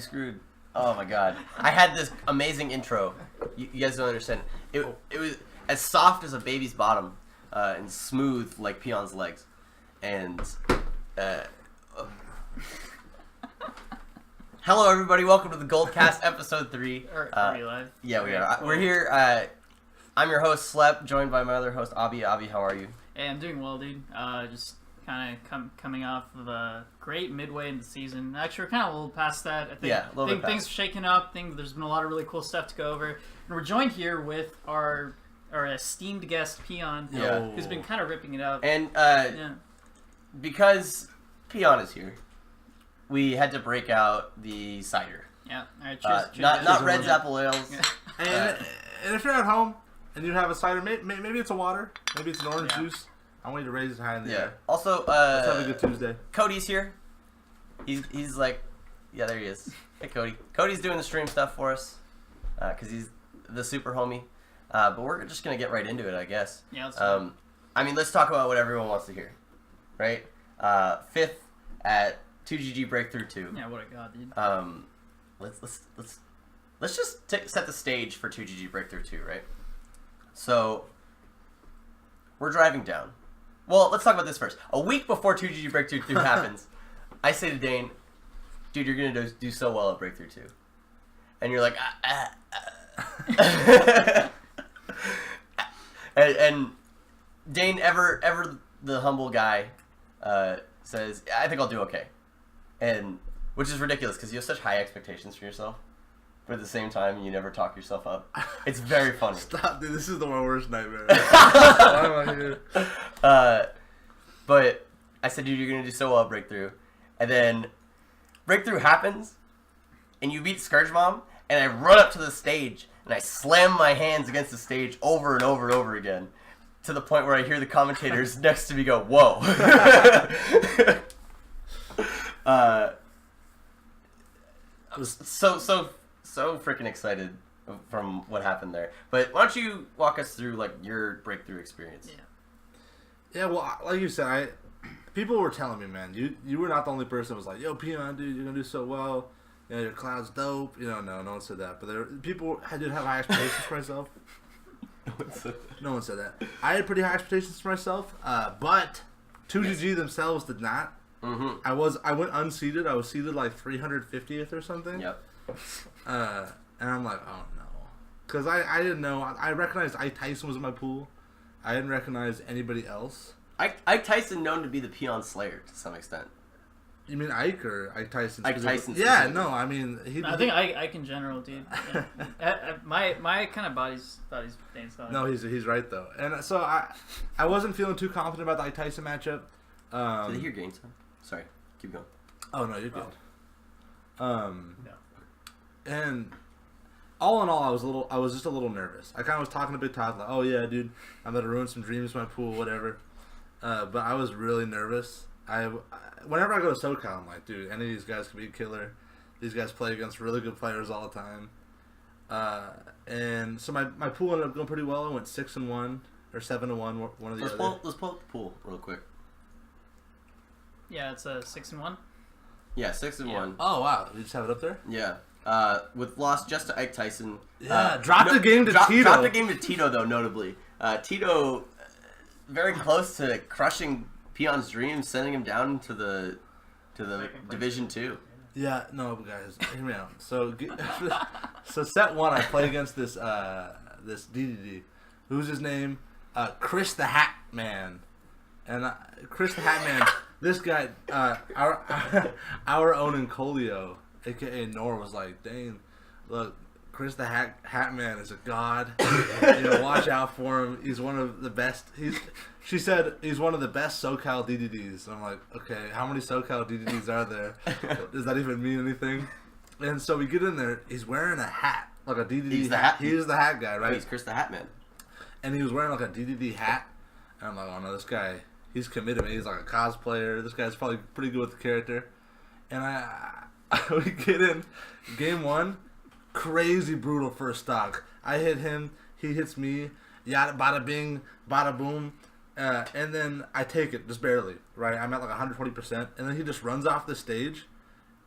Screwed. Oh my god. I had this amazing intro. You guys don't understand. It was as soft as a baby's bottom and smooth like Peon's legs. And hello everybody, welcome to the Goldcast episode 3. Are we live? Yeah, we are. We're here. I'm your host Slep, joined by my other host Avi. Avi, how are you? Hey, I'm doing well, dude. Just kind of coming off of a great midway in the season. Actually, we're kind of a little past that. I think, Yeah, a little bit things are shaking up. There's been a lot of really cool stuff to go over. And we're joined here with our esteemed guest, Peon, who's been kind of ripping it up. And yeah. because Peon is here, we had to break out the cider. Yeah. All right, cheers. Not Red's Apple Ales. And if you're at home and you have a cider, maybe it's a water, maybe it's an orange juice. I want you to raise it high in the air. Also, let's have a good Tuesday. Cody's here. He's like, yeah, there he is. Hey, Cody. Cody's doing the stream stuff for us because he's the super homie. But we're just gonna get right into it, I guess. Yeah. Let's I mean, let's talk about what everyone wants to hear, right? 5th at 2GG Breakthrough 2. Yeah. What a god, dude. Let's just set the stage for 2GG Breakthrough 2, right? So we're driving down. Well, let's talk about this first. A week before 2GG Breakthrough 2 happens, I say to Dane, dude, you're going to do so well at Breakthrough 2. And you're like, And Dane, ever the humble guy, says, I think I'll do okay. And which is ridiculous because you have such high expectations for yourself. But at the same time, you never talk yourself up. It's very funny. Stop, dude. This is my worst nightmare. Why am I here? But I said, dude, you're going to do so well at Breakthrough. And then Breakthrough happens, and you beat Scourge Mom, and I run up to the stage, and I slam my hands against the stage over and over and over again, to the point where I hear the commentators next to me go, whoa. So freaking excited from what happened there. But why don't you walk us through like your Breakthrough experience? Yeah, well, like you said, people were telling me, man, you were not the only person who was like, yo, Peon, dude, you're gonna do so well. You know, your cloud's dope. You know, no one said that. But people did have high expectations for myself. No one said that. I had pretty high expectations for myself, but 2GG themselves did not. Mm-hmm. I went unseated. I was seated like 350th or something. Yep. And I'm like, oh no, because I didn't know. I recognized Ike Tyson was in my pool. I didn't recognize anybody else. Ike Tyson known to be the Peon Slayer to some extent. You mean Ike or Ike Tyson? Ike Tyson. Yeah, no, I mean I think Ike in general, dude. My kind of body's Dane's style. No, he's right though, and so I wasn't feeling too confident about the Ike Tyson matchup. Did they hear gains? Sorry, keep going. Oh no, you're good. No. And all in all, I was just a little nervous. I kind of was talking to Big Todd like, "Oh yeah, dude, I'm gonna ruin some dreams in my pool, whatever." But I was really nervous. Whenever I go to SoCal, I'm like, dude, any of these guys could be a killer. These guys play against really good players all the time. And so my pool ended up going pretty well. I went 6-1 or 7-1, one of the other. Let's pull up the pool real quick. Yeah, it's a 6-1. Yeah, 6-1. Oh wow, you just have it up there? Yeah. With loss just to Ike Tyson. Yeah, dropped the game to Tito. Dropped the game to Tito, though, notably. Tito, very close to crushing Peon's dreams, sending him down to the Division 2. Yeah, no, guys, hear me out. So set 1, I play against this DDD. Who's his name? Chris the Hat Man. And Chris the Hat Man, this guy, our own Incolio, a.k.a. Nor, was like, dang, look, Chris the Hat Man is a god. Watch out for him. He's one of the best. She said he's one of the best SoCal DDDs. And I'm like, okay, how many SoCal DDDs are there? Does that even mean anything? And so we get in there. He's wearing a hat, like a DDD. He's the hat. He's the hat guy, right? He's Chris the Hat Man. And he was wearing like a DDD hat. And I'm like, oh no, this guy, he's committed. He's like a cosplayer. This guy's probably pretty good with the character. And we get in game 1. Crazy brutal first stock. I hit him, he hits me, yada bada bing, bada boom, and then I take it just barely, right? I'm at like 120%, and then he just runs off the stage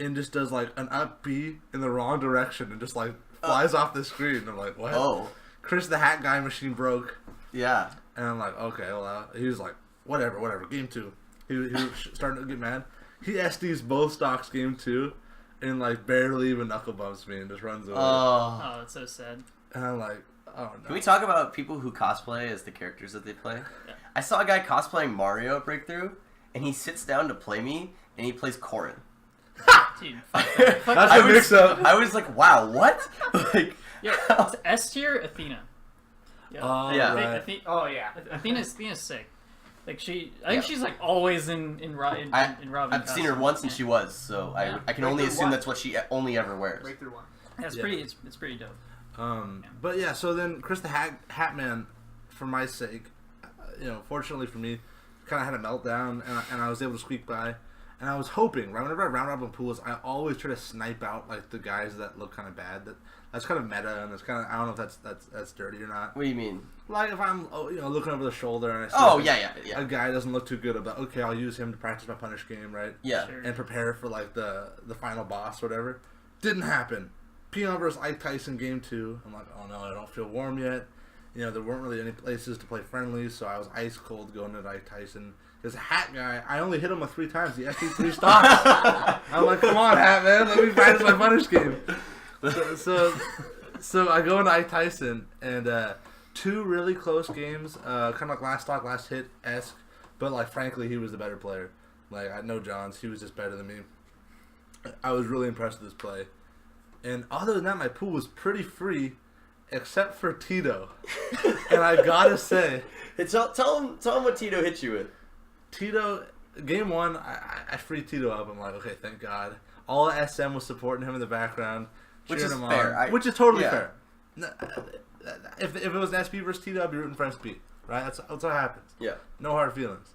and just does like an up B in the wrong direction and just like flies off the screen. I'm like, what? Oh. Chris the Hat Guy machine broke. Yeah. And I'm like, okay, well, he was like, whatever. Game 2. He was starting to get mad. He SDs both stocks game 2 and like barely even knuckle bumps me and just runs away. Oh, that's so sad. And I'm like, oh no. Can we talk about people who cosplay as the characters that they play? Yeah. I saw a guy cosplaying Mario at Breakthrough, and he sits down to play me, and he plays Corrin. Dude, That's a mix-up. I was like, wow, what? Like, yeah, it's S tier Athena. Oh, Yeah. right. Oh yeah. Athena's sick. Like I think she's like always in Robin. I've seen her once, and she was, so Yeah. I can only Breakthrough assume one. that's what she only ever wears. Breakthrough 1. Yeah, it's Yeah. pretty. It's pretty dope. But yeah, so then Chris the Hatman, for my sake, fortunately for me, kind of had a meltdown, and I was able to squeak by. And I was hoping, right, whenever I round robin pools, I always try to snipe out like the guys that look kind of bad. That's kind of meta, and it's kind of, I don't know if that's dirty or not. What do you mean? Like if I'm looking over the shoulder and I see Oh, like, yeah. a guy doesn't look too good, about okay, I'll use him to practice my punish game, right? Yeah. Sure. And prepare for like the final boss or whatever. Didn't happen. Peon versus Ike Tyson game 2. I'm like, oh no, I don't feel warm yet. There weren't really any places to play friendly, so I was ice cold going to Ike Tyson. This Hat Guy, I only hit him with 3 times. He actually 3 stocks. I'm like, come on, Hat Man, let me practice my punish game. So I go into Ike Tyson, and 2 really close games, kind of like last stock, last hit-esque, but like frankly, he was the better player. Like, I know Johns, he was just better than me. I was really impressed with his play. And other than that, my pool was pretty free, except for Tito. And I gotta say, Tell him what Tito hit you with. Tito, game 1, I freed Tito up. I'm like, okay, thank God. All SM was supporting him in the background, Which cheering is him fair. on, which is totally yeah. fair. If it was an SP versus Tito, I'd be rooting for SP, right? That's what happens. Yeah. No hard feelings.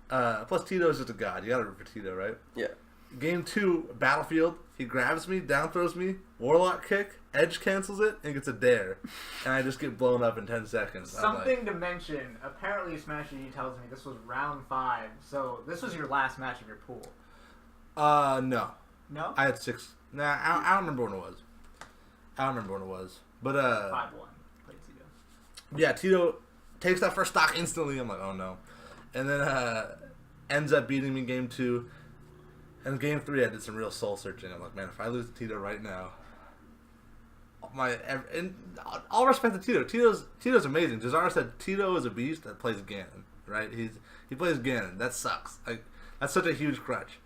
Plus, Tito is just a god. You gotta root for Tito, right? Yeah. Game 2, Battlefield. He grabs me, down throws me, Warlock kick, edge cancels it, and gets a dare. And I just get blown up in 10 seconds. Something to mention. Apparently, Smash GG tells me this was round 5, so this was your last match of your pool. No. No? I had 6. Nah, I don't remember when it was. But, 5-1. Played Tito. yeah, Tito takes that first stock instantly. I'm like, oh no. And then ends up beating me game 2. And game 3, I did some real soul searching. I'm like, man, if I lose to Tito right now, and all respect to Tito. Tito's amazing. Jazara said Tito is a beast that plays Ganon, right? He plays Ganon. That sucks. Like, that's such a huge crutch.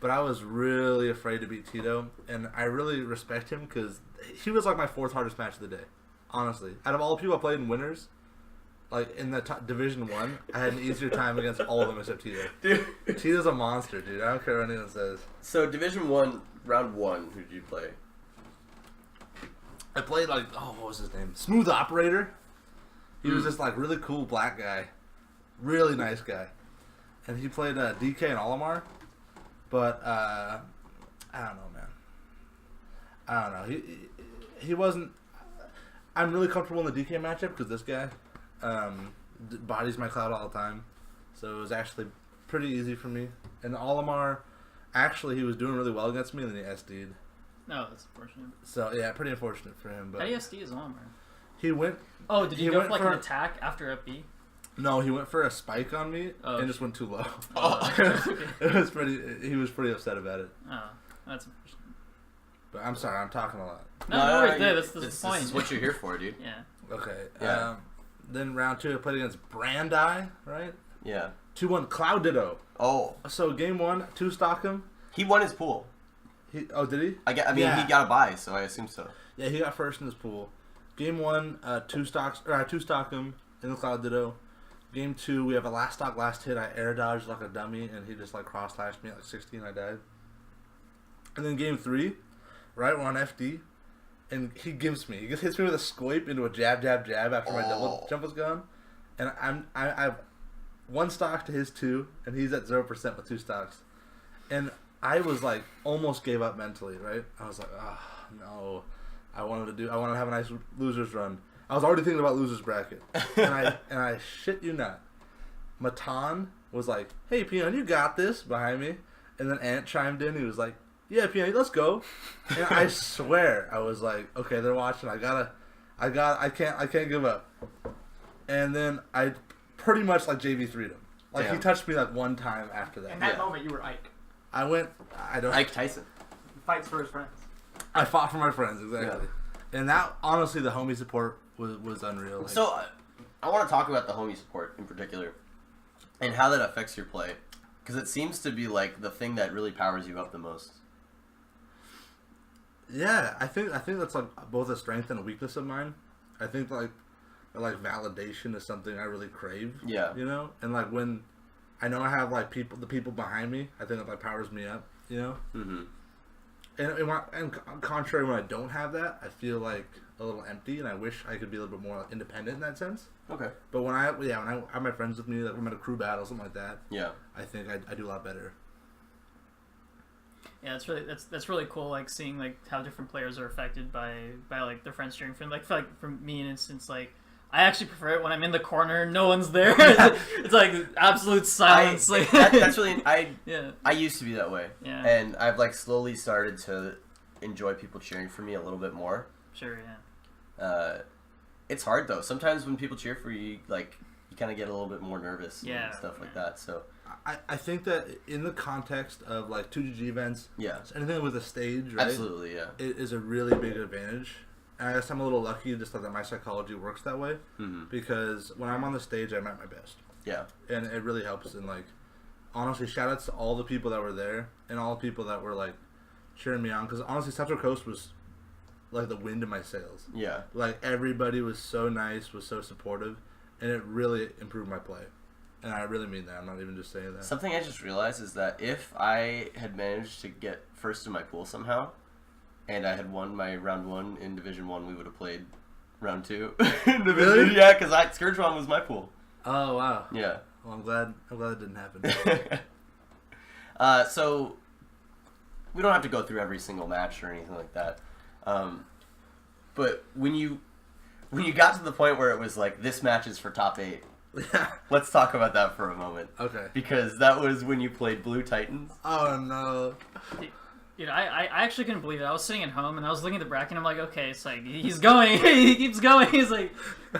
But I was really afraid to beat Tito, and I really respect him because he was like my 4th hardest match of the day. Honestly, out of all the people I played in winners, like in the Division 1, I had an easier time against all of them except Tito. Dude. Tito's a monster, dude. I don't care what anyone says. So Division 1, round 1, who did you play? I played like, what was his name? Smooth Operator. He was this like really cool black guy, really nice guy, and he played DK and Olimar. But I don't know, man. I don't know. He wasn't. I'm really comfortable in the DK matchup because this guy bodies my cloud all the time, so it was actually pretty easy for me. And Olimar, actually, he was doing really well against me, and then he SD'd. No, that's unfortunate. So yeah, pretty unfortunate for him. But ASD is on, man. he went. Oh, did He you go went for like for- an attack after up B? No, he went for a spike on me Oh, and just went too low. Okay. It was pretty. He was pretty upset about it. Oh, that's unfortunate. But I'm sorry, I'm talking a lot. No, no worries. you- That's the point. This is what you're here for, dude. Yeah. Okay. Yeah. Then round 2, I played against Brandi, right? Yeah. 2-1 Cloud Ditto. Oh, So game 1, 2 stock him. he won his pool. Did he? I mean, Yeah. he got a bye, so I assume so. Yeah, he got first in his pool. Game 1, 2 stock him in the Cloud Ditto. Game 2, we have a last stock, last hit. I air dodged like a dummy, and he just like cross slashed me at like 16. I died. And then game 3, right, we're on FD, and he gives me. He just hits me with a scoip into a jab, jab, jab after my double jump was gone. And I've 1 stock to his 2, and he's at 0% with 2 stocks. And I was like, almost gave up mentally, right? I was like, no. I wanted to have a nice losers run. I was already thinking about losers bracket. And I shit you not. Matan was like, hey, Peon, you got this, behind me. And then Ant chimed in. He was like, yeah, Peon, let's go. And I swear, I was like, okay, they're watching. I can't give up. And then I pretty much like JV3'd him. Like, Damn. he touched me like one time after that. In that Yeah. moment, you were Ike. Ike Tyson. He fights for his friends. I fought for my friends, exactly. And that, honestly, the homie support was unreal. Like, So, I want to talk about the homie support in particular and how that affects your play. Because it seems to be like the thing that really powers you up the most. yeah, I think that's like both a strength and a weakness of mine. I think like validation is something I really crave. Yeah. You know? And like when I know I have like the people behind me, I think that like powers me up, you know? Mm-hmm. And contrary, when I don't have that, I feel like a little empty, and I wish I could be a little bit more independent in that sense. Okay. But when I have my friends with me, like when I'm at a crew battle, something like that, Yeah. I think I do a lot better. Yeah, that's really cool. Like seeing like how different players are affected by like their friends cheering for them. Like for me, an instance, like I actually prefer it when I'm in the corner, no one's there. It's like absolute silence. That's really yeah. I used to be that way. Yeah. And I've like slowly started to enjoy people cheering for me a little bit more. Sure. Yeah. It's hard though. Sometimes when people cheer for you, like you kind of get a little bit more nervous and stuff like that. So I think that in the context of like 2GG events, yeah, anything with a stage, right? absolutely, yeah. It is a really big advantage. And I guess I'm a little lucky just that my psychology works that way. Mm-hmm. Because when I'm on the stage, I'm at my best. Yeah. And it really helps. And like, honestly, shout outs to all the people that were there and all the people that were like cheering me on. Because honestly, Central Coast was like the wind in my sails. Yeah. Like everybody was so nice, was so supportive, and it really improved my play. And I really mean that. I'm not even just saying that. Something I just realized is that if I had managed to get first in my pool somehow, and I had won my round 1 in Division 1, we would have played round 2. Really? Yeah, because Scourgeon was my pool. Oh wow. Yeah. Well, I'm glad it didn't happen. So we don't have to go through every single match or anything like that. But when you got to the point where it was like this match is for top 8, Yeah. let's talk about that for a moment. Okay. Because that was when you played Blue Titans. Oh no. Dude, I actually couldn't believe it. I was sitting at home and I was looking at the bracket and I'm like, okay, it's like he's going, he keeps going. He's like,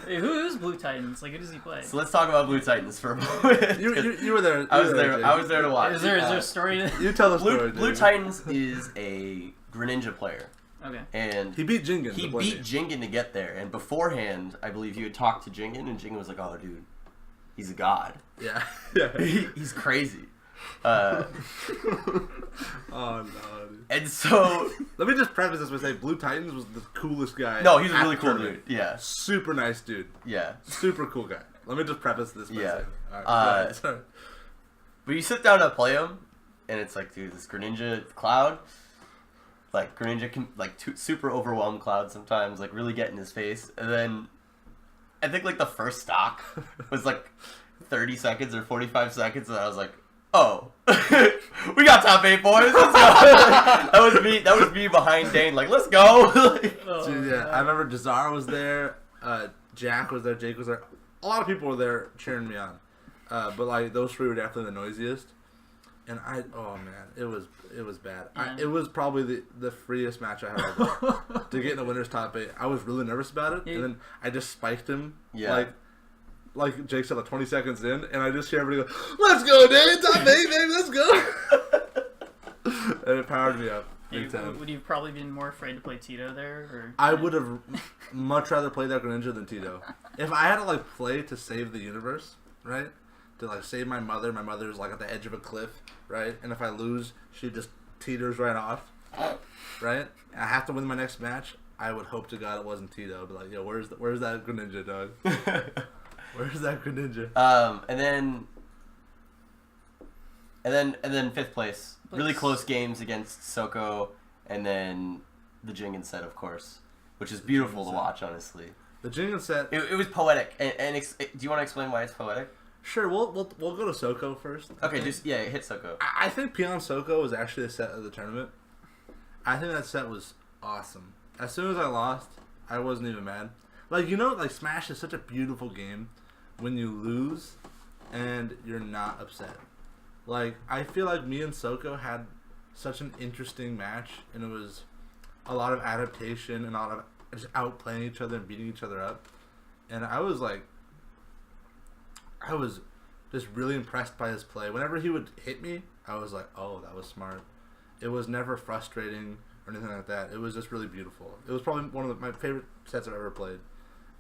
hey, who's Blue Titans? Like, who does he play? So let's talk about Blue Titans for a moment. You were there. I was there. I was there to watch. Is there a story? You tell the story. Blue dude. Titans is a Greninja player, Okay. and He beat Jingen. he to play beat me. Jingen to get there. And beforehand, I believe you had talked to Jingen, and Jingen was like, "Oh, dude, he's a god. Yeah. Yeah. He's crazy." Oh no. Dude. And so, Let me just preface this by saying Blue Titans was the coolest guy. no, he's a at really the cool tournament. dude. Yeah, Super nice dude. yeah. Super cool guy. Let me just preface this by Yeah. saying. Alright, sorry. But you sit down to play him, and it's like, dude, this Greninja Cloud, like Greninja can super overwhelm Cloud sometimes, like really get in his face, and then I think like the first stock was like 30 seconds or 45 seconds, and I was like, oh, we got top 8 boys. Let's go. That was me behind Dane, like, let's go. Oh, Dude, yeah, I remember Jazar was there, Jack was there, Jake was there. A lot of people were there cheering me on. But like those 3 were definitely the noisiest. And oh man, it was bad. Yeah. It was probably the freest match I had ever done. To get in the winner's top 8. I was really nervous about it, Yeah. and then I just spiked him. Yeah. Like Jake said, like 20 seconds in, and I just hear everybody go, "Let's go, Dave! Top 8, baby, let's go!" And it powered me up big time. Would you have probably been more afraid to play Tito there? Or I would have much rather played that Greninja than Tito. If I had to like play to save the universe, right? To like save my mother's like at the edge of a cliff, right? And if I lose, she just teeters right off, right? And I have to win my next match. I would hope to God it wasn't Tito. I'd be like, yo, where's that Greninja, dog? Where's that Greninja? And then 5th place. Really close games against Soko, and then the Jingen set, of course, which is beautiful to watch, honestly. The Jingen set. It was poetic. And do you want to explain why it's poetic? Sure, we'll go to Soko first. Okay, hit Soko. I think Peon Soko was actually the set of the tournament. I think that set was awesome. As soon as I lost, I wasn't even mad. Like, like Smash is such a beautiful game when you lose and you're not upset. Like, I feel like me and Soko had such an interesting match, and it was a lot of adaptation and a lot of just outplaying each other and beating each other up. And I was just really impressed by his play. Whenever he would hit me, I was like, oh, that was smart. It was never frustrating or anything like that. It was just really beautiful. It was probably one of my favorite sets I've ever played.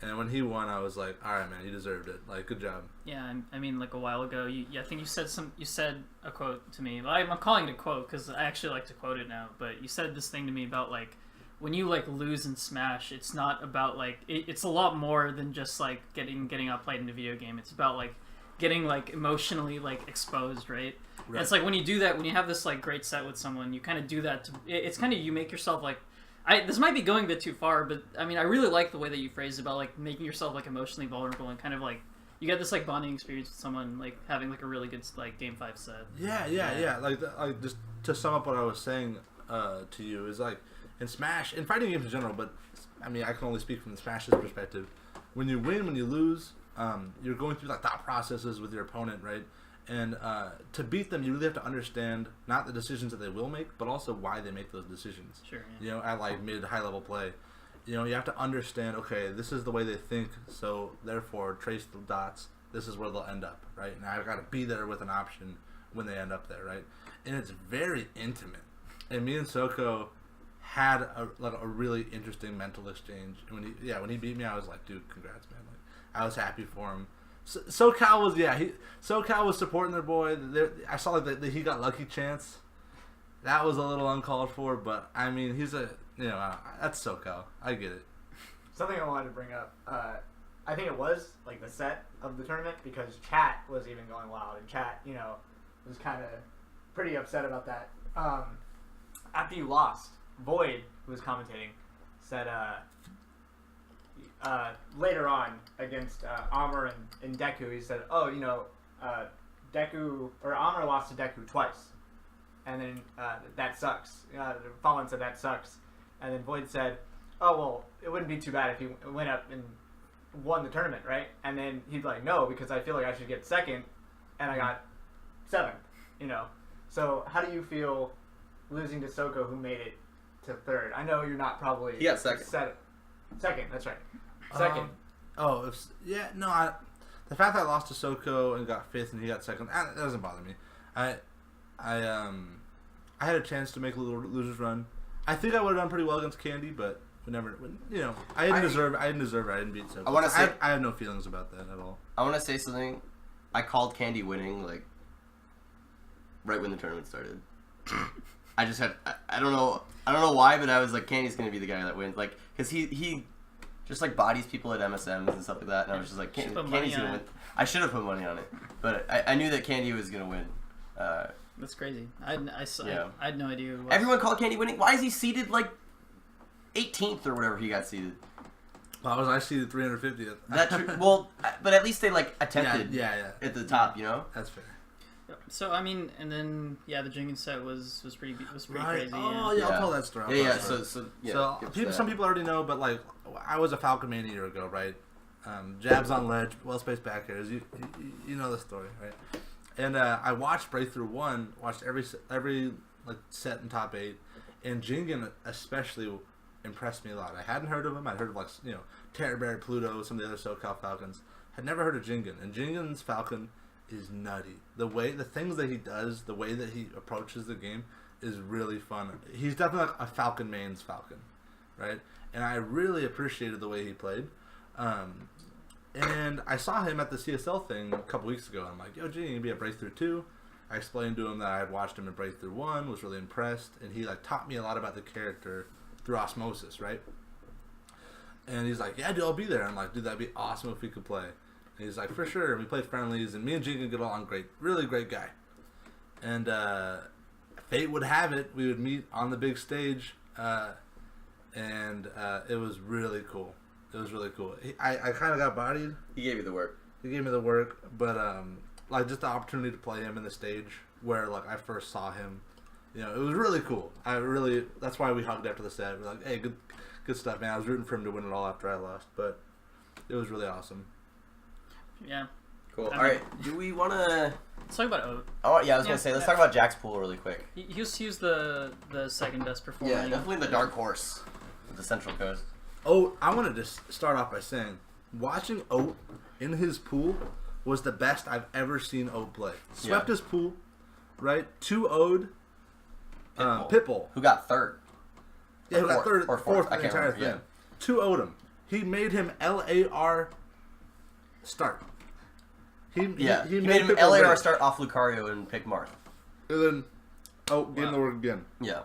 And when he won, I was like, all right, man, you deserved it. Like, good job. Yeah, I mean, like a while ago, I think you said a quote to me. Well, I'm calling it a quote because I actually like to quote it now. But you said this thing to me about like when you like lose in Smash, it's not about like it's a lot more than just like getting outplayed in a video game. It's about like getting like emotionally like exposed, right? And it's like when you do that, when you have this like great set with someone, you kind of do that. It's kind of you make yourself like. This might be going a bit too far, but I mean, I really like the way that you phrased it about like making yourself like emotionally vulnerable and kind of like you get this like bonding experience with someone, like having like a really good like game 5 set. Yeah. Like just to sum up what I was saying to you is like in Smash, in fighting games in general, but I mean I can only speak from the Smash's perspective. When you win, when you lose, you're going through like thought processes with your opponent, right? And to beat them, you really have to understand not the decisions that they will make, but also why they make those decisions. Sure. Yeah. You know, at like mid-high level play, you know, you have to understand. Okay, this is the way they think, so therefore trace the dots. This is where they'll end up, right? And I've got to be there with an option when they end up there, right? And it's very intimate. And me and Soko had a really interesting mental exchange. And when he beat me, I was like, dude, congrats, man. Like, I was happy for him. SoCal was supporting their boy. I saw like that he got lucky chance. That was a little uncalled for, but I mean he's that's SoCal. I get it. Something I wanted to bring up. I think it was like the set of the tournament because chat was even going wild, and chat was kind of pretty upset about that. After you lost, Void, who was commentating, said later on against Amr and Deku, he said, "Oh, Deku or Amr lost to Deku twice, and then that sucks." Fallen said that sucks, and then Void said, "Oh well, it wouldn't be too bad if he went up and won the tournament, right?" And then he'd be like, "No, because I feel like I should get second, and I got 7th." So how do you feel losing to Soko, who made it to 3rd? I know you're not probably. He got 2nd. Second, that's right. Second. The fact that I lost to Soko and got 5th and he got 2nd, that doesn't bother me. I had a chance to make a little losers run. I think I would have done pretty well against Candy, but we never. I didn't deserve it. I didn't beat Soko. I have no feelings about that at all. I want to say something. I called Candy winning like right when the tournament started. I just had I don't know why, but I was like, Candy's gonna be the guy that wins, like because he just like bodies people at MSMs and stuff like that, and I was just like, Candy's gonna win. I should have put money on it, but I knew that Candy was gonna win. That's crazy. I had no idea. Everyone called Candy winning. Why is he seated like 18th or whatever he got seated? Well, I seated 350th. That's true. Well, but at least they like attempted. Yeah. At the top, That's fair. So I mean, and then the Jingan set was pretty crazy. Oh yeah, I'll tell that story. Yeah. So So some people already know, but like I was a Falcon Man a year ago, right? Jabs on ledge, well spaced back airs. You know the story, right? And I watched Breakthrough 1, watched every like set in top 8, and Jingan especially impressed me a lot. I hadn't heard of him. I'd heard of like Terror Bear, Pluto, some of the other SoCal Falcons. Had never heard of Jingan, and Jingan's Falcon is nutty. The things that he does, the way that he approaches the game is really fun. He's definitely like a Falcon main's Falcon, right? And I really appreciated the way he played. And I saw him at the CSL thing a couple weeks ago. I'm like, yo, G, you gonna be at Breakthrough 2? I explained to him that I had watched him at Breakthrough 1, was really impressed, and he like taught me a lot about the character through osmosis, right? And he's like, yeah, dude, I'll be there. I'm like, dude, that'd be awesome if we could play. And he's like, for sure. And we played friendlies, and me and Jingan get along great. Really great guy. And fate would have it, we would meet on the big stage, and it was really cool. It was really cool. I kind of got bodied. He gave you the work. He gave me the work, but like just the opportunity to play him in the stage where like I first saw him, it was really cool. That's why we hugged after the set. We're like, hey, good stuff, man. I was rooting for him to win it all after I lost, but it was really awesome. Yeah. Cool. All right. Do we want to Let's talk about Oat. Oh yeah, I was Yeah, gonna say let's yeah. talk about Jack's pool really quick. He was the second best performer. Yeah, definitely the dark horse of the Central Coast. Oh, I want to just start off by saying, watching Oat in his pool was the best I've ever seen Oat play. Swept his pool, right? 2-0'd Pitbull. Who got third? Yeah, who got Fourth, third or or fourth, fourth I in the can't entire remember, thing. 2-0'd him. He made him LAR start. He He made made him Pitbull LAR race. start off Lucario and pick Marth. And then Oat getting the work again. Yeah.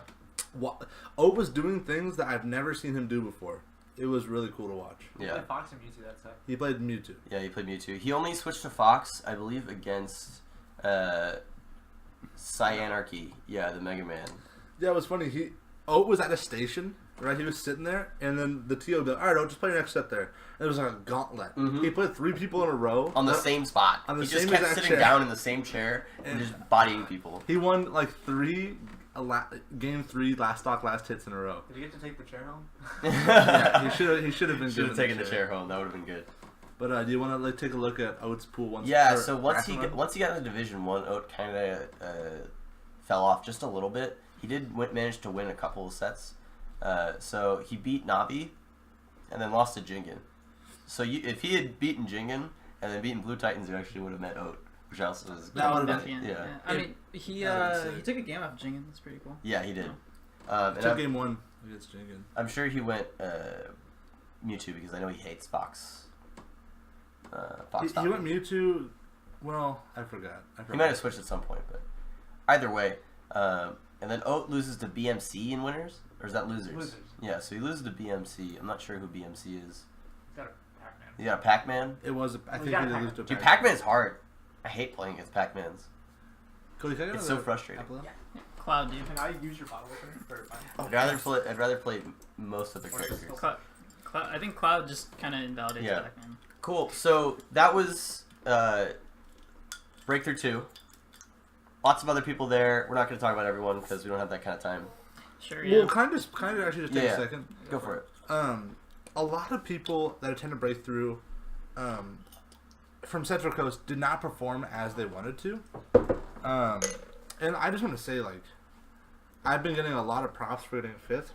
Oat was doing things that I've never seen him do before. It was really cool to watch. Yeah. Played Fox and Mewtwo that set. He played Mewtwo. Yeah, he played Mewtwo. He only switched to Fox, I believe, against Cyanarchy. Yeah, the Mega Man. Yeah, it was funny. Oat was at a station, right? He was sitting there, and then the TO would be like, all right, Oat, just play your next set there. And it was like a gauntlet. Mhm. He played 3 people in a row. On the same spot. On the he just same kept exact sitting chair. down in the same chair and just bodying people. He won like 3 game 3 last stock last hits in a row. Did you get to take the chair home? Yeah, he should have been Should have given taken the chair home. That would have been good. But do you want to like take a look at Oat's pool once? Yeah. or So once he Rasmussen? got into Division 1, Oat kind of fell off just a little bit. He did manage to win a couple of sets. So he beat Navi, and then lost to Jingen. So if he had beaten Jingen and then beaten Blue Titans, you actually would have met Oat, which also was That would've At been- the end, yeah. I mean, he took a game off Jingen. That's pretty cool. Yeah, he did. And Took game 1 against Jenkins. I'm sure he went Mewtwo because I know he hates Fox. Fox. He went Mewtwo. Well, I forgot. He might have switched at some point, but either way. And then Oat loses to BMC in winners, or is that losers? Losers. Yeah, so he loses to BMC. I'm not sure who BMC is. He's got a Pac-Man. He got a Pac-Man. It was. I think he got did Pac-Man. lose to Dude, Pac-Man. Pac-Man's hard. I hate playing against Pac-Mans. Cody, can I get It's so another frustrating. apple? Cloud, dude. Can I use your bottle opener for mine? I'd rather play most of the characters. Cloud, I think Cloud just kind of invalidates Yeah. Pac-Man. Cool. So that was Breakthrough 2. Lots of other people there. We're not going to talk about everyone because we don't have that kind of time. Sure, yeah. Well, kind of actually just take Yeah. a second. Go for it. A lot of people that attended Breakthrough from Central Coast did not perform as they wanted to. And I just want to say, like, I've been getting a lot of props for getting 5th.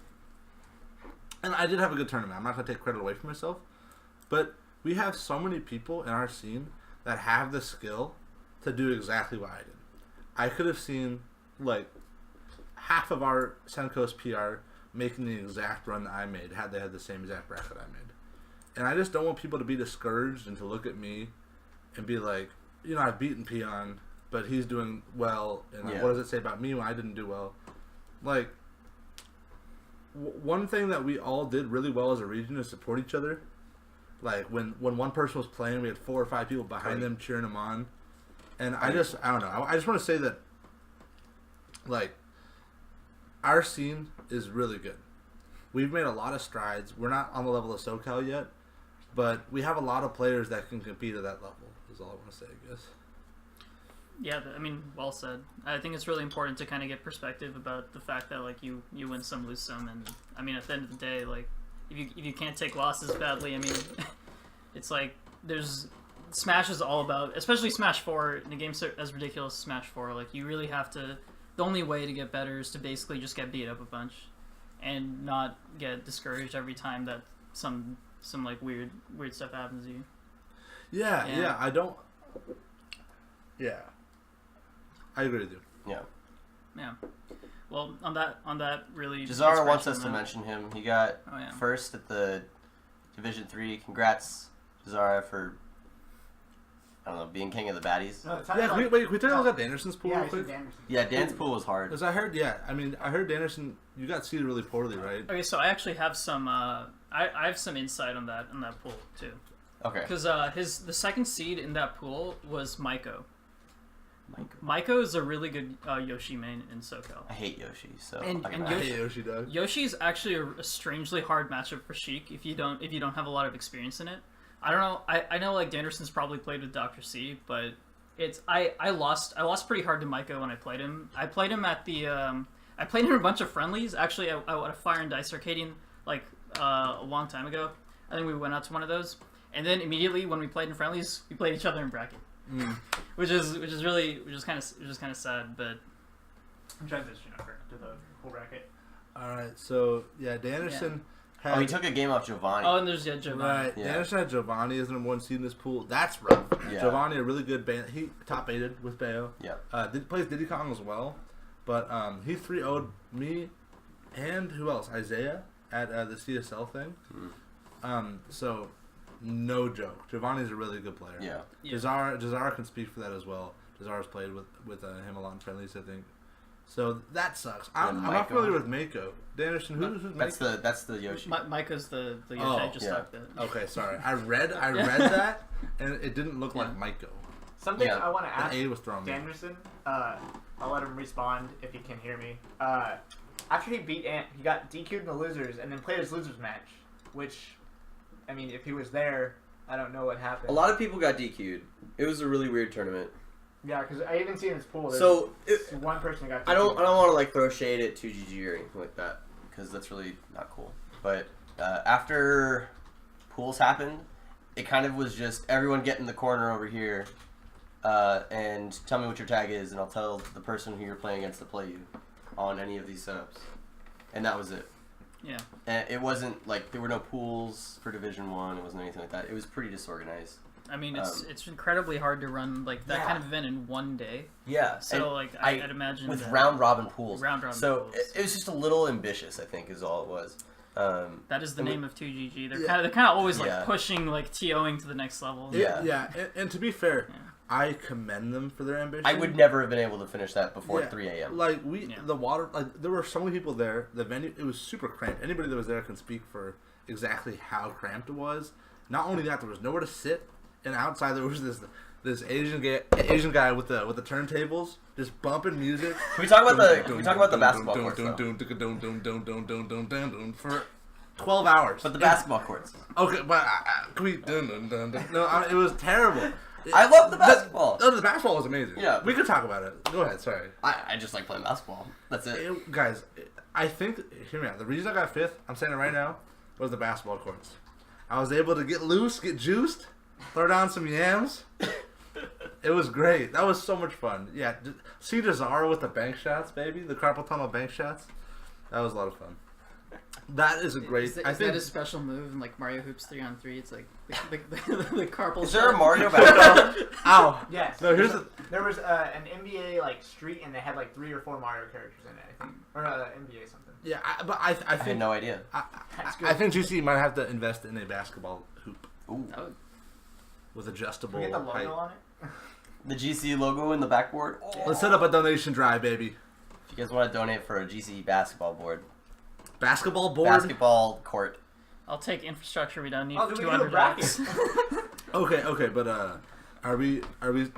And I did have a good tournament. I'm not going to take credit away from myself. But we have so many people in our scene that have the skill to do exactly what I did. I could have seen, like, half of our Central Coast PR making the exact run that I made had they had the same exact bracket I made. And I just don't want people to be discouraged and to look at me and be like, you know, I've beaten Peon, but he's doing well, and like, Yeah. what does it say about me when I didn't do well? Like, one thing that we all did really well as a region is support each other. Like, when one person was playing, we had 4 or 5 people behind them cheering them on. And I don't know. I just want to say that, like, our scene is really good. We've made a lot of strides. We're not on the level of SoCal yet, but we have a lot of players that can compete at that level, is all I want to say, I guess. Yeah, I mean, well said. I think it's really important to kind of get perspective about the fact that, like, you win some, lose some, and I mean, at the end of the day, like, if you can't take losses badly, I mean, it's like Smash is all about, especially Smash 4 in a game as ridiculous as Smash 4. Like, you really have to. The only way to get better is to basically just get beat up a bunch, and not get discouraged every time that some like weird stuff happens to you. Yeah. I don't. Yeah. I agree with you. Yeah. Yeah. Well, on that really. Jazara wants inspirational us to note- mention him. He got Oh, yeah. first at the Division 3. Congrats, Jazara, for, I don't know, being king of the baddies. No, Yeah, can we take a look at Anderson's pool Yeah, real I said quick? Anderson. Yeah, Dan's pool was hard. Because I heard Anderson, you got seeded really poorly, right? Okay, so I actually have some. I have some insight on that pool too, Okay. because the second seed in that pool was Maiko. Maiko is a really good Yoshi main in SoCal. I hate Yoshi, so And- I'll give and that. I hate Yoshi, dog. Yoshi's actually a strangely hard matchup for Sheik if you don't have a lot of experience in it. I don't know. I know like Danderson's probably played with Dr. C, but it's I lost pretty hard to Maiko when I played him. I played him at the I played him in a bunch of friendlies. Actually, at a Fire and Dice Arcadian like a long time ago. I think we went out to one of those, and then immediately when we played in friendlies, we played each other in bracket. which is kind of sad, but Transition over to the whole bracket. All right, so yeah, Danderson had. Oh, he took a game off Giovanni. oh, and there's Giovanni. Right, Yeah. Danderson had Giovanni as number 1 seed in this pool. That's rough. Yeah. Giovanni, a really good band. He top 8'd with Bayo. Yeah. Plays Diddy Kong as well, but he 3-0'd me and who else? Isaiah at the CSL thing. So no joke. Giovanni's a really good player. Yeah. Jazar can speak for that as well. Jazar's played with him a lot in friendlies, I think. So that sucks. I'm not familiar with Mako. Danderson, who's Mako? That's the Yoshi. Micah's the Yoshi. Oh, I just yeah. talked that. Okay, sorry. I read that, and it didn't look like Mako. Something Yeah. I want to The ask A was thrown. Danderson. I'll let him respond if he can hear me. After he beat Ant, he got DQ'd in the losers and then played his losers match. Which, I mean, if he was there, I don't know what happened. A lot of people got DQ'd. It was a really weird tournament. Yeah, because I even see in his pool. There's So one person got DQ'd. I don't want to like throw shade at 2GG or anything like that because that's really not cool. But after pools happened, it kind of was just everyone get in the corner over here and tell me what your tag is, and I'll tell the person who you're playing against to play you on any of these setups, and that was it. Yeah. And it wasn't like there were no pools for Division 1. It wasn't anything like that. It was pretty disorganized. I mean, it's incredibly hard to run like that kind of event in one day. Yeah. So and like I'd imagine with that round robin pools. Round robin so pools. it was just a little ambitious, I think, is all it was. That is the name of 2GG. They're Yeah. kind of always like Yeah. pushing like TOing to the next level. Yeah. And to be fair, I commend them for their ambition. I would never have been able to finish that before 3 a.m. Like Yeah. the water, like there were so many people there. The venue, it was super cramped. Anybody that was there can speak for exactly how cramped it was. Not only that, there was nowhere to sit, and outside there was this Asian guy with the turntables just bumping music. Can we talk about the basketball courts though? For 12 hours. But the basketball courts. Okay, but can we? No, it was terrible. I love the basketball. No, the basketball was amazing. Yeah. We could talk about it. Go ahead. Sorry. I just like playing basketball. That's it. Guys, I think, hear me out. The reason I got 5th, I'm saying it right now, was the basketball courts. I was able to get loose, get juiced, throw down some yams. It was great. That was so much fun. Yeah, see Jazara with the bank shots, baby. The carpal tunnel bank shots. That was a lot of fun. That is a great. Is I think that a special move in like Mario Hoops 3-on-3? It's like the carpal. Is there a shot. Mario basketball? Ow. Yes. No, here's there was an NBA like street, and they had like 3 or 4 Mario characters in it. I think, or NBA something. Yeah, but I I think had no idea. I think GC might have to invest in a basketball hoop Ooh. That would- with Can adjustable we get the logo height. on it? The GC logo in the backboard. Oh. Let's set up a donation drive, baby. If you guys want to donate for a GC basketball board, Basketball board. basketball court. I'll take infrastructure. We don't need Oh, do we do a bracket? Okay, but are we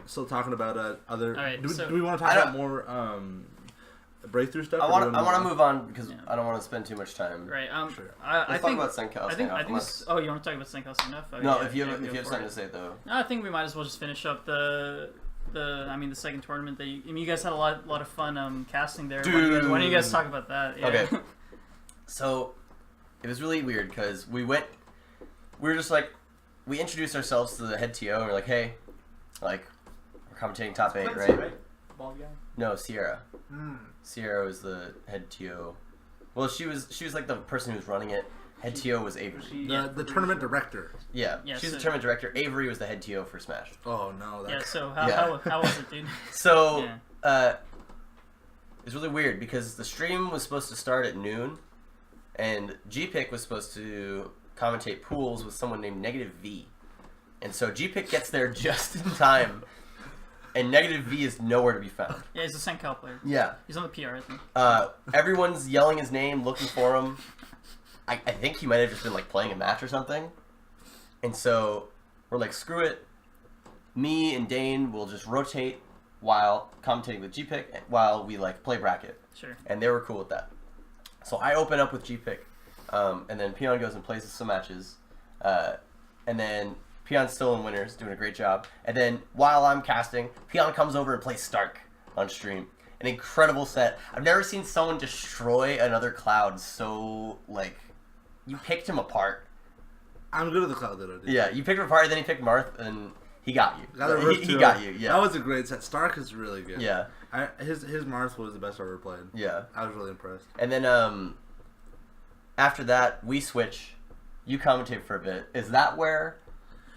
still talking about other? All right, do so- we want to talk about more breakthrough stuff? I or want do to we move on because Yeah. I don't want to spend too much time. Right. Sure. I Let's think. talk about Senko. I think. It's, oh, you want to talk about Senko enough? Okay, No, yeah, if you yeah, have we can go for something it. to say though. No, I think we might as well just finish up the second tournament. That you guys had a lot of fun casting there. Dude. Why don't you guys talk about that? Yeah. Okay. So it was really weird because we were just like, we introduced ourselves to the head TO and we're like, hey, like, we're commentating top 8, Quincy, right? Bald guy. No, Sierra. Mm. Sierra was the head TO. Well, she was like the person who was running it. Head TO was Avery. the tournament director? Yeah, Yeah, she's the so- tournament director. Avery was the head TO for Smash. Oh no, Yeah. that So Yeah. how was it, dude? So, Yeah. it was really weird because the stream was supposed to start at noon, and GPick was supposed to commentate pools with someone named Negative V. And so GPick gets there just in time, and Negative V is nowhere to be found. Yeah, he's a Senko player. Yeah. He's on the PR, I think. Everyone's yelling his name, looking for him. I think he might have just been like playing a match or something. And so we're like, screw it. Me and Dane will just rotate while commentating with GPick while we like play bracket. Sure. And they were cool with that. So I open up with GPick, and then Peon goes and plays some matches, and then Peon's still in winners, doing a great job. And then while I'm casting, Peon comes over and plays Stark on stream. An incredible set. I've never seen someone destroy another Cloud so, like, you picked him apart. I'm good at the cloud that I did. Yeah, you picked him apart, then he picked Marth, and he got you. Got the reverse He 2-0. got you. Yeah. That was a great set. Stark is really good. Yeah. His Marth was the best I ever played. Yeah. I was really impressed. And then after that, we switch. You commentate for a bit. Is that where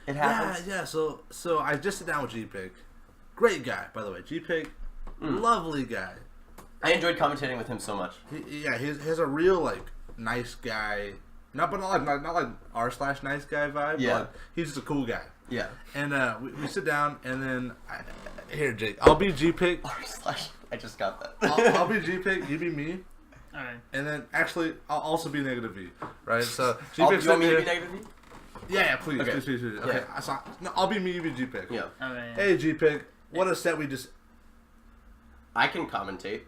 it happens? Yeah. So I just sit down with G-Pig. Great guy, by the way. G-Pig, lovely guy. I enjoyed commentating with him so much. He has a real like nice guy. Not like r/nice guy vibe. Yeah. But he's just a cool guy. Yeah. And we sit down, and then here, Jake, I'll be G-Pig. I just got that. I'll be G-Pig. You be me. All right. And then actually, I'll also be negative V, right? So You G-Pig want me to here. be negative? Yeah, please, Okay. please. Yeah. Okay, no, I'll be me. You be G-Pig. Yeah. All right. Hey, G-Pig. What a set we just. I can commentate.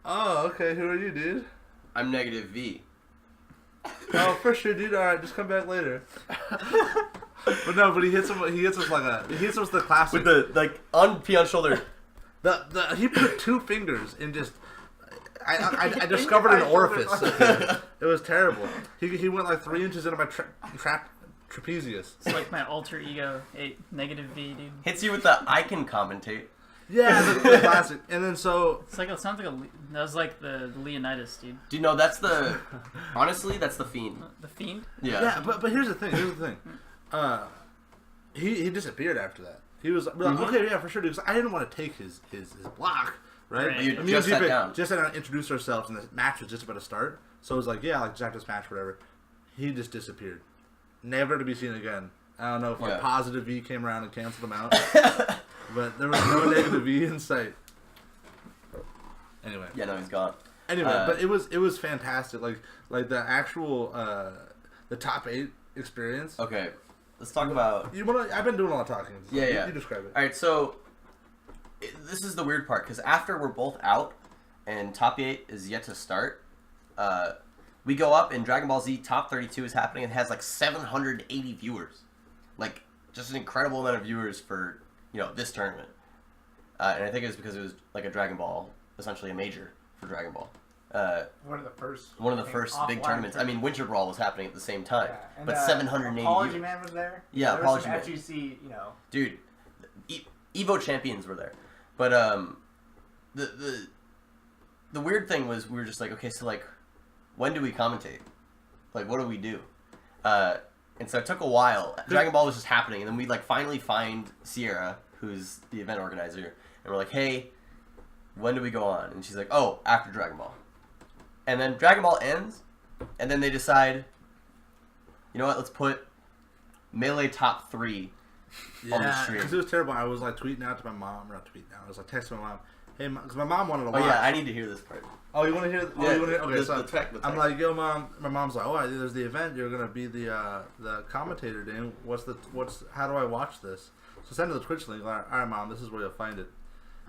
Oh, okay. Who are you, dude? I'm negative V. Oh, for sure, dude. All right, just come back later. But no, but he hits us with the classic. With the like on Peon's shoulder. He put 2 fingers in just. I discovered an orifice. Okay. It was terrible. He went like 3 inches into my trapezius. It's like my alter ego, negative V, dude. Hits you with the I can commentate. Yeah, the classic. And then so. It sounds like that was like the Leonidas, dude. Do you know that's the honestly that's the Fiend. The Fiend. Yeah, but here's the thing. He disappeared after that. He was like, okay, yeah, for sure, dude. 'Cause I didn't want to take his block, right? Right. You And just sat G-Pig down. just sat down and introduced ourselves, and the match was just about to start. So it was like, yeah, like just after this match, whatever. He just disappeared, never to be seen again. I don't know if like Yeah. positive V came around and canceled him out, but there was no negative V in sight. Anyway. Yeah, no, he's gone. Anyway, but it was fantastic. Like the actual the top 8 experience. Okay, let's talk about. I've been doing a lot of talking. So Yeah. You describe it. All right, so this is the weird part because after we're both out and top 8 is yet to start, we go up and Dragon Ball Z Top 32 is happening and has like 780 viewers, like just an incredible amount of viewers for this tournament. And I think it was because it was like a Dragon Ball, essentially a major for Dragon Ball. One of the first. Big offline tournaments. I mean, Winter Brawl was happening at the same time, Yeah, and, but 780 Apology viewers. Man was there. Yeah, there Apology was some Man. FGC, Dude, Evo champions were there, but the weird thing was we were just like, okay, so like, when do we commentate? Like, what do we do? And so it took a while. Dragon Ball was just happening, and then we like finally find Sierra, who's the event organizer, and we're like, hey, when do we go on? And she's like, oh, after Dragon Ball. And then Dragon Ball ends, and then they decide, you know what? Let's put Melee top 3 on the Yeah, stream. because it was terrible. I was like tweeting out to my mom, or not tweeting out. I was like texting my mom, hey, because my mom wanted to Oh watch. yeah, I need to hear this part. Oh, you want to hear? Oh, Yeah, you want to hear? Okay, the so tech. I'm like, yo, mom. My mom's like, oh, there's the event. You're gonna be the commentator, Dan. How do I watch this? So send her the Twitch link. All right, mom, this is where you'll find it.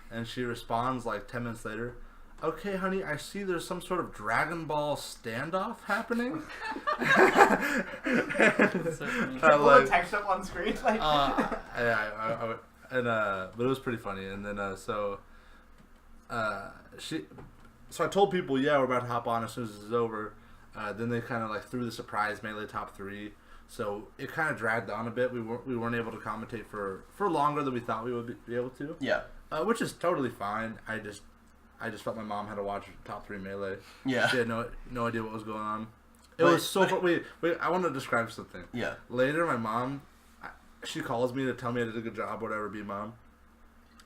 And she responds like 10 minutes later. Okay, honey, I see there's some sort of Dragon Ball standoff happening. So funny. I Pull like- a text up on screen. Like, but it was pretty funny. And then so I told people, yeah, we're about to hop on as soon as this is over. Then they kind of like threw the surprise Melee top 3. So it kind of dragged on a bit. We weren't able to commentate for longer than we thought we would be able to. Yeah. Which is totally fine. I just felt my mom had to watch top 3 Melee. Yeah. She had no idea what was going on. It But- was so fun. Wait, I want to describe something. Yeah. Later, my mom, she calls me to tell me I did a good job, whatever, be mom.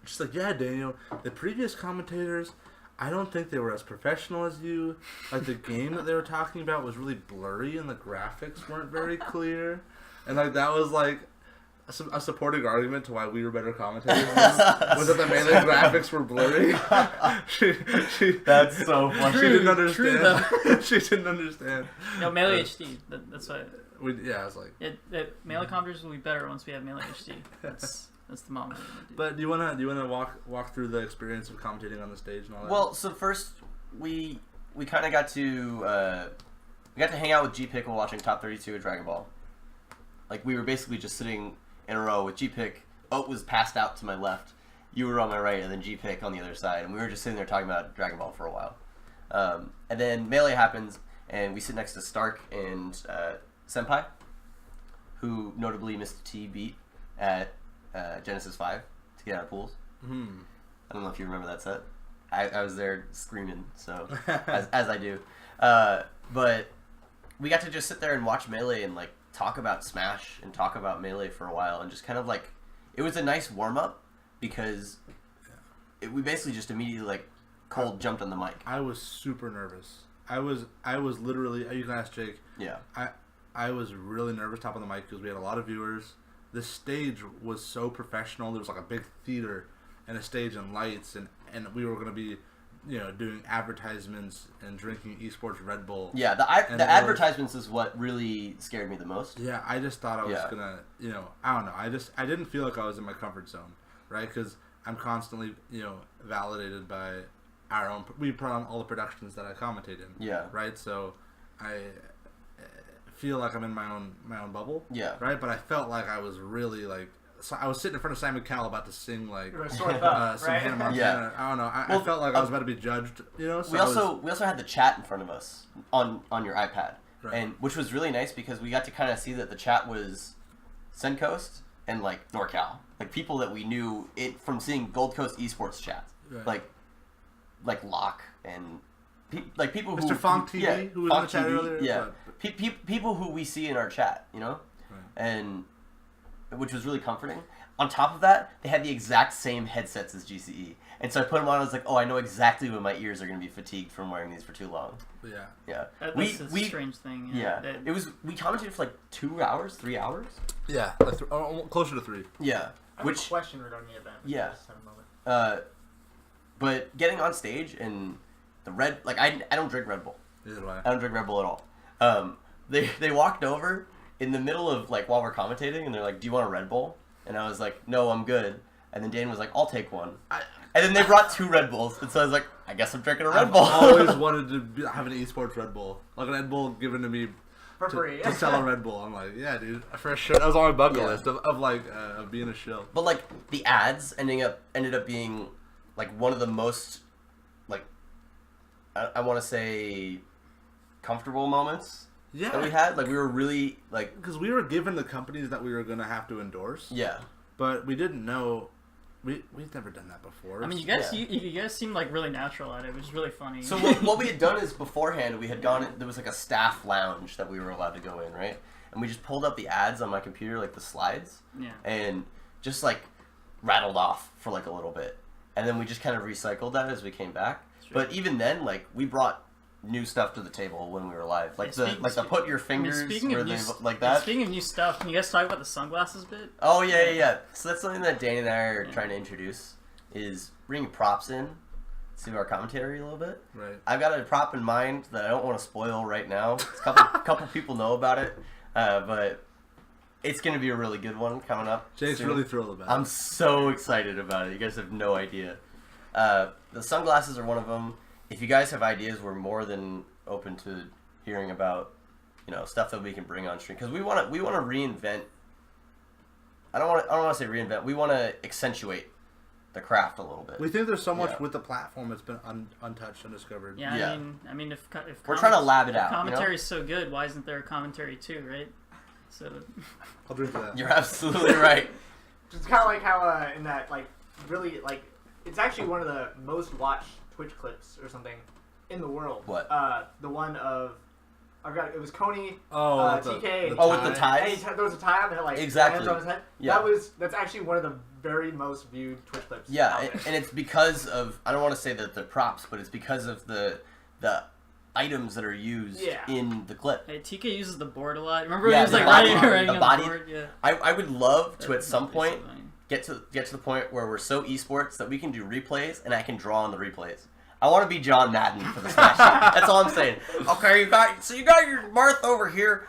She's like, yeah, Daniel, the previous commentators, I don't think they were as professional as you. Like, the game that they were talking about was really blurry and the graphics weren't very clear. And, like, that was, like, a supporting argument to why we were better commentators was that the Melee graphics were blurry. she That's so funny. she didn't True, understand. She didn't understand. No, Melee HD. That's why. I was like. Melee commenters will be better once we have Melee HD. That's the mom. But do you wanna walk through the experience of commentating on the stage and all that? Well, so first we kind of got to hang out with G-Pick while watching Top 32 of Dragon Ball. Like we were basically just sitting in a row with G-Pick. Oat was passed out to my left. You were on my right, and then G-Pick on the other side, and we were just sitting there talking about Dragon Ball for a while. And then Melee happens, and we sit next to Stark and Senpai, who notably missed a T beat at Genesis 5 to get out of pools. Hmm. I don't know if you remember that set. I was there screaming, so as I do. But we got to just sit there and watch Melee and like talk about Smash and talk about Melee for a while, and just kind of like it was a nice warm up because we basically just immediately like cold jumped on the mic. I was super nervous. I was literally. You can ask Jake. Yeah. I was really nervous top of the mic because we had a lot of viewers. The stage was so professional. There was like a big theater and a stage and lights, and we were going to be, doing advertisements and drinking esports Red Bull. Yeah, the advertisements is what really scared me the most. Yeah, I just thought I was gonna, I don't know. I didn't feel like I was in my comfort zone, right? Because I'm constantly, validated by our own. We put on all the productions that I commentate in. Yeah. Right. So I feel like I'm in my own bubble. Yeah. Right. But I felt like I was really like. So I was sitting in front of Simon Cowell about to sing like some Hannah right? Montana. Yeah. I don't know. I felt like I was about to be judged. So we also had the chat in front of us on your iPad, Right. and which was really nice because we got to kind of see that the chat was Suncoast and like NorCal, like people that we knew it from seeing Gold Coast esports chats, Right. like Locke and like people who Mr. Funk TV, yeah, who was in the Funk chat TV, earlier. yeah, but- people who we see in our chat, Right. and which was really comforting. On top of that, they had the exact same headsets as GCE. And so I put them on, I was like, oh, I know exactly when my ears are going to be fatigued from wearing these for too long. Yeah. Yeah. That's a strange thing. Yeah. We commented for like 2 hours, 3 hours? Yeah. Closer to 3. Yeah. I have a question regarding the event. Yeah. Just have a moment. But getting on stage and the Red, like, I don't drink Red Bull. Neither do I. I don't drink Red Bull at all. They walked over in the middle of, like, while we're commentating, and they're like, do you want a Red Bull? And I was like, no, I'm good. And then Dan was like, I'll take one. And then they brought 2 Red Bulls. And so I was like, I guess I'm drinking a Red Bull. I've always wanted to have an esports Red Bull. Like a Red Bull given to me For free. to sell a Red Bull. I'm like, yeah, dude. For sure. That was on my bucket Yeah. list of being a shill. But, like, the ads ended up being, like, one of the most, like, I want to say, comfortable moments Yeah. that we had. Like, we were really, like... Because we were given the companies that we were going to have to endorse. Yeah. But we didn't know... We've never done that before. I mean, you guys seem like really natural at it, which is really funny. So what we had done is beforehand we had gone. There was like a staff lounge that we were allowed to go in, right? And we just pulled up the ads on my computer, like the slides, Yeah. and just like rattled off for like a little bit, and then we just kind of recycled that as we came back. Sure. But even then, like we brought new stuff to the table when we were live, like the put your fingers where they like that. Speaking of new stuff, can you guys talk about the sunglasses bit? Oh yeah. So that's something that Danny and I are trying to introduce is bringing props in to our commentary a little bit. Right. I've got a prop in mind that I don't want to spoil right now. A couple people know about it, but it's going to be a really good one coming up. Jake's soon. really thrilled about it. I'm so excited about it. You guys have no idea. The sunglasses are one of them. If you guys have ideas, we're more than open to hearing about, stuff that we can bring on stream because we want to reinvent. I don't want to say reinvent. We want to accentuate the craft a little bit. We think there's so much with the platform that's been untouched, undiscovered. Yeah, Yeah. I mean, if We're trying to lab it out. Commentary's so good, why isn't there a commentary too, right? So I'll drink to that. You're absolutely right. It's kind of like how in that really it's actually one of the most watched Twitch clips or something in the world. What? The one of I forgot it was Coney. Oh, TK. with the ties. There was a tie up and it Exactly. hands on his head. Yeah. That's actually one of the very most viewed Twitch clips. Yeah, out there. and it's because of I don't want to say that the props, but it's because of the items that are used in the clip. hey, TK uses the board a lot. Remember Yeah, he was the like body- writing the on body- the board? Yeah. I would love to at some point So funny. get to the point where we're so esports that we can do replays and I can draw on the replays. I want to be John Madden for the Smash Team. That's all I'm saying. Okay, you got your Marth over here.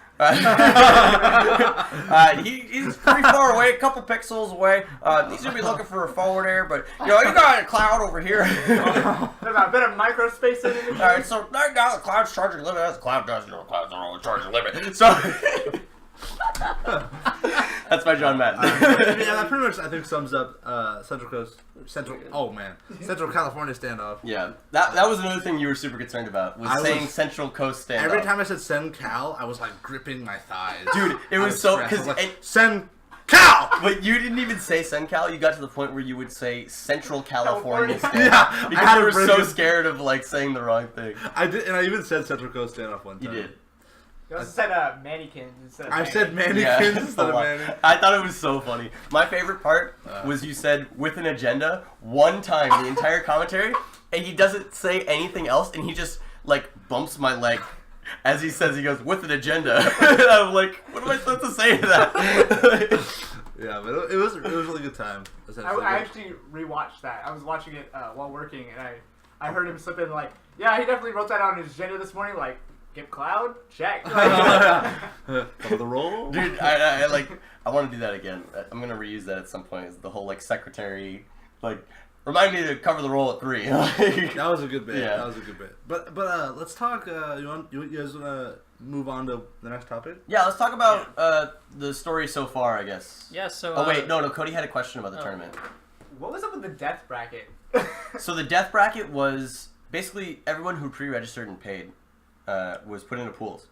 He's pretty far away, a couple pixels away. He's gonna be looking for a forward air, but you got a cloud over here. a bit of microspace in it. All right, so right now the cloud's charging limit. As the cloud does, clouds are always charging limit. So that's my John Madden. Yeah, that pretty much I think sums up Central California standoff. Yeah, that was another thing you were super concerned about was saying Central Coast standoff. Every time I said Sen Cal, I was like gripping my thighs. Dude, it was I so stressed. I because was like, Sen Cal! But you didn't even say SenCal. You got to the point where you would say Central California California. standoff. Yeah, I Because had you to were bring so it- scared of like saying the wrong thing. I did, and I even said Central Coast standoff one You time. did. You also said mannequins instead of I said mannequins Yeah. instead of mannequins. I thought it was so funny. My favorite part was you said with an agenda one time the entire commentary, and he doesn't say anything else, and he just like bumps my leg as he says, he goes with an agenda. And I'm like, what am I supposed to say to that? Yeah, but it was a really good time. I actually rewatched that. I was watching it while working, and I heard him slip in like, yeah, he definitely wrote that on his agenda this morning. Like, get cloud, check. Cover the roll. Dude, I like. I want to do that again. I'm gonna reuse that at some point. Is the whole like secretary like remind me to cover the roll at 3. That was a good bit. Yeah. That was a good bit. But let's talk. You guys wanna move on to the next topic? Yeah, let's talk about the story so far. I guess. Yeah. So. Oh wait, no. Cody had a question about the Oh. tournament. What was up with the death bracket? So the death bracket was basically everyone who pre-registered and paid was put into pools.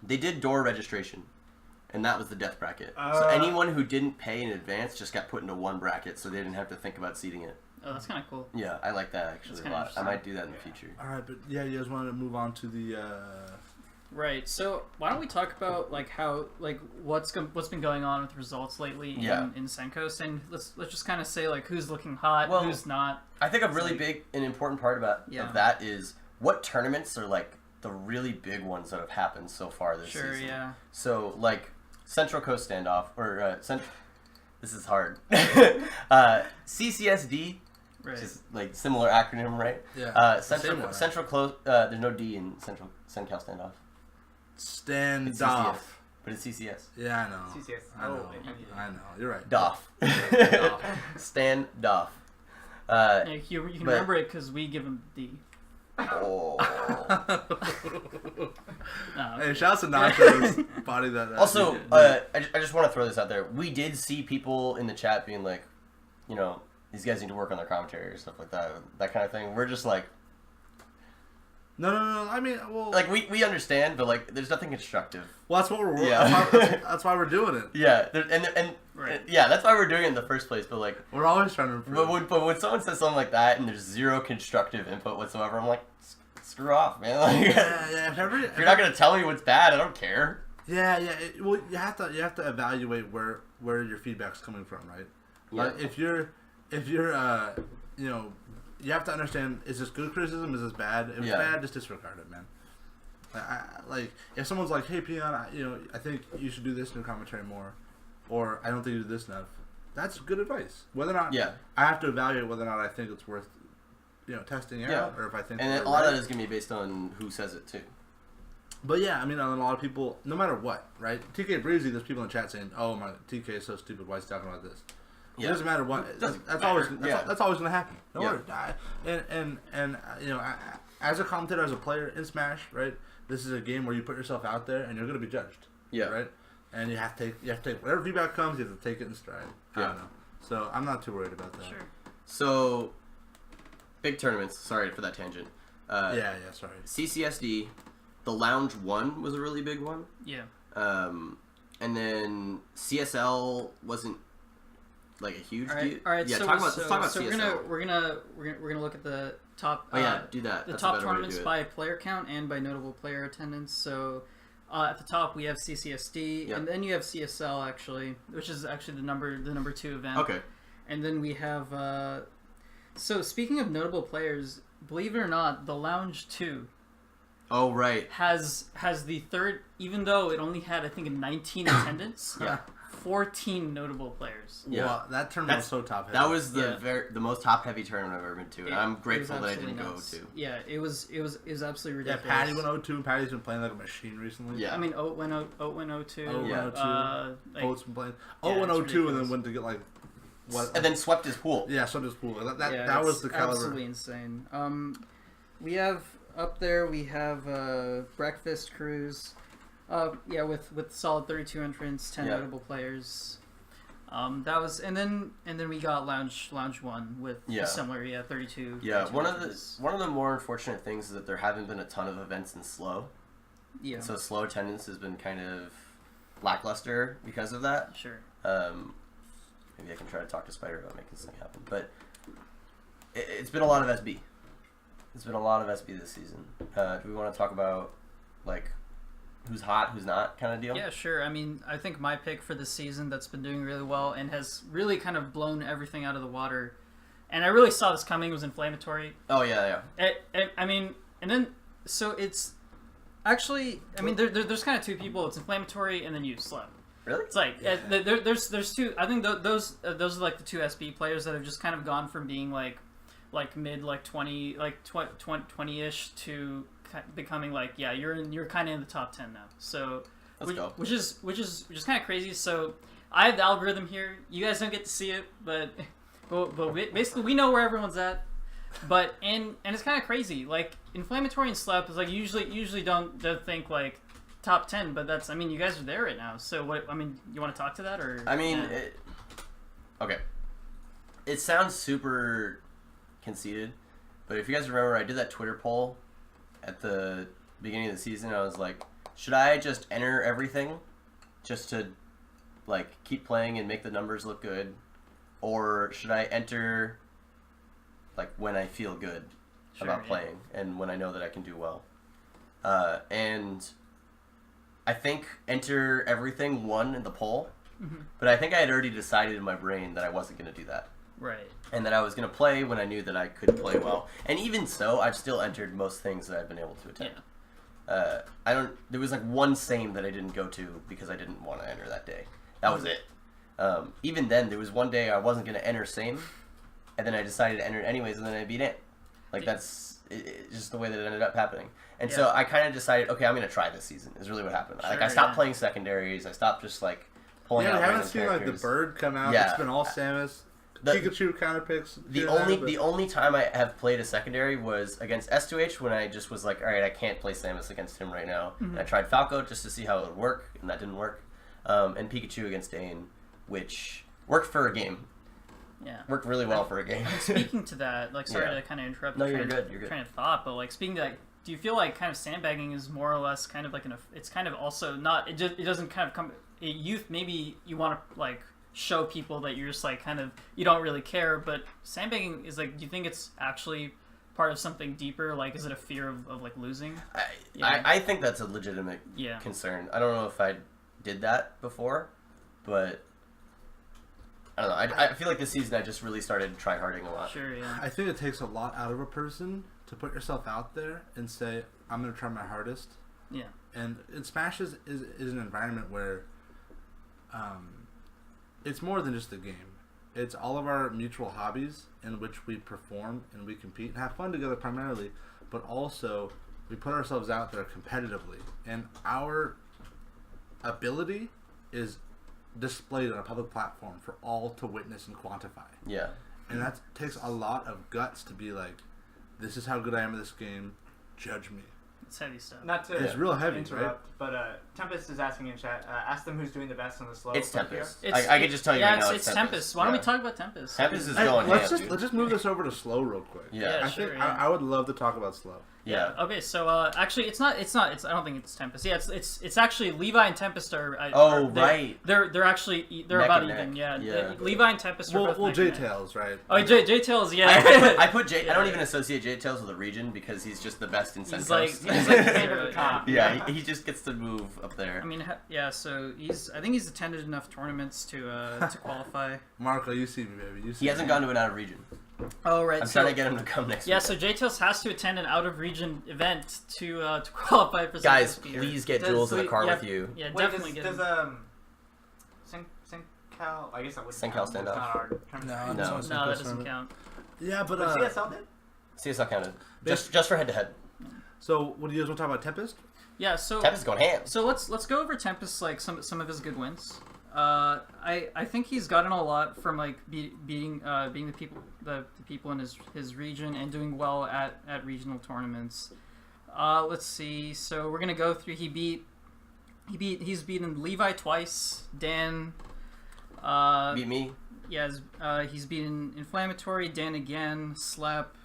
They did door registration, and that was the death bracket. So anyone who didn't pay in advance just got put into one bracket, so they didn't have to think about seating it. Oh, that's kind of cool. Yeah, I like that actually That's a kinda lot. I might do that in the future. All right, but yeah, you guys want to move on to the. Right. So why don't we talk about like how like what's been going on with results lately Yeah. in Sencoast, and let's just kind of say like who's looking hot, Well, who's not. I think a really big and important part Yeah. of that is what tournaments are like the really big ones that have happened so far this Sure. season. Yeah. So like Central Coast Standoff or this is hard. CCSD, Right. which is like similar acronym, right? Yeah. Central Same one. Central Close. There's no D in Central Cal Standoff. Stand It's off. CCS, but it's CCS. Yeah, I know. CCS. I know. Oh, I know. You're right. Doff. Stand Doff. Like, you can but- remember it because we give him D. Oh. No, Hey, shout out to Nacho's body that. Also, I just want to throw this out there. We did see people in the chat being like, you know, these guys need to work on their commentary or stuff like that kind of thing. We're just like, no. I mean, well, like we understand, but like, there's nothing constructive. well, that's what we're. Yeah. That's why we're doing it. Yeah, and Right. yeah, that's why we're doing it in the first place. But like, We're always trying to improve. but when someone says something like that and there's zero constructive input whatsoever, I'm like, screw off, man. Like, Yeah. if you're not gonna tell me what's bad, I don't care. Yeah. Well, you have to evaluate where your feedback's coming from, right? Like Yeah. if you're you know, you have to understand: is this good criticism? Is this bad? If it's Yeah. bad, just disregard it, man. Like if someone's like, "Hey, Peon, I think you should do this in your commentary more," or "I don't think you do this enough," that's good advice. Whether or not Yeah. I have to evaluate whether or not I think it's worth testing Yeah. out, or if I think. And they're then a lot of right. that is gonna be based on who says it too. But yeah, I mean, a lot of people, no matter what, right? TK Breezy, there's people in chat saying, "Oh my, TK is so stupid. Why is he talking about this?" Yeah. It doesn't matter what. Doesn't That's matter. always Yeah. that's always gonna happen. Don't Yeah. worry. And as a commentator, as a player in Smash, right? This is a game where you put yourself out there and you're gonna be judged. Yeah. Right. And you have to take whatever feedback comes. You have to take it in stride. I Yeah. don't know. So I'm not too worried about that. Sure. So, big tournaments. Sorry for that tangent. Yeah. Sorry. CCSD, the Lounge 1 was a really big one. Yeah. And then CSL wasn't like a huge All right. deal. All right. Yeah, so, let's talk about so CSL. we're gonna look at the top. Oh yeah, do that. The That's a top better way to tournaments do it. by player count and by notable player attendance. So at the top we have CCSD, Yep. and then you have CSL actually, which is actually the number 2 event. Okay. And then we have. So speaking of notable players, believe it or not, the Lounge 2 Oh right. has the third, even though it only had I think 19 attendance. Yeah. 14 notable players. Yeah. Well, that tournament was That's- so top heavy. That was the Yeah. the most top heavy tournament I've ever been to, and I'm It was grateful that I absolutely didn't nuts. go to. Yeah, it was absolutely Yeah, ridiculous. Patty went 0-2, and Patty's been playing like a machine recently. Yeah. I mean, Oat went 0-2. Oat Yeah. went 0-2. Like, Oat's been playing. Yeah, 0-2 and ridiculous. then went to get like what? And then swept his pool. Yeah, so does Pool. That yeah, was it's the caliber. absolutely insane. We have up there. We have Breakfast Cruise. Yeah, with solid 32 entrants, 10 Yeah. notable players. That was, and then we got Lounge 1 with Yeah. similar, 32. Yeah, 32 one entrants. of the more unfortunate things is that there haven't been a ton of events in slow. Yeah, So slow attendance has been kind of lackluster because of that. sure. Maybe I can try to talk to Spider about making something happen. But it's been a lot of SB. It's been a lot of SB this season. Do we want to talk about like who's hot, who's not kind of deal? Yeah, sure. I mean, I think my pick for this season that's been doing really well and has really kind of blown everything out of the water, and I really saw this coming, was Inflammatory. Oh yeah. I mean, and then so it's actually, I mean, there's kind of two people. It's Inflammatory and then you, Slep. Really? It's like there's two. I think those are like the two SB players that have just kind of gone from being like mid 20-ish to becoming like, yeah, you're kind of in the top 10 now. So Let's go. which is kind of crazy. So I have the algorithm here. You guys don't get to see it, but basically we know where everyone's at. But and it's kind of crazy. Like Inflammatory and Slep is like usually don't think like top 10, but that's, I mean, you guys are there right now. So what, I mean, you want to talk to that, or? I mean, okay. It sounds super conceited, but if you guys remember, I did that Twitter poll at the beginning of the season. I was like, should I just enter everything just to like keep playing and make the numbers look good, or should I enter like when I feel good about playing and when I know that I can do well? And I think enter everything won in the poll, but I think I had already decided in my brain that I wasn't going to do that. Right. And that I was going to play when I knew that I could play well. And even so, I've still entered most things that I've been able to attend. Yeah. There was like one same that I didn't go to because I didn't want to enter that day. That was it. Even then, there was one day I wasn't going to enter same, and then I decided to enter it anyways, and then I beat it. Like, that's just the way that it ended up happening. And so I kind of decided, okay, I'm going to try this season, is really what happened. Sure, like, I stopped playing secondaries. I stopped just, like, pulling out we haven't random seen characters. like the bird come out. Yeah. It's been all Samus. The- Pikachu kind of picks. The only time I have played a secondary was against S2H when I just was like, all right, I can't play Samus against him right now. And I tried Falco just to see how it would work, and that didn't work. And Pikachu against Dane, which worked for a game. Yeah. Worked really well for a game. Speaking to that, like, sorry Yeah. to kind of interrupt. No, your you're train- good, you're good. Train of thought, but like speaking to that, do you feel like kind of sandbagging is more or less kind of like it's kind of also not, it doesn't kind of come, youth, maybe you want to like show people that you're just like kind of, you don't really care, but sandbagging is like, do you think it's actually part of something deeper? Like, is it a fear of like losing? I think that's a legitimate Yeah. concern. I don't know if I did that before, but I don't know. I feel like this season I just really started tryharding a lot. Sure, yeah. I think it takes a lot out of a person to put yourself out there and say, I'm going to try my hardest. Yeah. And Smash is an environment where it's more than just a game. It's all of our mutual hobbies in which we perform and we compete and have fun together primarily, but also we put ourselves out there competitively. And our ability is displayed on a public platform for all to witness and quantify. Yeah. And that takes a lot of guts to be like, this is how good I am at this game, judge me. It's heavy stuff. Not to It's real heavy, interrupt, but Tempest is asking in chat. Ask them who's doing the best on the slow. It's Tempest. It's- I can just tell you right now it's Tempest. Why don't we talk about Tempest? Tempest is Hey, going let's ham, dude. just move this over to slow real quick. Yeah. Yeah. I Sure, think yeah. I would love to talk about slow. Yeah. Okay, so actually, it's not. I don't think it's Tempest. Yeah, it's actually Levi and Tempest are. Right. They're actually they're Neck about and even. neck. Yeah. Yeah. Levi and Tempest are both. Well, neck and neck. J-Tails, right? Oh, J Tails. Yeah. I put J. I don't Yeah. even associate J Tails with a region because he's just the best in He's Suncoast. like Favorite top. yeah, he just gets to move up there. I mean, yeah. So I think he's attended enough tournaments to qualify. Marco, you see me, baby. You see He hasn't me. gone to an out of region. Oh right. I'm so, trying to get him to come next Yeah, week. so J Tails has to attend an out of region event to qualify for. Guys, Suncoast Beer. please get Does Jules in the we- car yeah, with you. Yeah, Wait, definitely does get him. Sencal? I guess that would Sencal count. stand It's up? not our term. No, No. it's No, not that supposed doesn't to. count. Yeah, but But CSL did? CSL counted. Just for head to head. so what do you guys want to talk about? Tempest? Yeah, so Tempest is going ham. So let's go over Tempest, like some of his good wins. I think he's gotten a lot from like being the people in his region and doing well at regional tournaments. Let's see. So we're gonna go through. He's beaten Levi twice. Dan. Beat me. Yeah, he's beaten Inflammatory. Dan again. Slap.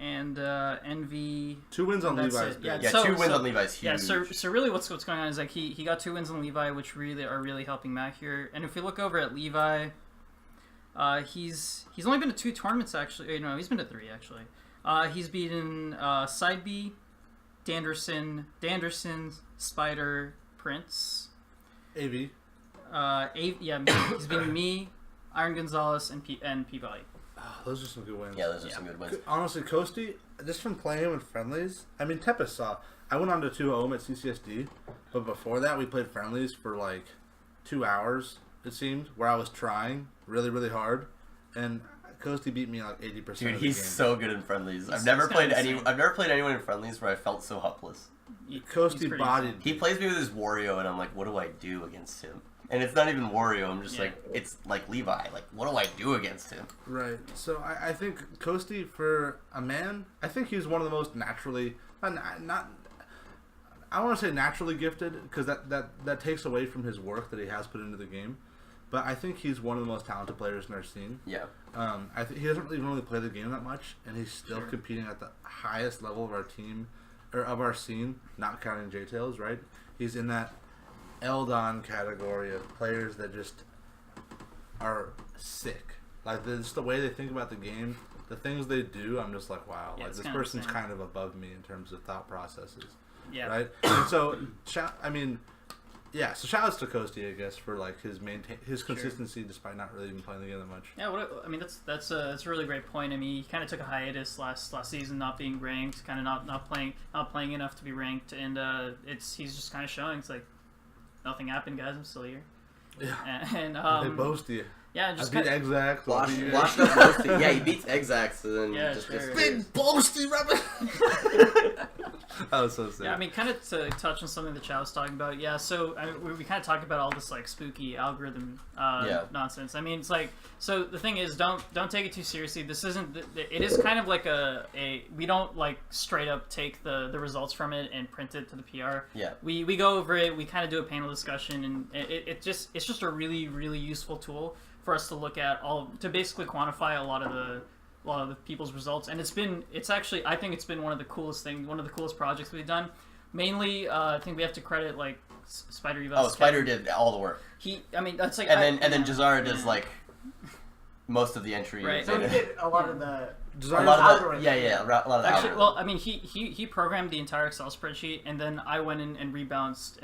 and Envy. 2 wins on That's Levi's. it. Yeah, Yeah, So- 2 wins so- on Levi's huge. Yeah, so really what's going on is like he got 2 wins on Levi, which are really helping Mac here. And if we look over at Levi, he's only been to 2 tournaments actually. No, he's been to 3 actually. He's beaten Side B, Danderson, Spider, Prince. AV. He's beaten me, Iron Gonzalez, and Peabody. Oh, those are some good wins. Yeah, those are some good wins. Honestly, Coasty, just from playing him in friendlies, I mean, Tempest saw. I went on to 2-0 at CCSD, but before that, we played friendlies for like 2 hours, it seemed, where I was trying really, really hard, and Coasty beat me like 80% Dude, of the game. he's so good in friendlies. I've He's never played insane. I've never played anyone in friendlies where I felt so helpless. He's Coasty pretty bodied. insane. He plays me with his Wario, and I'm like, what do I do against him? And it's not even Wario. I'm just Yeah. like, it's like Levi. Like, what do I do against him? Right. So I think Coasty, for a man, I think he's one of the most naturally not I want to say naturally gifted because that takes away from his work that he has put into the game. But I think he's one of the most talented players in our scene. Yeah. I think he doesn't even really play the game that much, and he's still Sure. competing at the highest level of our team or of our scene, not counting J-Tails. Right? He's in that Eldon category of players that just are sick. Like just the way they think about the game, the things they do. I'm just like, wow. Yeah, Like it's this kinda person's insane. kind of above me in terms of thought processes. Yeah. Right. And so, yeah. So shout outs to Coasty, I guess, for like his consistency despite not really even playing the game that much. Yeah, that's a really great point. I mean, he kind of took a hiatus last season, not being ranked, kind of not playing enough to be ranked, and he's just kind of showing it's like nothing happened, guys. I'm still here. Yeah. And They boast you. yeah, I just beat kind Exact. Washed up Boasty. Yeah, he beats Exax, and then Yeah, just sure. gets Big boasty rabbit. That was so sick. yeah, I mean, kind of to touch on something that Chow was talking about. Yeah, so I mean, we kind of talked about all this like spooky algorithm nonsense. I mean, it's like so the thing is, don't take it too seriously. This isn't. It is kind of like a we don't like straight up take the results from it and print it to the PR. Yeah. We go over it. We kind of do a panel discussion, and it's just a really really useful tool for us to look at to basically quantify a lot of the people's results, and it's actually I think it's been one of the coolest projects we've done. Mainly, I think we have to credit like Spider Evas. Oh, Spider did all the work, That's like and then Jazara does like most of the entries. Right. So he did a lot of the A lot of the, algorithms. yeah, a lot of the Actually, algorithm. well, I mean, he programmed the entire Excel spreadsheet, and then I went in and rebalanced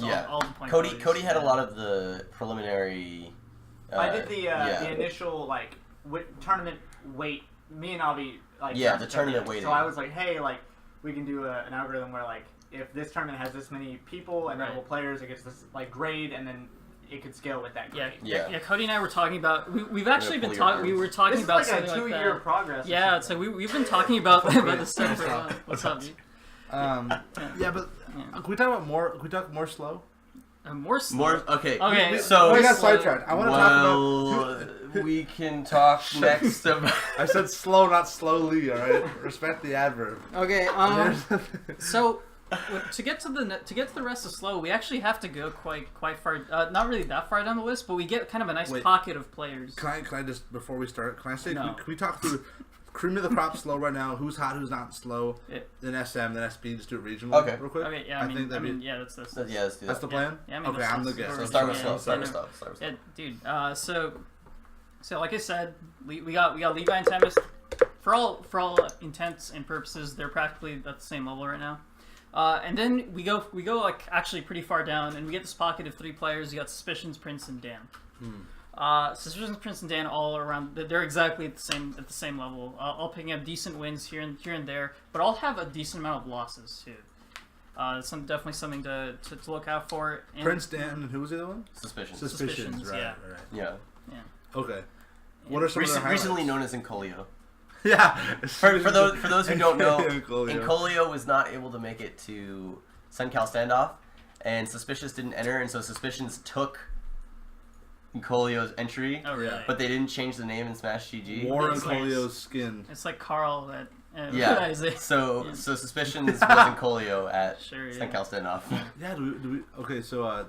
Yeah. all the point Cody values. Cody had a lot of the preliminary. I did the yeah. initial like tournament weight. Me and Avi like Yeah, got the together. tournament weighting. So I was like, hey, like we can do an algorithm where like if this tournament has this many people and Right. notable players, it gets this like grade, and then it could scale with that grade. Yeah. Cody and I were talking about. We've actually pull been your talking. We arms. were talking This is about like something a like 2-year that. progress. or Yeah, it's something. like we've been talking about this stuff for a while. What's up, dude? Yeah, but can we talk about more? Can we talk more slow? More slow. More okay. Okay, So we got slow. sidetracked. I want to talk about. we can talk next about. I said slow, not slowly. All right, respect the adverb. Okay. There's- So to get to the rest of slow, we actually have to go quite far. Not really that far down the list, but we get kind of a nice Wait. pocket of players. Can I just before we start? Can I say? No. Can we talk through cream of the crop slow right now? Who's hot? Who's not slow? Yeah. Then SM, then SP. Just do it regionally, Okay. real quick. Okay, yeah, I I mean, think that'd be. yeah, that's Yeah, let's do That's that. the plan. Yeah, I mean, Okay, that's- I'm the that's guest. where So we start with yeah, slow. yeah, Start with slow. Yeah, dude. So like I said, we got Levi and Tempest. For all intents and purposes, they're practically at the same level right now. And then we go like actually pretty far down, and we get this pocket of 3 players. You got Suspicions, Prince, and Dan. Suspicions, Prince, and Dan all around. They're exactly at the same level. All picking up decent wins here and there, but all have a decent amount of losses too. Definitely something to look out for. And Prince, Dan, and who was the other one? Suspicion. Suspicions, right, yeah. right. Yeah. Okay. What are some of their highlights? Recently known as Incolio. Yeah. For those who don't know, Incolio. Incolio was not able to make it to SunCal standoff, and Suspicious didn't enter, and so Suspicions took Incolio's entry, Oh really? but they didn't change the name in Smash GG. War It's Incolio's skin. It's like Carl that. Yeah. Isaiah. So Yeah. so Suspicions was Incolio at Sure, yeah. SunCal standoff. Yeah. Do we? Okay. So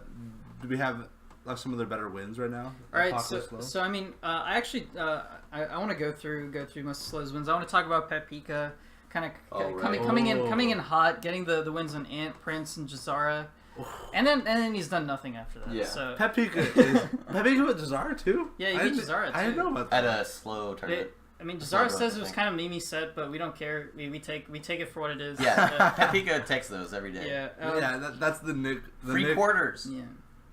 do we have like some of their better wins right now? All right, Apocalypse Slow? so I mean, I actually I want to go through most of Slow's wins. I want to talk about Pepika, kind of Oh, right. coming in hot, getting the wins on Ant, Prince, and Jazara, and then he's done nothing after that. Yeah. So Pepika with Jazara too? Yeah, he beat Jazara, I didn't too. know about At that. a slow tournament. I mean, That's not Jazara what says I it was think. kind of Mimi set, but we don't care. We take it for what it is. Yeah, Pepika takes those every day. Yeah. Yeah, that's the Nick. The Free Nick, quarters. Yeah.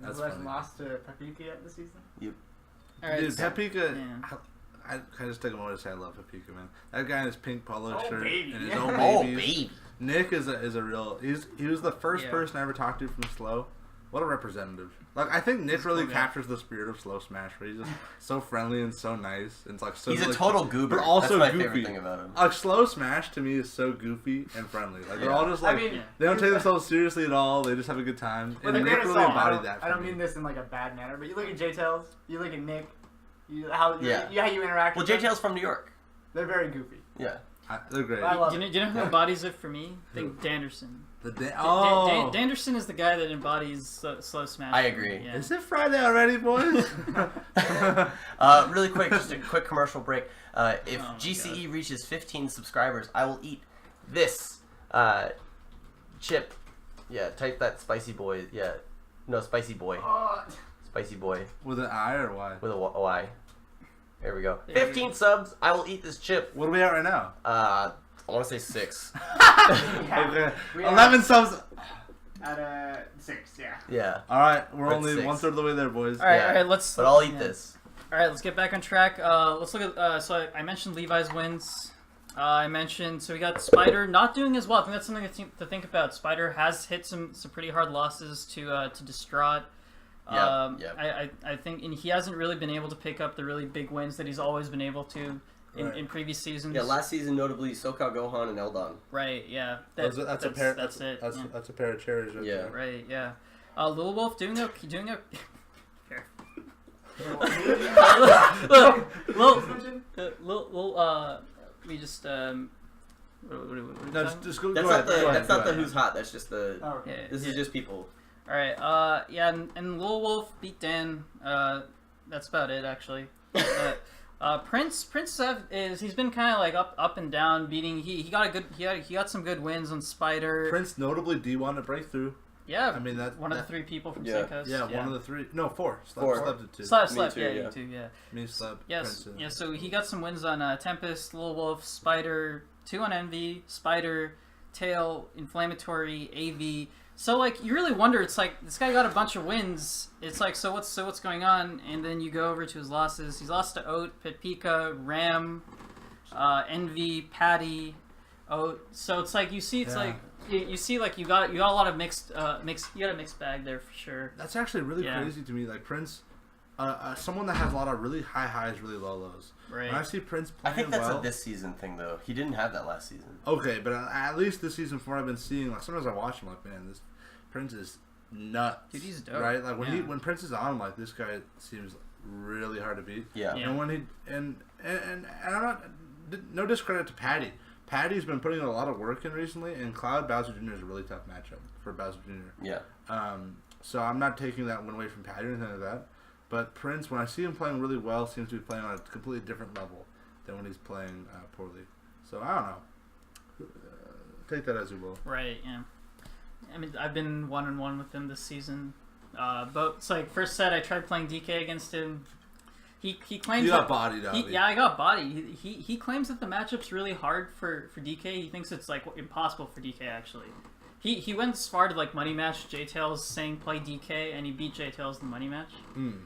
That's Who hasn't funny. lost to Paprika yet this season? All right. Dude, so- Pepika. yeah. I just take a moment to say I love Pepika, man. That guy in his pink polo Oh, shirt baby. and his Yeah. own Oh, babies. baby. Nick is a real. He was the first Yeah. person I ever talked to from Slow. What a representative! Like I think Nick He's a really cool guy. captures the spirit of Slow Smash, where he's just so friendly and so nice, and it's like so. He's a like, total goober. but also That's my goofy. favorite thing about him. Like Slow Smash to me is so goofy and friendly. Like they're Yeah. all just I like mean, Yeah. they don't take themselves seriously at all. They just have a good time. Well, And the Nick greatest really song, embodied that. I for don't me. mean this in like a bad manner, but you look at J-Tails, you look at Nick, how you interact Well, with them. J-Tail's from New York. They're very goofy. Yeah. They're great. I love Do you know who embodies it for me? I think Danderson. Oh, Danderson is the guy that embodies slow smash. I agree. Yeah. is it Friday already, boys? Really quick, just a quick commercial break. If Oh my GCE reaches 15 subscribers, I will eat this chip. Yeah, type that spicy boy. Yeah, no, spicy boy. Oh, Spicy boy With an I or Y? with a Y. There we go. There we 15 subs, I will eat this chip. What are we at right now? I want to say 6. yeah. Okay, We are 11 subs. At 6, yeah. Yeah, All right, we're That's only 6. 1/3 of the way there, boys. All right, Yeah. all right. Let's. but I'll eat yeah. this. All right, let's get back on track. Let's look at. So I mentioned Levi's wins. I mentioned so we got Spider not doing as well. I think that's something to think about. Spider has hit some pretty hard losses to Distraught. Yep. I think and he hasn't really been able to pick up the really big wins that he's always been able to Right. in previous seasons. Yeah, last season notably SoCal Gohan and Eldon. Right. Yeah. That's a pair. That's it. That's, yeah. that's a pair of cherries. Right Yeah. there. Right. Yeah. Lil Wolf doing a Here. We just what No, are we talking just go. That's go not ahead, the go ahead, that's go not the ahead. who's hot. That's just the. Oh, Yeah. This is just people. All right. Yeah, and Lil Wolf beat Dan. That's about it actually. Prince he's been kind of like up and down beating. He got some good wins on Spider. Prince notably D1 at breakthrough. Yeah, I mean that one of the that- 3 people from Yeah. Suncoast. Yeah, one of the 3. No, 4. Four. Slept at 2. Slept, too, yeah, yeah. you too, yeah. Me, Slept. Yes, Prince, yeah. So he got some wins on Tempest, Lil Wolf, Spider, 2 on Envy, Spider, Tail, Inflammatory, AV. So like you really wonder. It's like this guy got a bunch of wins. It's like so what's going on? And then you go over to his losses. He's lost to Oat, Pitpika, Ram, Envy, Patty, Oat. So it's like you see. It's Yeah. like you see like you got a lot of mixed. You got a mixed bag there for sure. That's actually really Yeah. crazy to me. Like Prince, someone that has a lot of really high highs, really low lows. Right. When I see Prince I playing think that's well, a this season thing though. He didn't have that last season. okay, but at least this season, from what I've been seeing, like sometimes I watch him, like man, this Prince is nuts. Dude, he's dope. Right? Like Yeah. when Prince is on, I'm like this guy seems really hard to beat. Yeah. Yeah. And when he and I'm not no discredit to Patty. Patty's been putting a lot of work in recently, and Cloud Bowser Jr. is a really tough matchup for Bowser Jr. Yeah. So I'm not taking that one away from Patty or anything like that. But Prince, when I see him playing really well, seems to be playing on a completely different level than when he's playing poorly. So I don't know. Take that as you will. Right, yeah. I mean, I've been 1-1 with him this season. But it's like first set I tried playing DK against him. He claims You got that- bodied, Avi. yeah, I got body. He claims that the matchup's really hard for DK. He thinks it's like impossible for DK actually. He went as far to like money match J-Tails saying play DK and he beat J-Tails in the money match. Mm.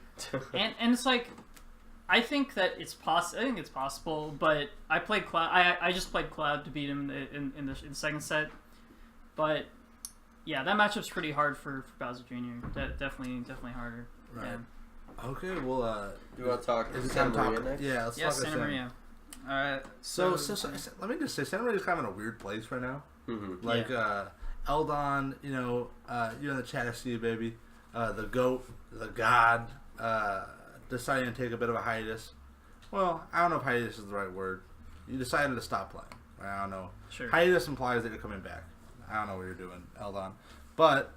And it's like I think that it's possible. I think it's possible, but I played Cloud. I just played Cloud to beat him in the second set. But yeah, that matchup's pretty hard for Bowser Jr. Definitely harder. Right. Yeah. Okay, well, You want to talk is it Santa time to Maria talk? next? Yeah, let's Yes, talk Santa Maria. All right. So let me just say, Santa Maria's kind of in a weird place right now. Mm-hmm. Like, Eldon, you in the chat, I see you, baby. The GOAT, the God, deciding to take a bit of a hiatus. Well, I don't know if hiatus is the right word. You decided to stop playing. I don't know. Sure. Hiatus implies that you're coming back. I don't know what you're doing, Eldon. But,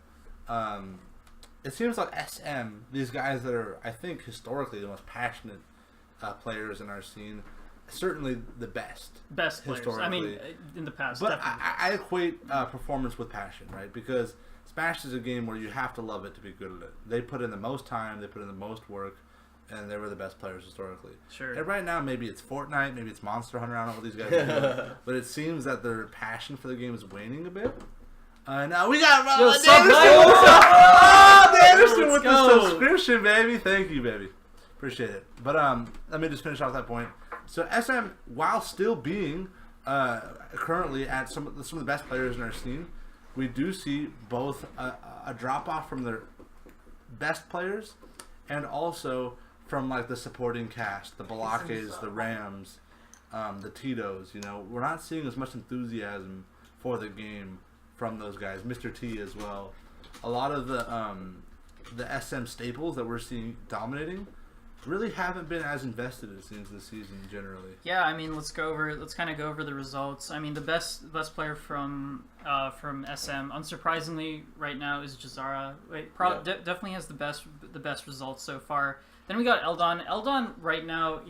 it seems like SM, these guys that are, I think, historically the most passionate players in our scene, certainly the best. Best players. I mean, historically. in the past. But definitely. I equate performance with passion, right? Because Smash is a game where you have to love it to be good at it. They put in the most time, they put in the most work, and they were the best players historically. Sure. And right now, maybe it's Fortnite, maybe it's Monster Hunter. I don't know what these guys are doing, but it seems that their passion for the game is waning a bit. Now we got Yo, Anderson. sub Oh, Anderson Let's with go. the subscription, baby. Thank you, baby. Appreciate it. But let me just finish off that point. So SM, while still being currently at some of the best players in our scene, we do see both a drop off from their best players and also from like the supporting cast, the Balakes, the Rams, the Tito's. You know, we're not seeing as much enthusiasm for the game from those guys. Mr. T as well. A lot of the SM staples that we're seeing dominating really haven't been as invested, it seems, this season generally. Yeah, I mean, let's kind of go over the results. I mean, the best player from SM, unsurprisingly, right now is Jazara. Definitely has the best results so far. Then we got Eldon. Eldon right now,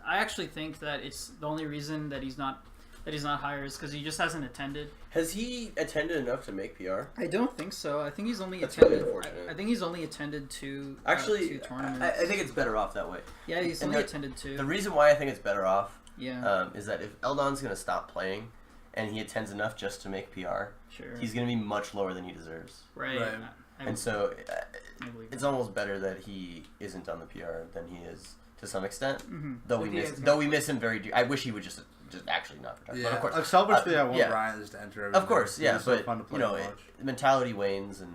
I actually think that it's the only reason that he's not higher is because he just hasn't attended. Has he attended enough to make PR? I don't think so. I think he's only That's attended. really unfortunate. I think he's only attended two. Actually, two tournaments. I think it's better off that way. Yeah, he's And only the- attended two. The reason why I think it's better off Yeah, is that if Eldon's going to stop playing and he attends enough just to make PR, sure. he's going to be much lower than he deserves. right. Right. And so I believe it's that. almost better that he isn't on the PR than he is to some extent. Mhm. Though If he is we miss him very dearly. I wish he would just actually not retire. Yeah, But of course, like selfishly, I want yeah. Brian just to enter. Of course, everything. yeah, It's so but fun to play you know, and watch. mentality wanes, and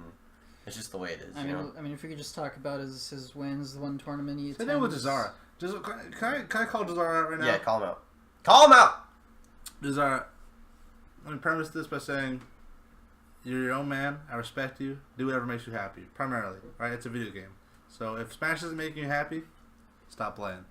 it's just the way it is. I mean, if we could just talk about his wins, the one tournament he Same thing with attends. Jazara. Can I call Jazara out right now? Yeah, call him out. Call him out. Jazara, let me premise this by saying, you're your own man. I respect you. Do whatever makes you happy. Primarily, right? It's a video game. So if Smash isn't making you happy, stop playing.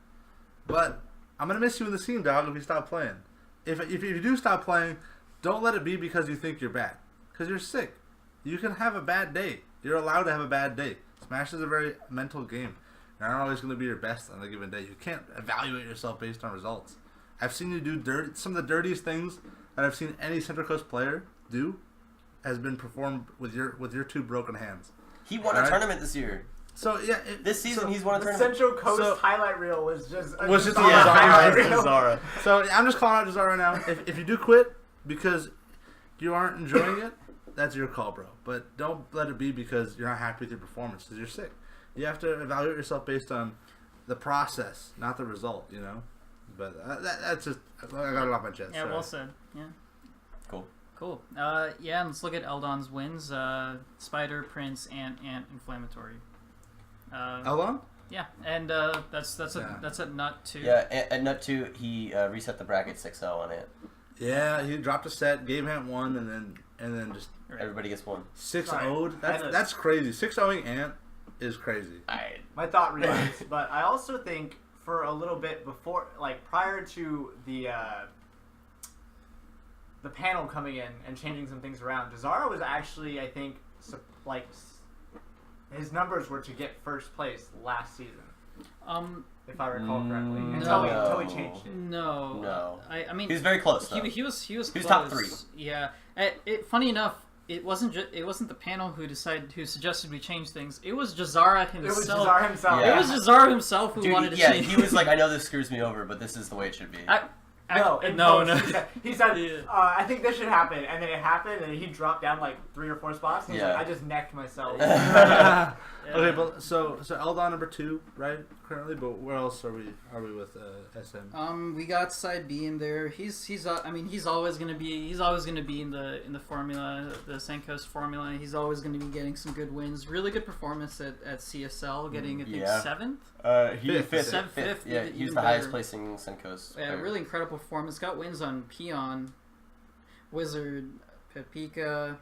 But I'm gonna miss you in the scene, dog. If you stop playing, if you do stop playing, don't let it be because you think you're bad. Because you're sick. You can have a bad day. You're allowed to have a bad day. Smash is a very mental game. You're not always going to be your best on a given day. You can't evaluate yourself based on results. I've seen you do some of the dirtiest things that I've seen any Central Coast player do has been performed with your two broken hands. He won a tournament this year. So yeah, This season he's won a The tournament. Central Coast So- highlight reel was just a Was just a Jazara Jazara highlight reel. reel. Zara. So I'm just calling out Jazara right now. If you do quit because you aren't enjoying it, that's your call, bro. But don't let it be because you're not happy with your performance because you're sick. You have to evaluate yourself based on the process, not the result. You know. But that's just I got it off my chest. Yeah, sorry. well said. Yeah. Cool. Yeah, and let's look at Eldon's wins. Spider, Prince, and Inflammatory. Eldon? Yeah, and that's a nut too. Yeah, at Nut 2, he reset the bracket 6-0 on it. Yeah, he dropped a set, gave Ant one, and then just Right. Everybody gets one. 6-0'd. Sorry. That's crazy. 6-0ing Ant is crazy. My thought remains, but I also think for a little bit before, like prior to the panel coming in and changing some things around, Jazara was actually, I think, his numbers were to get first place last season, if I recall correctly, until he changed it. No. I mean, He was very close, though. He was He was close. top 3. Yeah. Funny enough, it wasn't the panel who suggested we change things. It was Jazara himself. It was Jazara himself. Yeah. It was Jazara himself who wanted to change. he was like, I know this screws me over, but this is the way it should be. No. He said, Yeah. I think this should happen, and then it happened, and he dropped down like 3 or 4 spots. And he's Yeah. like, I just necked myself. Okay, but so Eldon number 2, right? Currently, but where else are we with SM? We got side B in there. He's always gonna be in the formula, the Senkos formula. He's always gonna be getting some good wins. Really good performance at CSL, getting I think Yeah. 7th. He Fifth. Fifth, Yeah, even he was the better. highest placing Senkos. Yeah, really incredible performance. Got wins on Peon, Wizard, Pepika,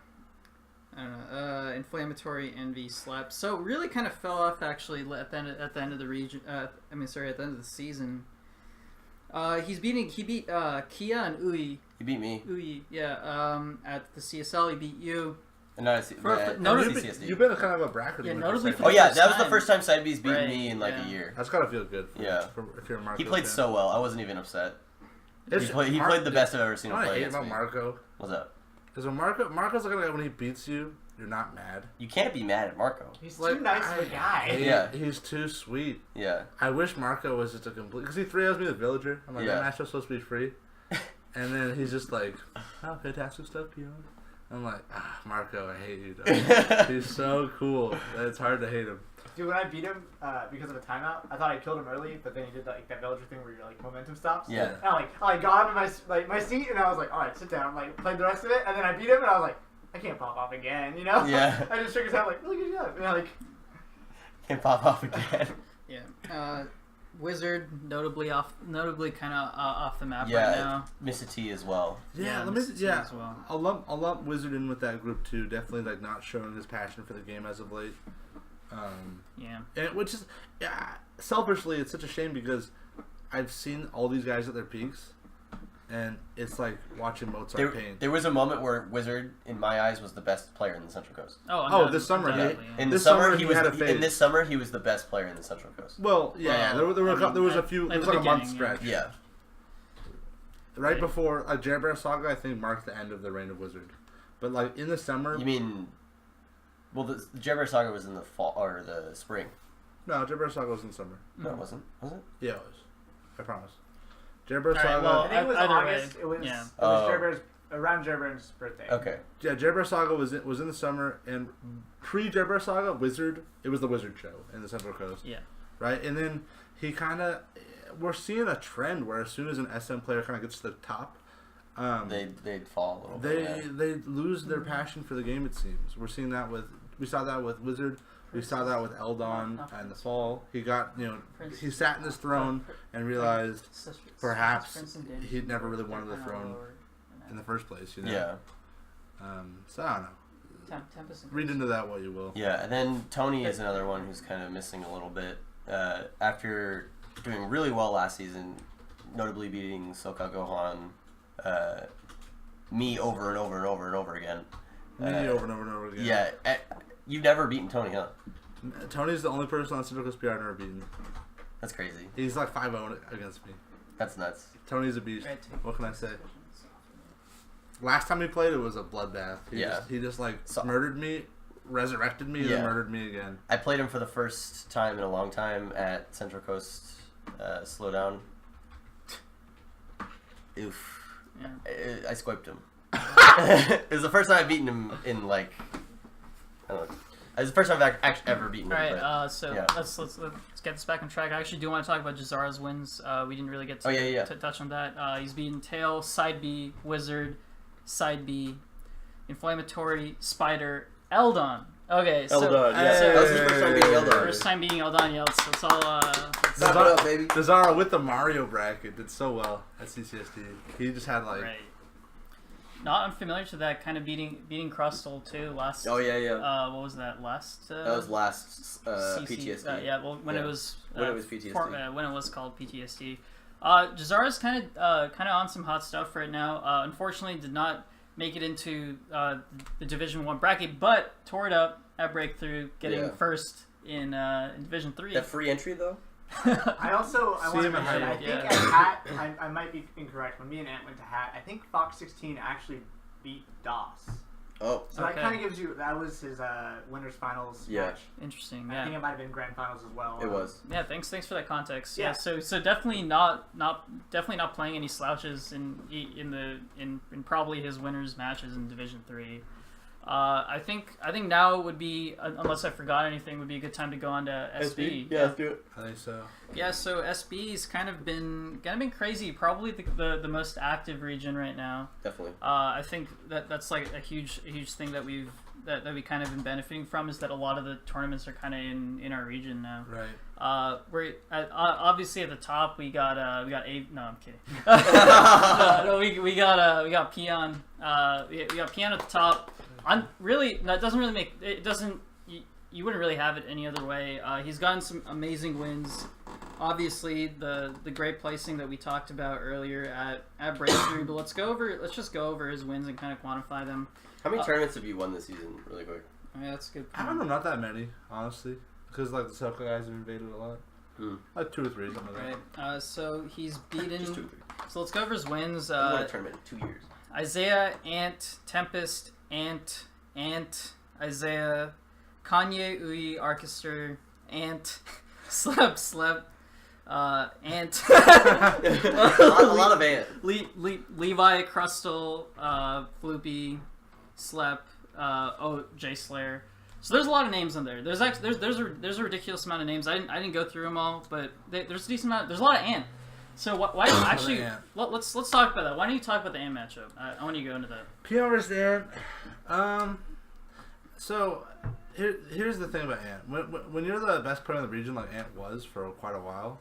Inflammatory, Envy, Slap. So really kind of fell off actually at the end of the region. At the end of the season. He beat Kia and Ui. He beat me. Ui, yeah. At the CSL, he beat you. No, notably- CCSD. You've been kind of a bracket. Yeah, winner notably for for Oh the yeah, first that was the time. first time Side B's beaten Right, me in like yeah. a year. That's gotta feel good. Yeah. If you're a Marco He played fan. so well. I wasn't even upset. He It's- played the best I've ever seen You him know what I play hate against about me. Marco? What's up? Because Marco's the kind of guy when he beats you, you're not mad. You can't be mad at Marco. He's too nice of a guy. Yeah. He's too sweet. Yeah. I wish Marco was just a complete. Because he 3-0s me the villager. I'm like, Yeah. that match was supposed to be free. And then he's just like, oh, fantastic stuff, Peon. I'm like, Marco, I hate you, dog. He's so cool. It's hard to hate him. Dude, when I beat him because of a timeout, I thought I killed him early, but then he did like that villager thing where your like momentum stops. Yeah. And I got him in my seat, and I was like, all right, sit down. Like played the rest of it, and then I beat him, and I was like, I can't pop off again, you know? Yeah. I just shook his head like, look at you, and I, like. Can't pop off again. Yeah. Wizard notably kind of off the map Yeah. right now. Mr. T as well. Yeah, Mr. T as well. I'll lump Wizard in with that group too. Definitely like not showing his passion for the game as of late. Yeah. And which is, selfishly, it's such a shame because I've seen all these guys at their peaks, and it's like watching Mozart paint. There was a moment where Wizard, in my eyes, was the best player in the Central Coast. Oh, this summer, undoubtedly, In This the summer, summer he he was. had a fade. In this summer, he was the best player in the Central Coast. Well, yeah, there was a few. at There was the like a month beginning, stretch. Yeah. Right before Jared Saga, I think marked the end of the reign of Wizard. But like in the summer, You mean? Well, the Jebber Saga was in the fall or the spring. no, Jared Saga was in summer. No, it wasn't. Was it? Yeah, it was. I promise. Jared right, Saga. well, I think it was either August. way, It was yeah. it was Oh. Jerber's, around Jerber's birthday. Okay. Yeah, Jared Saga was in the summer, and pre Jared Saga, Wizard. It was the Wizard show in the Central Coast. Yeah. Right, and then he kind of. We're seeing a trend where as soon as an SM player kind of gets to the top, They'd fall a little bit. they lose their passion for the game. It seems we saw that with Wizard. We saw that with Eldon and the fall. He got he sat in his throne and realized perhaps he'd never really wanted the throne in the first place. Yeah. So I don't know. Read into that what you will. Yeah, and then Tony is another one who's kind of missing a little bit. After doing really well last season, notably beating Soka Gohan, me over and over and over and over again. Me over and over and over again. Yeah, you've never beaten Tony, huh? Tony's the only person on Central Coast PR I've never beaten. That's crazy. He's like 5-0 against me. That's nuts. Tony's a beast. What can I say? Last time we played, it was a bloodbath. He just murdered me, resurrected me, and then murdered me again. I played him for the first time in a long time at Central Coast Slowdown. Oof. Yeah. I swiped him. It was the first time I've beaten him in like, I don't know. It was the first time I've actually ever beaten him. All right, but, so yeah. let's get this back on track. I actually do want to talk about Jazara's wins. We didn't really get to, to touch on that. He's beaten Tail, Side B, Wizard, Side B, Inflammatory, Spider, Eldon. Okay, so Eldon, yeah. so- That was his first time beating Eldon. First time beating Eldon, yeah. That's all. Stop it up, baby. Cesaro with the Mario bracket did so well at CCSD. He just had like. Right. Not unfamiliar to that, kind of beating Crustle too last. Oh yeah. What was that last? That was last CC, PTSD. yeah, well, when it was PTSD. when it was called PTSD. Jazara's kind of on some hot stuff right now. Unfortunately, did not make it into the Division 1 bracket, but tore it up at Breakthrough, getting first in Division 3. That free entry though. I want to mention, I think Yeah. at Hat, I might be incorrect. When me and Ant went to Hat, I think Fox 16 actually beat DOS. Oh. So that kind of gives you, that was his winners finals match. Interesting. I Yeah. think it might have been grand finals as well. It was. Yeah. Thanks for that context. Yeah. So definitely not playing any slouches in probably his winners matches in Division 3. I think now would be, unless I forgot anything, would be a good time to go on to SB. Yeah, let's do it. I think so. Yeah, so SB's kind of been crazy. Probably the most active region right now. Definitely. I think that's like a huge thing that we kind of been benefiting from, is that a lot of the tournaments are kind of in our region now. Right. We're obviously at the top. We got no, I'm kidding. no, we got Peon. We got Peon at the top. That doesn't really make it. Doesn't you wouldn't really have it any other way. He's gotten some amazing wins obviously the great placing that we talked about earlier at Breakthrough, but let's just go over his wins and kind of quantify them. How many tournaments have you won this season, really quick? Yeah, that's a good. I don't know, not that many, honestly, because like the Soka guys have invaded a lot. Like 2 or 3, something like that. Right. So he's beaten. Just 2 or 3. So let's go over his wins. I won a tournament in 2 years. Isaiah, Ant, Tempest, Ant, Isaiah, Kanye, Ui, Archester, Ant, Ant. a lot of Ant. Levi, Crustle, Floopy, Slep, J Slayer. So there's a lot of names in there. There's a ridiculous amount of names. I didn't go through them all, but there's a decent amount. There's a lot of Ant. So why actually let's talk about that. Why don't you talk about the Ant matchup? I want you to go into that. Peon versus Ant. So here's the thing about Ant. When you're the best player in the region, like Ant was for quite a while,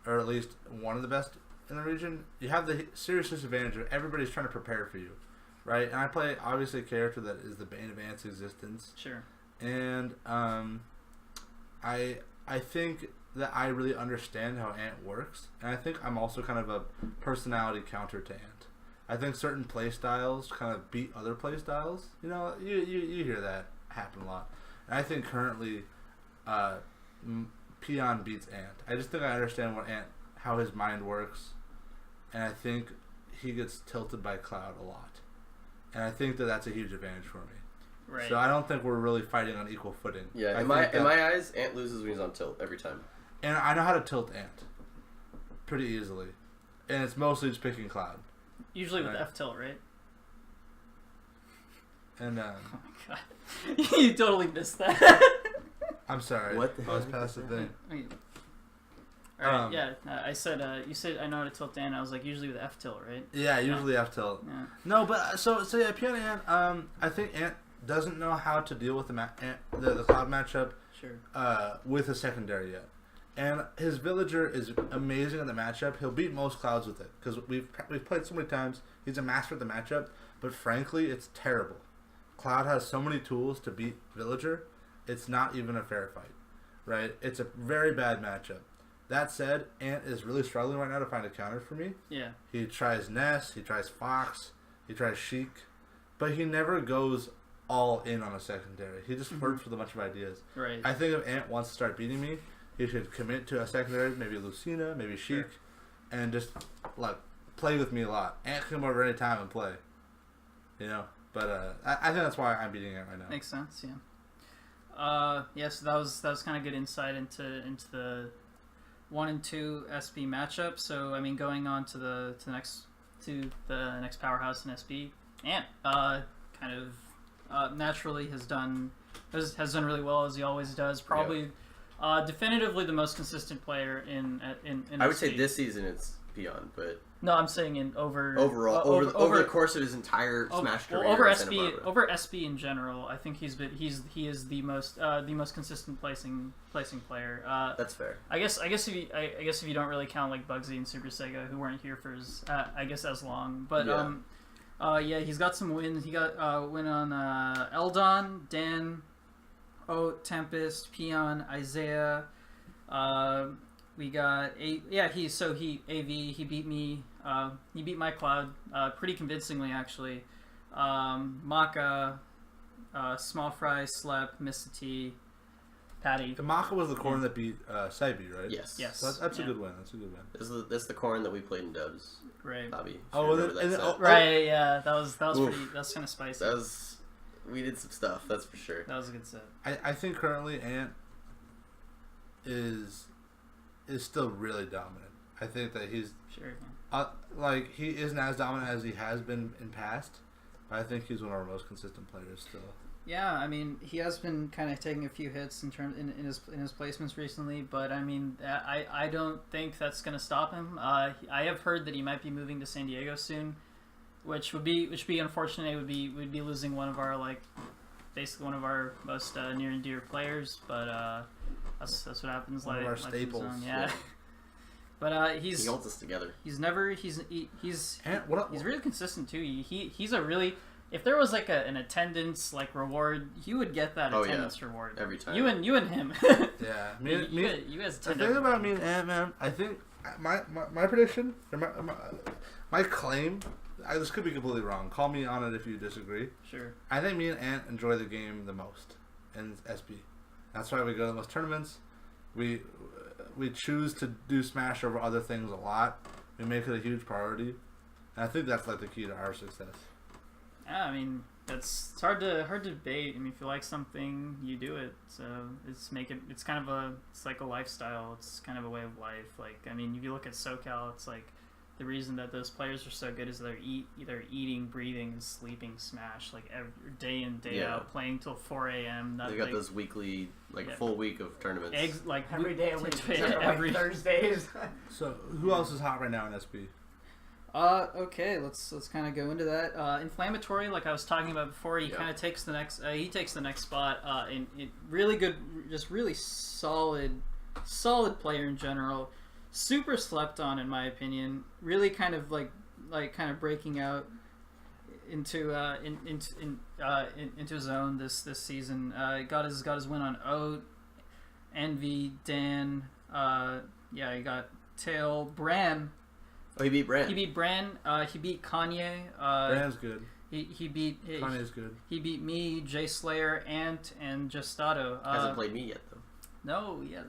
or at least one of the best in the region, you have the serious disadvantage of everybody's trying to prepare for you, right? And I play obviously a character that is the bane of Ant's existence. Sure. And I think that I really understand how Ant works, and I think I'm also kind of a personality counter to Ant. I think certain play styles kind of beat other play styles. You know, you hear that happen a lot. And I think currently, Peon beats Ant. I just think I understand how his mind works, and I think he gets tilted by Cloud a lot, and I think that that's a huge advantage for me. Right. So I don't think we're really fighting on equal footing. Yeah, in my eyes, Ant loses when he's on tilt every time. And I know how to tilt Ant pretty easily, and it's mostly just picking Cloud. Usually with F tilt, right? And oh my god, you totally missed that. I'm sorry. What the I was heck past the thing. Alright, I said you said I know how to tilt Ant. I was like usually with F tilt, right? Yeah, usually F tilt. Yeah. No, but so yeah, Peon and Ant. I think Ant doesn't know how to deal with the Cloud matchup. Sure. With a secondary yet. And his villager is amazing in the matchup. He'll beat most Clouds with it because we've played so many times. He's a master at the matchup, but frankly, it's terrible. Cloud has so many tools to beat villager. It's not even a fair fight, right? It's a very bad matchup. That said, Ant is really struggling right now to find a counter for me. Yeah. He tries Ness, he tries Fox, he tries Sheik, but he never goes all in on a secondary. He just flirts with a bunch of ideas. Right. I think if Ant wants to start beating me, he should commit to a secondary, maybe Lucina, maybe Sheik, and just like play with me a lot. Ant can come over any time and play, you know. But I think that's why I'm beating Ant right now. Makes sense, yeah. So that was kind of good insight into the 1 and 2 SB matchup. So I mean, going on to the next powerhouse in SB, Ant kind of naturally has done really well as he always does. Probably. Definitively the most consistent player in I would SB. say this season it's Peon, but no, I'm saying overall over the course of his entire Smash career. Over SB in general, I think he is the most consistent placing player. That's fair. I guess if you don't really count like Bugsy and Super Sega who weren't here for as long, but yeah. He's got some wins. He got a win on Eldon, Dan, Tempest, Peon, Isaiah. We got AV. He beat me. He beat my Cloud pretty convincingly actually. Maka, Small Fry, Slep, Mr. T, Patty. Maka was the corner that beat Saibi, right? Yes. So that's a good win. That's a good win. That's the corn that we played in Dubs. Right. Bobby. Right. Yeah. That was pretty. That's kind of spicy. We did some stuff. That's for sure. That was a good set. I think currently Ant is still really dominant. I think that he's he isn't as dominant as he has been in past, but I think he's one of our most consistent players still. Yeah, I mean he has been kind of taking a few hits in his placements recently, but I mean I don't think that's gonna stop him. I have heard that he might be moving to San Diego soon, which would be unfortunate. We'd be losing one of our basically one of our most near and dear players, but that's what happens. One of our staples. Yeah. But he holds us together. He's really consistent too. He's a really if there was like an attendance like reward, you would get that Oh, yeah. attendance reward Every time. You and him. Yeah, you guys the attend thing every about game. me and Ant-Man, I think my prediction, or my claim, this could be completely wrong. Call me on it if you disagree. Sure. I think me and Ant enjoy the game the most in SB. That's why we go to the most tournaments. We choose to do Smash over other things a lot. We make it a huge priority. And I think that's like the key to our success. Yeah, I mean it's hard to debate. I mean, if you like something, you do it. So it's like a lifestyle. It's kind of a way of life. Like, I mean, if you look at SoCal, it's like the reason that those players are so good is they're either eating, breathing, and sleeping Smash like every day in, day Yeah. out, playing till 4 a.m. They got those weekly, full week of tournaments. eggs like Every day a week, except for, like, every Thursdays. So who else is hot right now in SB? Okay, let's kind of go into that. Inflammatory, like I was talking about before, he kind of takes the next spot. In really good, just really solid player in general. Super slept on, in my opinion. Really kind of kind of breaking out into his own this season. Got his win on Oat, Envy, Dan. He got Tail, Bran. Oh, he beat Brand. He beat Bran. He beat Kanye. Brand's good. He beat Kanye's good. He beat me, Jay Slayer, Ant, and Justato. Hasn't played me yet though. No, yeah.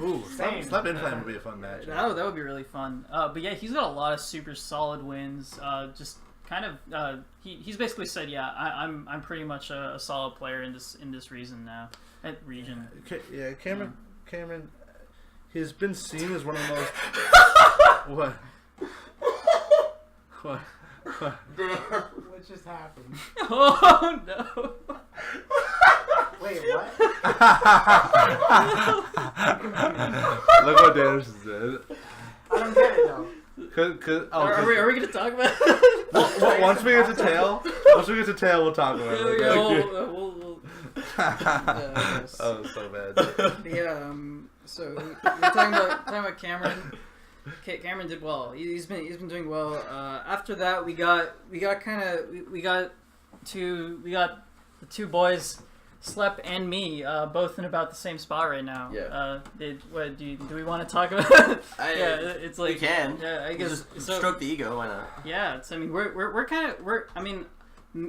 Ooh, Same. Slap Inflame would be a fun match. that would be really fun. But yeah, he's got a lot of super solid wins. Just kind of he's basically said, yeah, I'm pretty much a solid player in this region now. Region. Yeah, Cameron, he's been seen as one of the most. What? What? What just happened? Oh no! Wait, what? Look what Danielson said. I don't get it though. Are we gonna talk about it? Well, once we get to tail, we'll talk about it. Yeah, Okay. we'll That was so bad. yeah. So we're talking about Cameron. Cameron did well. He's been doing well. After that, we got the two boys, Slep and me, both in about the same spot right now. Yeah. Do we want to talk about? Yeah, it's like we can. Yeah, I guess. Just So, stroke the ego. Why not? yeah, I mean, I mean,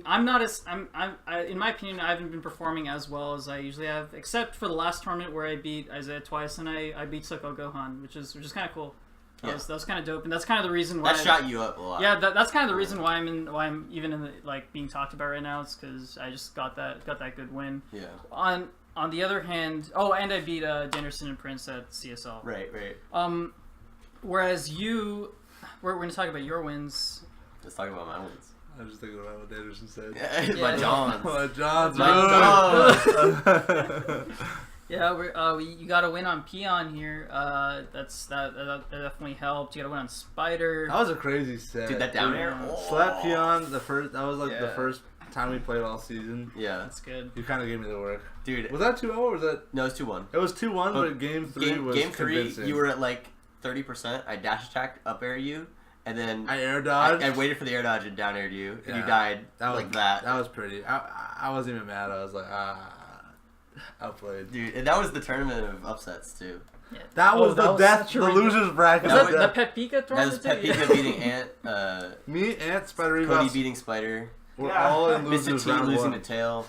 I'm not as in my opinion, I haven't been performing as well as I usually have, except for the last tournament where I beat Isaiah twice and I beat Soko Gohan, which is kind of cool. That was kind of dope, and that's kind of the reason why That shot you up a lot. Yeah, that's kind of the reason why I'm even in the being talked about right now. It's because I just got that good win. Yeah. On the other hand, and I beat Danderson and Prince at CSL. Right. Whereas we're going to talk about your wins. Let's talk about my wins. I was just thinking about what Danderson said. My Johns. John's. Yeah, you got a win on Peon here. That definitely helped. You got a win on Spider. That was a crazy set. Dude, that down air. Slap Peon, that was like the first time we played all season. Yeah. That's good. You kind of gave me the work. Dude. Was that 2-0 or was that? No, it's 2-1. It was 2-1, but game 3 was Game 3, convincing. you were at like 30%. I dash attacked, up air you, and then I air dodged. I waited for the air dodge and down aired you, and you Yeah. died That was, like that. That was pretty. I wasn't even mad. I was like, outplayed. Dude, and that was the tournament of upsets too. Yeah. That was the such a losers bracket. Was That that the Pet Pika That tournament? was Pet too? Pika beating Ant, Me, Ant, Spider Cody Revox, beating Spider, we're Yeah. all in Mr. losers T round losing 1. to Tail.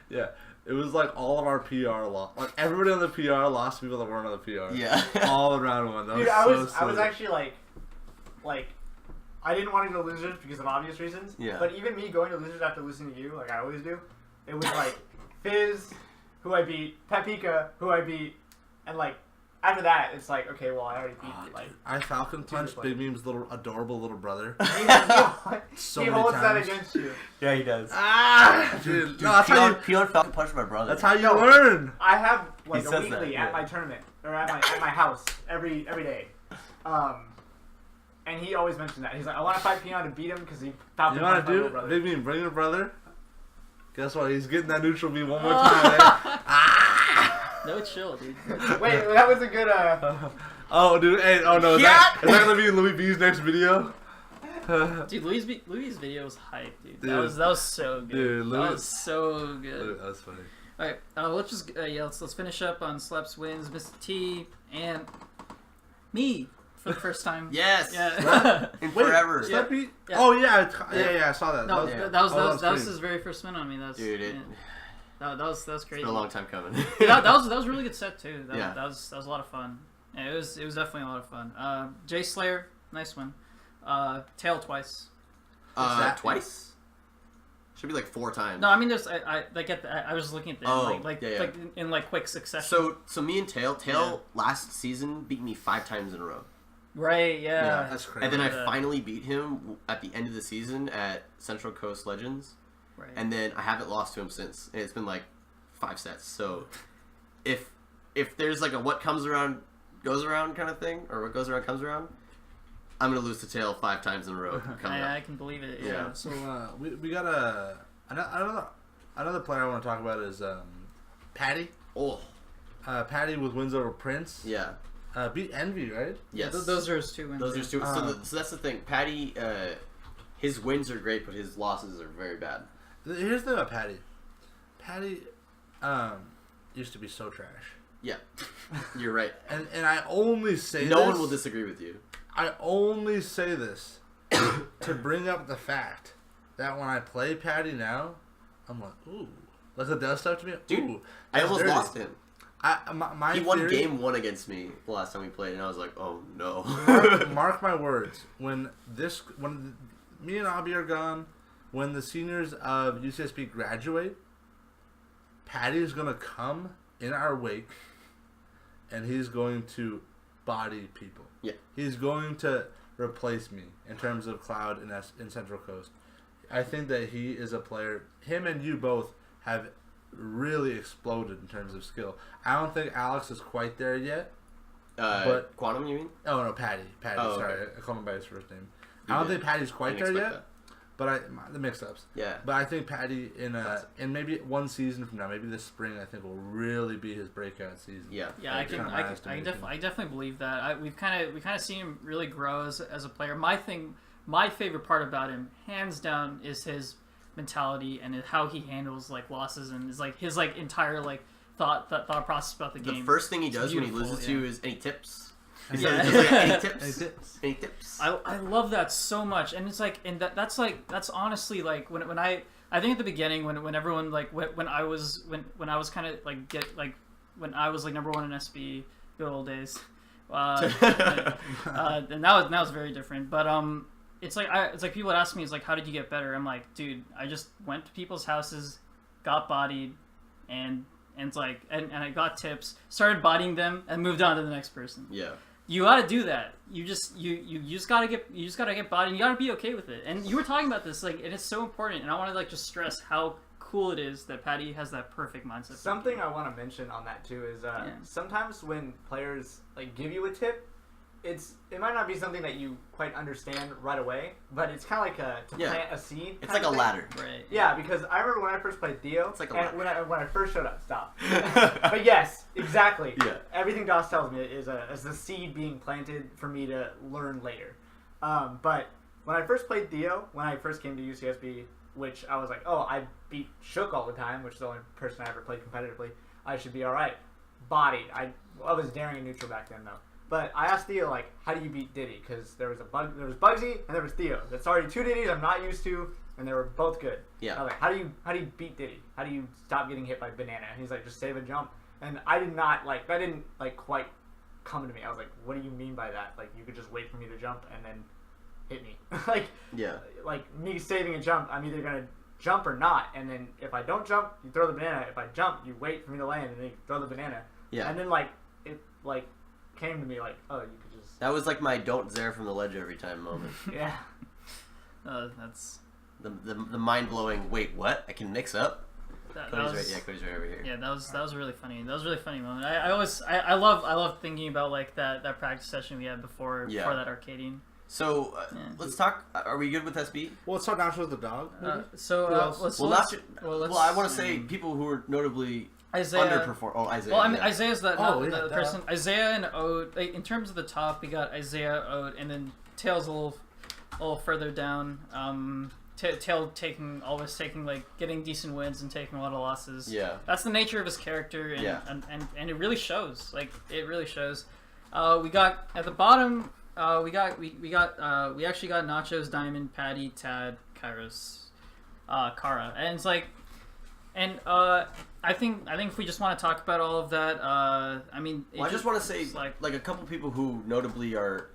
Yeah. It was like all of our PR lost. Like everybody on the PR lost to people that weren't on the PR. Yeah. All in round 1. That Dude, was I was actually like, I didn't want to go to losers because of obvious reasons. Yeah. But even me going to losers after listening to you, like I always do, it was like Fizz, who I beat, Pepika, who I beat, and like after that, it's like, okay, well I already beat like. I Falcon punched Dude, Big Meme's little adorable little brother. So he many holds that times. against you. Yeah, he does. Dude, no, that's how you. Peon Falcon punched my brother. That's how you No. learn. I have like He a says weekly that, yeah. at my tournament or at my house every day. And he always mentioned that. He's like, I want to fight Peon to beat him because he Falcon You know what punched to my do? little brother. Big Meme, bring your brother. Guess what? He's getting that neutral beam one more time. Eh? No chill, dude. Wait, that was a good Oh, dude. Hey, oh no. Is Yeah. that gonna be Louis B's next video? Dude, Louis' video was hype, dude. Dude. That was so good. Dude, that Louis- was so good. That was funny. All right, let's just let's finish up on Sleps wins, Mr. T, and me for the first time. Yes. Yeah. In forever. Yeah. Sleppy? Yeah. Oh yeah, I saw that. No, Yeah. that was crazy. his very first win on me. That's Dude, it, that was it's crazy. been a long time coming. that was a really good set too. Yeah. That was a lot of fun. Yeah, it was definitely a lot of fun. Jay Slayer, nice one. Tail twice. that? Twice? Should be like 4 times. No, I mean there's I was looking at them Oh, like yeah. like in like quick succession. So me and Tail last season beat me 5 times in a row. Right, yeah. That's crazy. And then I Yeah. finally beat him at the end of the season at Central Coast Legends. Right. And then I haven't lost to him since. And it's been like 5 sets. So if there's like a what comes around goes around kind of thing, or what goes around comes around, I'm gonna lose to Tail 5 times in a row coming I up. can believe it. Yeah. Yeah. So we got another player I want to talk about is Patty. Oh, Patty with wins over Prince. yeah. Beat Envy, right? Yes. Those are his 2 wins. Those are two. Um, So that's the thing. Patty, his wins are great, but his losses are very bad. Here's the thing about Patty. Patty used to be so trash. Yeah, you're right. And I only say No this, one will disagree with you. I only say this to bring up the fact that when I play Patty now, I'm like, ooh. Like it does stuff to me. Dude, ooh, I that's almost dirty. lost him. My He won theory- game 1 against me the last time we played, and I was like, oh no. mark my words. When me and Abby are gone, when the seniors of UCSB graduate, Patty is gonna come in our wake, and he's going to body people. Yeah. He's going to replace me in terms of Cloud in Central Coast. I think that he is a player. Him and you both have really exploded in terms of skill. I don't think Alex is quite there yet. But- Quantum, you mean? Oh no, Patty. Oh, Sorry, okay. I called him by his first name. You I don't did. think Patty's quite Didn't there expect yet. But the mix-ups. Yeah. But I think Patty in maybe 1 season from now, maybe this spring, I think will really be his breakout season. Yeah. Yeah, I definitely believe that. We kind of seen him really grow as a player. My favorite part about him, hands down, is his mentality and how he handles like losses and his entire thought process about the game. The first thing he It's does when he beautiful, loses to you is any tips. Yeah. He's like, any tips? Any tips? Any tips? I love that so much, and it's that's honestly when I think at the beginning when everyone when I was kind of when I was number 1 in SB, good old days, and now it's very different. But it's like people would ask me, how did you get better? I'm like, dude, I just went to people's houses, got bodied, and I got tips, started bodying them, and moved on to the next person. Yeah. You gotta do that. You just gotta get bodied. And you gotta be okay with it. And you were talking about this, and it's so important. And I want to just stress how cool it is that Patty has that perfect mindset. Something I want to mention on that too is sometimes when players give you a tip, it might not be something that you quite understand right away, but it's kind of like plant a seed. It's like a ladder. Right. Yeah, because I remember when I first played Theo, It's like a and ladder. when I first showed up, stop. But yes, exactly. Yeah. Everything Doss tells me is the seed being planted for me to learn later. But when I first played Theo, when I first came to UCSB, which I was like, oh, I beat Shook all the time, which is the only person I ever played competitively. I should be all right. Bodied. I was daring and neutral back then though. But I asked Theo, how do you beat Diddy? Because there was Bugsy and there was Theo. That's already 2 Diddies I'm not used to, and they were both good. Yeah. I was like, how do you beat Diddy? How do you stop getting hit by Banana? And he's like, just save a jump. And I did not that didn't quite come to me. I was like, what do you mean by that? You could just wait for me to jump and then hit me. Yeah. Me saving a jump, I'm either gonna jump or not. And then if I don't jump, you throw the banana. If I jump, you wait for me to land and then you throw the banana. Yeah. And then it came to me oh, you could just That was my don't zare from the ledge every time moment. yeah. That's The mind blowing. Wait, what? I can mix up. that Cody's was, right. Yeah, Cody's right over here. Yeah, that was really funny. That was a really funny moment. I love thinking about that practice session we had before that arcading. So Yeah. let's talk. Are we good with SB? Well, let's start National with the dog. maybe? So else? let's Well, I want to say people who are notably Isaiah. underperform. Oh, Isaiah. Well, I mean, yeah. Isaiah's the duh. person. Isaiah and Ode. In terms of the top, we got Isaiah, Ode, and then Tails a little little further down. Tail always taking like getting decent wins and taking a lot of losses. Yeah. That's the nature of his character, and Yeah. and it really shows. Like it really shows. We got at the bottom. We actually got Nachos, Diamond, Patty, Tad, Kairos, Kara, and it's like, and I think if we just want to talk about all of that, I mean, Well, I just want to say like a couple people who notably are.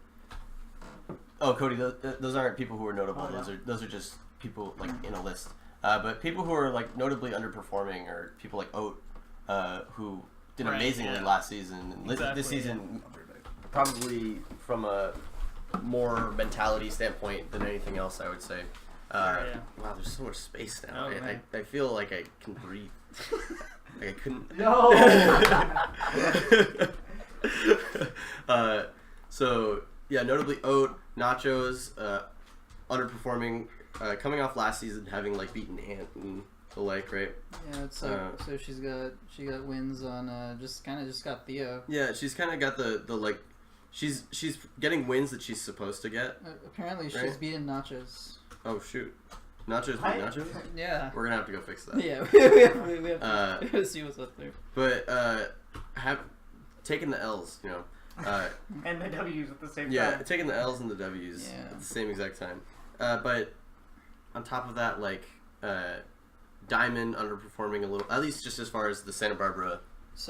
Oh, Cody, those aren't people who are notable. Oh, no. Those are just people like in a list. But people who are like notably underperforming are people like Oat, who did Right, amazingly yeah. last season. And Exactly, this season, probably from a more mentality standpoint than anything else, I would say. Yeah. Wow, there's so much space now. Oh, man. I feel like I can breathe. Like I couldn't. No. So yeah, notably Oat, Nachos, underperforming, coming off last season having like beaten Ant and the like, right? yeah, it's like so she got wins on just got Theo. Yeah, she's kind of got the like, she's getting wins that she's supposed to get. Apparently she's Right? beaten Nachos. Oh shoot, Nachos What? beat Nachos. Yeah. We're gonna have to go fix that. Yeah, we have Uh, to see what's up there. But have taken the L's, you know. And the W's at the same Yeah, time. taking the L's and the W's Yeah. at the same exact time. But on top of that, like Diamond underperforming a little, at least just as far as the Santa Barbara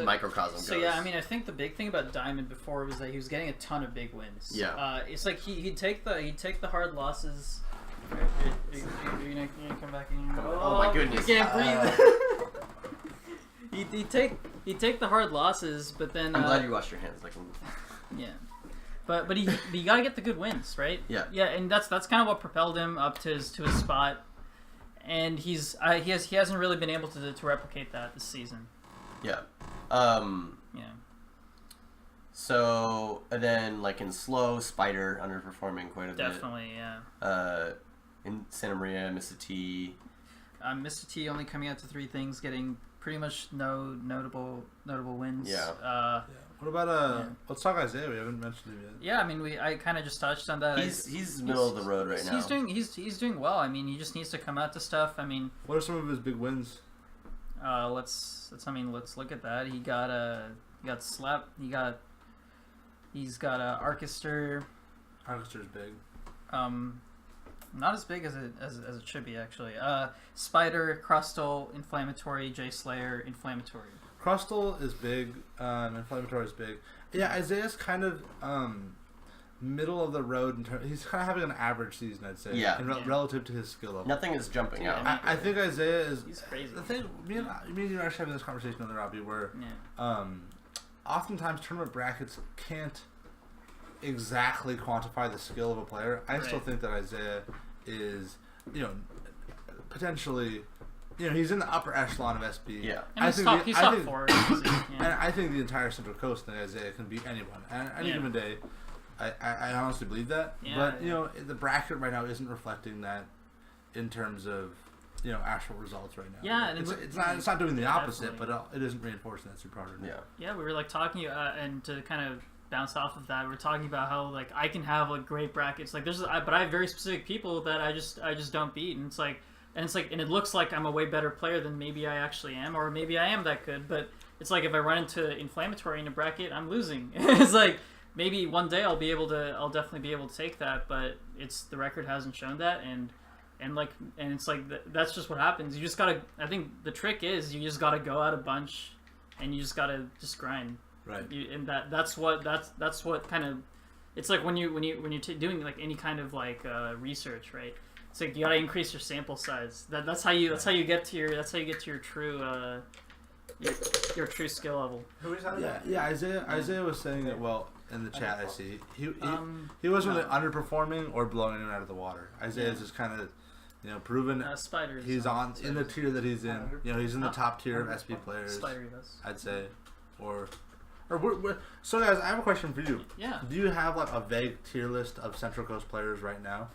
microcosm goes. So yeah, I mean, I think the big thing about Diamond before was that he was getting a ton of big wins. Yeah. It's like he'd take the hard losses. Are you gonna come back in here? Oh my goodness. You can't breathe. he'd take the hard losses, but then I'm glad you washed your hands. Like, yeah. But you gotta get the good wins, right? Yeah. Yeah, and that's kind of what propelled him up to his spot, and he hasn't really been able to replicate that this season. yeah. Yeah. So and then like in slow, Spider underperforming quite a Definitely, yeah. bit. In Santa Maria, Mr. T. Mr. T only coming out to 3 things, getting pretty much no notable wins. Yeah. What about let's talk Isaiah. We haven't mentioned him yet. Yeah, I mean, I kind of just touched on that. He's middle of the road right now. He's doing well. I mean, he just needs to come out to stuff. I mean, What are some of his big wins? let's look at that. He got Slap. He's got Archester. Harkester's big. Not as big as it should be actually. Spider, Crustal, Inflammatory, J Slayer, Inflammatory. Crustal is big. Inflammatory is big. Yeah, Isaiah's kind of middle of the road. He's kind of having an average season, I'd say. Yeah. Relative to his skill level. Nothing is jumping Yeah, out. I think Isaiah is. He's crazy. The thing, me and you are actually having this conversation with Robbie, where Yeah. oftentimes tournament brackets can't exactly quantify the skill of a player. I still Right. think that Isaiah is, potentially, he's in the upper echelon of SB. Yeah. And he's top 4. And I think the entire Central Coast and Isaiah can beat anyone. And any given day, I honestly believe that. Yeah, But, yeah. the bracket right now isn't reflecting that in terms of, actual results right now. Yeah, and it's not doing the opposite, definitely. but it isn't reinforcing that super hard. Yeah. Yeah, we were like talking, and to kind of bounce off of that, we were talking about how like I can have like great brackets, like but I have very specific people that I just don't beat, and it looks like I'm a way better player than maybe I actually am, or maybe I am that good, but it's like if I run into Inflammatory in a bracket, I'm losing. It's like maybe one day I'll definitely be able to take that, but the record hasn't shown that, and it's like that's just what happens. You just gotta. I think the trick is you just gotta go out a bunch, and you just gotta just grind. Right. And that's what kind of. It's like when you're doing like any kind of like research, right? It's like you gotta increase your sample size. That's how you get to your true your true skill level. Who is that? Yeah. Isaiah was saying it well in the chat. I see. He wasn't really underperforming or blowing anyone out of the water. Isaiah's just kind of, proven Spiders. he's in the tier that he's in. He's in the top tier of SB players. Spider does. I'd say, so guys, I have a question for you. Yeah. Do you have like a vague tier list of Central Coast players right now?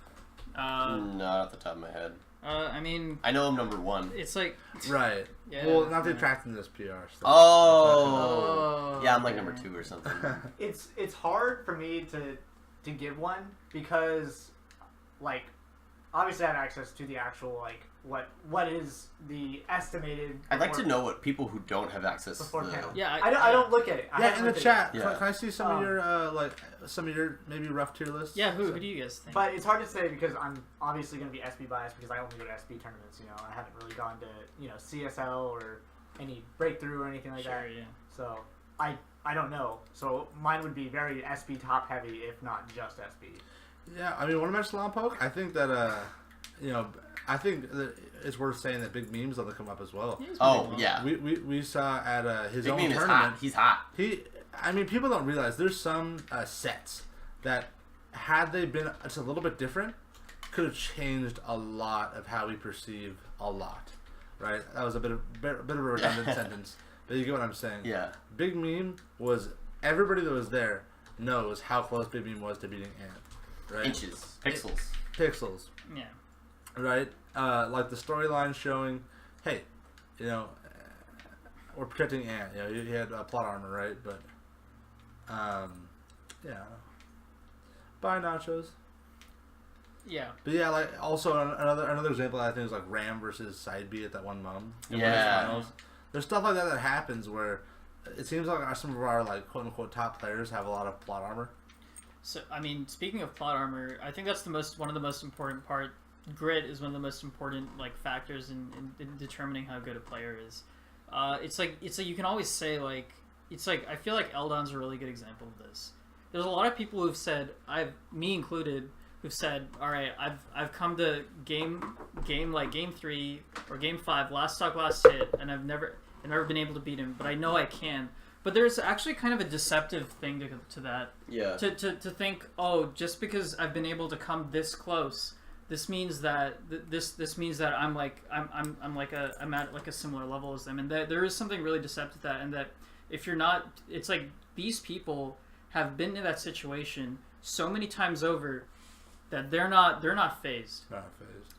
Not off the top of my head. I mean, I know I'm number 1. it's like Right. Yeah. Well, not the attractiveness PR stuff. Oh. Yeah, I'm like number okay. 2 or something. It's hard for me to give one because like, obviously I have access to the actual, like, what is the estimated... I'd like to know what people who don't have access to before the... panel. Yeah, I don't look at it. I Yeah, haven't in the looked at chat. Yeah. Can I see some of your some of your maybe rough tier lists? Yeah, who do you guys think? But it's hard to say because I'm obviously going to be SB biased because I only go to SB tournaments. You know, I haven't really gone to CSL or any breakthrough or anything like that. Sure, yeah. So I don't know. So mine would be very SB top heavy, if not just SB. Yeah, I mean, want to mention Lompoc? I think that I think that it's worth saying that Big Meme's going to come up as well. He's Oh, pretty yeah. We saw at his Big own Meme is tournament. hot. He's hot. I mean, people don't realize there's some sets that, had they been just a little bit different, could have changed a lot of how we perceive a lot, right? That was a bit of a redundant sentence, but you get what I'm saying. Yeah. Big Meme was, everybody that was there knows how close Big Meme was to beating Ant, right? Inches. Pixels. Pixels, Yeah. right? Like the storyline showing, hey, you know, we're protecting Ant. You know, he had plot armor, right? But, yeah. Bye, nachos. Yeah. But yeah, like also another example I think is like Ram versus Side B at that one mom. Yeah. There's stuff like that happens where it seems like some of our like quote unquote top players have a lot of plot armor. So I mean, speaking of plot armor, I think that's one of the most important part. Grit is one of the most important like factors in determining how good a player is. It's like you can always say like I feel like Eldon's a really good example of this. There's a lot of people who've said, me included, who've said, all right, I've come to game 3 or game 5, last stock, last hit, and I've never been able to beat him, but I know I can. But there's actually kind of a deceptive thing to that. Yeah. To think, oh, just because I've been able to come this close, this means that this means that I'm at like a similar level as them, and that there is something really deceptive to that, and that if you're not, it's like these people have been in that situation so many times over that they're not phased.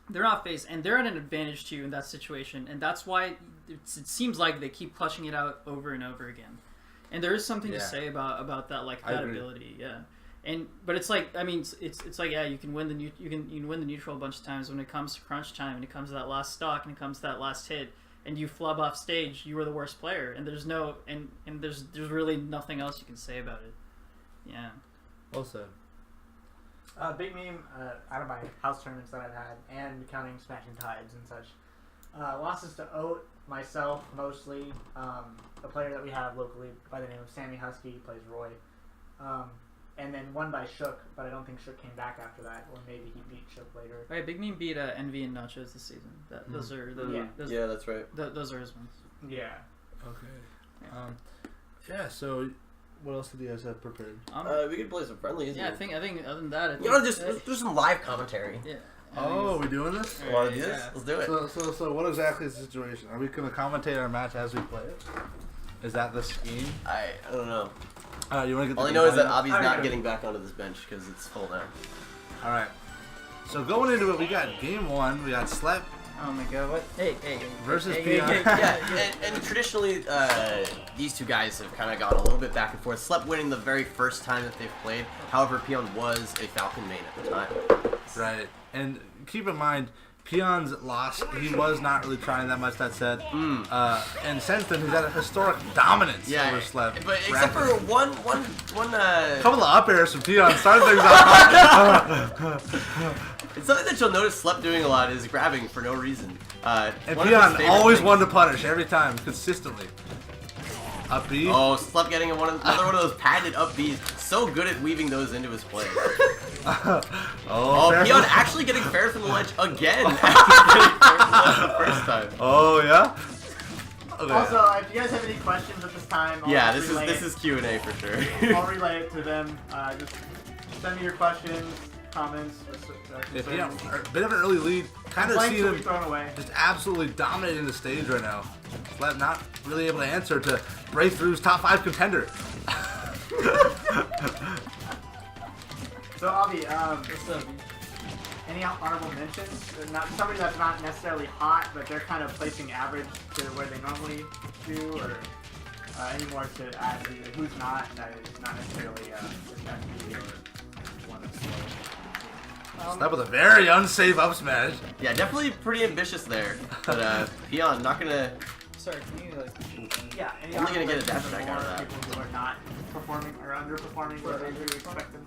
They're not phased, and they're at an advantage to you in that situation, and that's why it seems like they keep clutching it out over and over again. And there is something to say about that, like that ability, yeah. But it's like, I mean, it's like, yeah, you can win the neutral a bunch of times. When it comes to crunch time, and it comes to that last stock, and it comes to that last hit, and you flub off stage, you were the worst player, and there's no and there's really nothing else you can say about it. Yeah. Well said. Big Meme, out of my house tournaments that I've had, and counting Smashing Tides and such, losses to Oat, myself mostly, a player that we have locally by the name of Sammy Husky, plays Roy, and then one by Shook, but I don't think Shook came back after that, or maybe he beat Shook later. Right, Big Meme beat Envy and Nachos this season. Those are Yeah, that's right. Those are his ones. Yeah. Okay. Yeah. So, what else did you guys have prepared? We could play some friendlies. Yeah, I think other than that, I think, You know, just do some live commentary. yeah. Oh, we doing this? You want to do this? Yeah. Let's do it. So what exactly is the situation? Are we going to commentate our match as we play it? Is that the scheme? I don't know. You want to get All I know is that Avi's not getting back onto this bench because it's full now. All right. So going into it, we got game 1. We got Slep Oh my god, what? Hey. versus Hey, Peon. Yeah, and traditionally, these two guys have kind of gone a little bit back and forth. Slep winning the very first time that they've played. However, Peon was a Falcon main at the time. Right. And keep in mind, Peon's lost. He was not really trying that much that set. And since then, he's had a historic dominance over Slep. But except for one couple of up airs from Peon started things off. It's something that you'll notice Slep doing a lot is grabbing for no reason. And one of his Peon favorite always things- wanted to punish every time, consistently. Up B. Oh, Slep getting another one of those patented up Bs. So good at weaving those into his play. fair Peon from- actually getting fair from the ledge again after getting fair from the ledge the first time. Oh, yeah? Okay. Also, if you guys have any questions at this time, Yeah, I'll this is Q&A for sure. I'll relay it to them. Just send me your questions, comments, Yeah, Peon, concerns. a bit of an early lead. Kind of Complaints see will be him thrown away. just absolutely dominating the stage right now. Slep not really able to answer to break through's top 5 contender. So, Avi, What's up? any honorable mentions? Not somebody that's not necessarily hot, but they're kind of placing average to where they normally do, or any more to add to who's not, that is not necessarily just FP or one that's slow. That was a very unsafe up smash. Yeah, definitely pretty ambitious there. But Peon not gonna. Sorry, can you like? Yeah, and Only gonna get a there's dash attack out of more that. people who are not performing or underperforming what they really expected.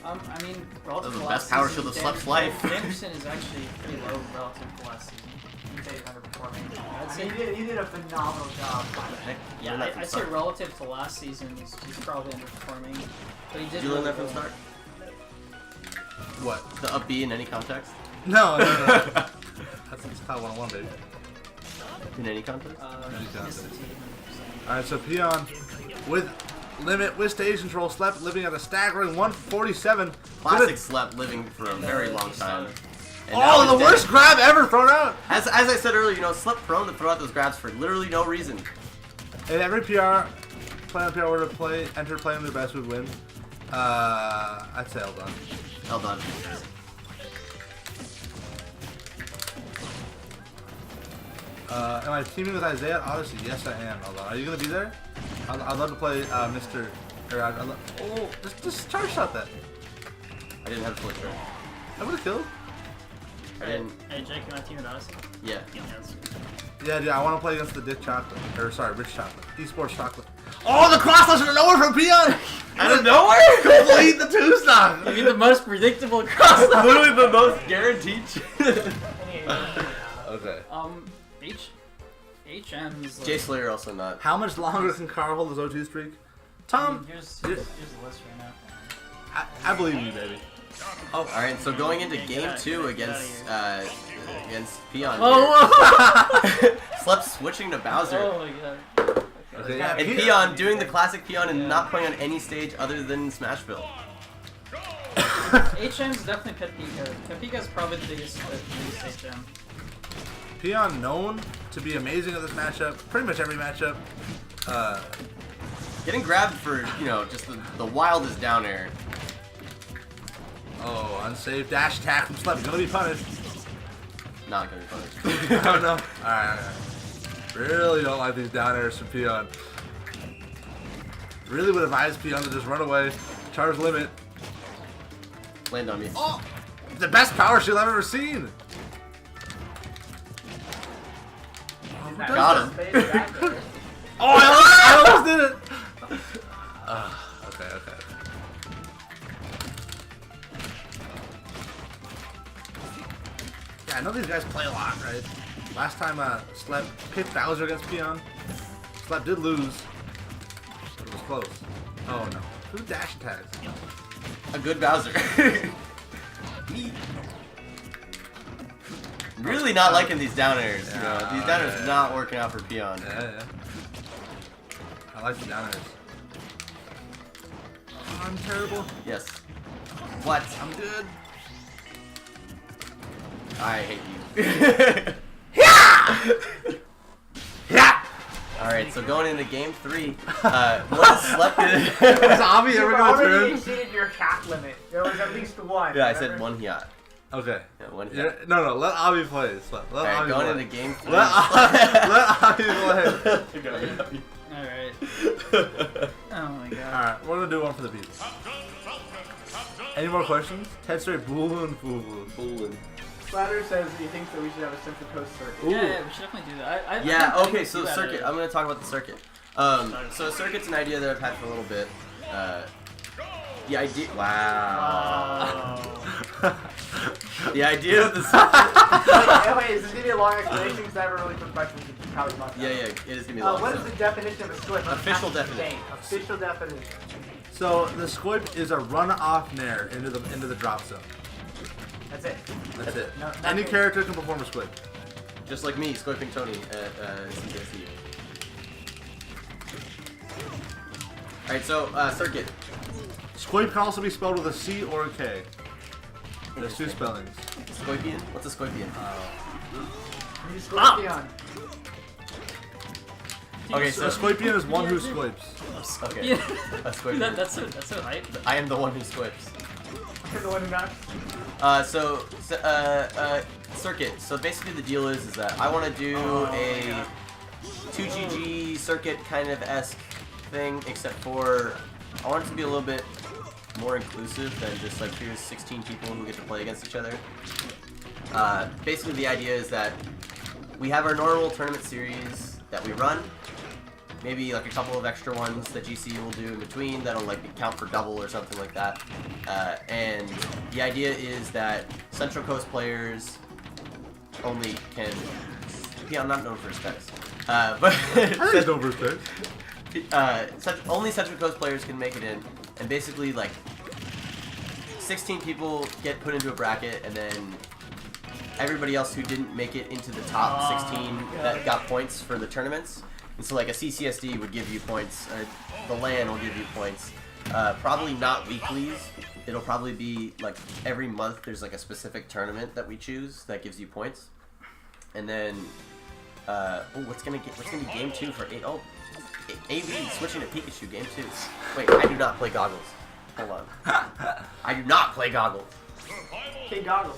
I mean, relative That was to the last best power season, shield of Slep's life. Anderson is actually pretty low relative to last season. You say he's underperforming. I'd I say- mean, he did a phenomenal job. Heck, Yeah, learn that from I'd say start. relative to last season, he's probably underperforming. But he did. Did you learn that from really the start? What? The up B in any context? No. That's how 101, baby. In any context? well. Any context. Missed the team. Alright, so Peon with limit with stage control, Slep living at a staggering 147. Classic slept living for a very long time. And now Oh, he's the dead. worst grab ever thrown out! As I said earlier, you know, slept prone to throw out those grabs for literally no reason. If every play on PR were to enter playing their best would win. I'd say all done. Well done. Am I teaming with Isaiah? Obviously, yes I am. Hold on. Are you gonna be there? I'd love to play Mr. Oh, just charge shot that. I didn't have a flicker. I would have killed. I didn't. Hey, Jake, can I team with Odyssey? Yeah. Yeah, that's good. Yeah, dude, I want to play against the Dick Chocolate. Or sorry, Rich Chocolate. Esports Chocolate. Oh, the cross launch out of nowhere from Peon! Out of nowhere? Complete the two stock! I mean, the most predictable cross. Literally the most guaranteed. Okay. HM's. Like, Jay Slayer also not. How much longer can Carl hold his O2 streak? Tom, Here's the list right now. I believe you, baby. Oh, all right. So going into Okay, game get out- 2 get out of against Peon. Oh, Slept switching to Bowser. oh my god. Okay, yeah, And Peon doing the classic Peon and not playing on any stage other than Smashville. HM's definitely Petpika. Petpika's probably the biggest HM. Peon known to be amazing at this matchup. Pretty much every matchup. Getting grabbed for, you know, just the wildest down air. Oh, unsafe dash attack from Slep. Gonna be punished. Not gonna be punished. I don't know. Alright. Really don't like these down airs from Peon. Really would advise Peon to just run away. Charge limit. Land on me. Oh! The best power shield I've ever seen! Got him. Oh, I almost did it! Okay. Yeah, I know these guys play a lot, right? Last time Slep picked Bowser against Peon, Slep did lose, but it was close. Oh no. Who dash attacks? A good Bowser. Really not liking these down airs. You know, these down airs not working out for Peon. Yeah. I like the down airs. Oh, I'm terrible. Yes. What? I'm good. I hate you. Yeah. All right. So going into game 3, what is Slep? Is Avi ever You've gonna already turn? exceeded your cap limit. There was at least one. Yeah, I said remember? one hiat. Okay. Yeah, one Yeah, hiat. no, let Avi play. Slep. Let All right, Avi going play. into game 3. Let Avi play. Alright. Oh my god. Alright, we're gonna do one for the people. Any more questions? Ted straight boolin' fool. Splatter says he thinks that we should have a Central Coast circuit. Yeah, we should definitely do that. I Yeah, think okay, we so do that circuit. at- I'm going to talk about the circuit. So circuit's an idea that I've had for a little bit. The idea. Wow. The idea of the circuit. Wait, is this gonna be a long explanation? Because I have a really quick question. You can probably not. Yeah, it is going to be long. What is so. the definition of a squib? Official definition. Official definition. So the squib is a run-off nair into the drop zone. That's it. That's it. No, Any nothing. character can perform a squib. Just like me, Squiping Tony at CJC. Alright, so circuit. Squib can also be spelled with a C or a K. There's two spellings. Scorpion? What's a scorpion? You Scorpion. Okay, A so scorpion is one who squibs. okay, Yeah. a scorpion. That's so hype. I am the one who squips. You're the one who knocks. Circuit. So basically the deal is that I want to do a 2GG circuit kind of esque thing, except for I want it to be a little bit more inclusive than just like here's 16 people who get to play against each other. Basically, the idea is that we have our normal tournament series that we run. Maybe like a couple of extra ones that GC will do in between that'll like count for double or something like that. And the idea is that Central Coast players only can. Yeah, I'm not known for specs, but I think over specs. Only Central Coast players can make it in, and basically like 16 people get put into a bracket, and then everybody else who didn't make it into the top 16 that got points for the tournaments. And so like a CCSD would give you points, the LAN will give you points. Probably not weeklies. It'll probably be like every month there's like a specific tournament that we choose that gives you points. And then, what's gonna be game 2 for AV switching to Pikachu game 2. Wait, I do not play goggles. Hold on. I do not play goggles. Hey, goggles.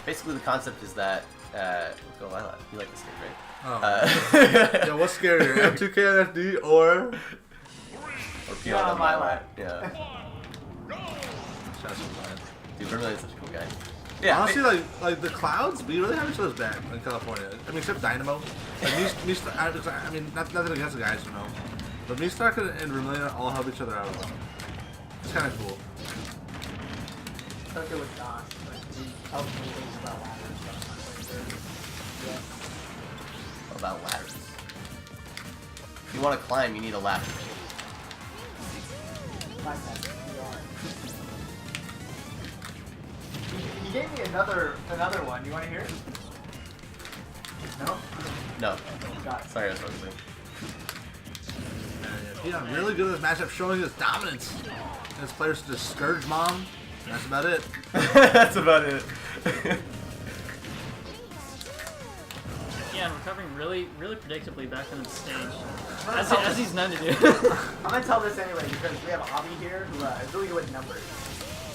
Basically the concept is that let's go Lilac. You like this game, right? Oh. Yo, what's scarier, M2K on FD or Peon on Lilac? Yeah. Shout out to Lion. Dude, Vermilion's such a cool guy. Yeah. Honestly, like the clouds, we really have each other's back in California. I mean, except Dynamo. Like I mean, nothing against the guys, you know. But me, Stark, and Vermilion all help each other out a lot. It's kind of cool. Took it with Josh. Like, he helped me things about ladders and stuff. Yeah. About ladders. If you want to climb, you need a ladder. Like that. You are. He gave me another one. You want to hear it? No? No. Got it. Sorry, I was focusing. Peon really good at this matchup, showing his dominance. His players just Scourge Mom. And that's about it. That's about it. Yeah, I'm recovering really predictably back on the stage. As he's known to do. I'm gonna tell this anyway because we have Avi here who is really good with numbers.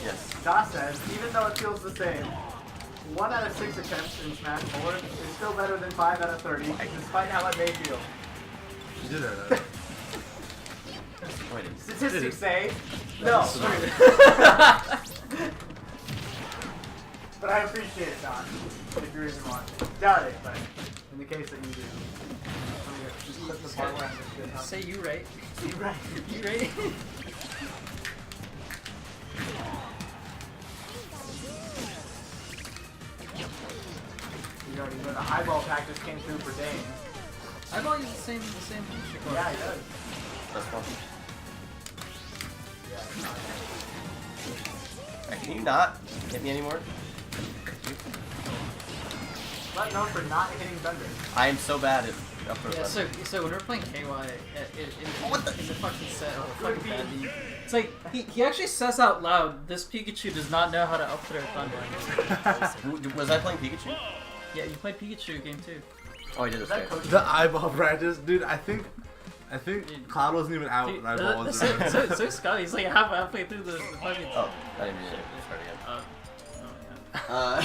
Yes. Josh says, even though it feels the same, 1 out of 6 attempts in Smash 4 is still better than 5 out of 30, despite how it may feel. You did that. Disappointing. Statistics say, no. But I appreciate it, John, if you're even watching. Doubt it, but in the case that you do. I'm gonna just clip the part where I'm just good. Say you right. You right. You right. You know, the eyeball pack just came through for Dane. Eyeball uses the same feature. Yeah, he does. That's fun. Yeah, it's not. Can you not hit me anymore? But known for not hitting thunder. I am so bad at up throw Yeah, thunder. so when we're playing KY What the- in the fucking set, Could fucking be. bad beat. It's like he actually says out loud, "This Pikachu does not know how to up throw thunder." Was I playing Pikachu? Yeah, you played Pikachu game 2. Oh, I did. Is that Okay. coach? The eyeball practice, dude. I think Cloud wasn't even out Dude, when eyeball was in. so Scotty, he's like halfway through the fucking. Oh, I didn't mean to start again. Yeah.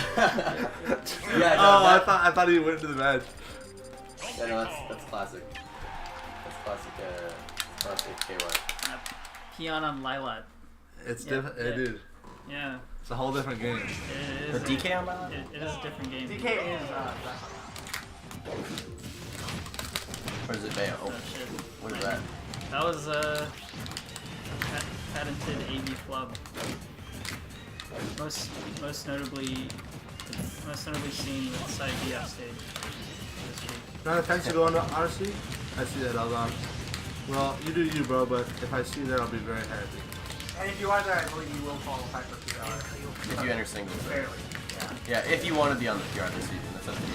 Yeah, no, Oh, that, I thought he went to the match. yeah, no, that's classic. That's classic KY. Peon on Lilac. It's Yeah, different, yeah. dude. Yeah, It's a whole different game. it The is. DK on that? It is a different game. DK is, Or is it Bayo? Oh, Oh, shit. what is that? That was patented AV flub. Most notably seen with side BF stage this week. Not offense to go into Odyssey. I see that, Algon. Well, you do you, bro, but if I see that, I'll be very happy. and if you are there, I believe you will qualify for PR. If you enter singles. right? Barely. Yeah. Yeah, if you want to be on the PR this season, that's up to you.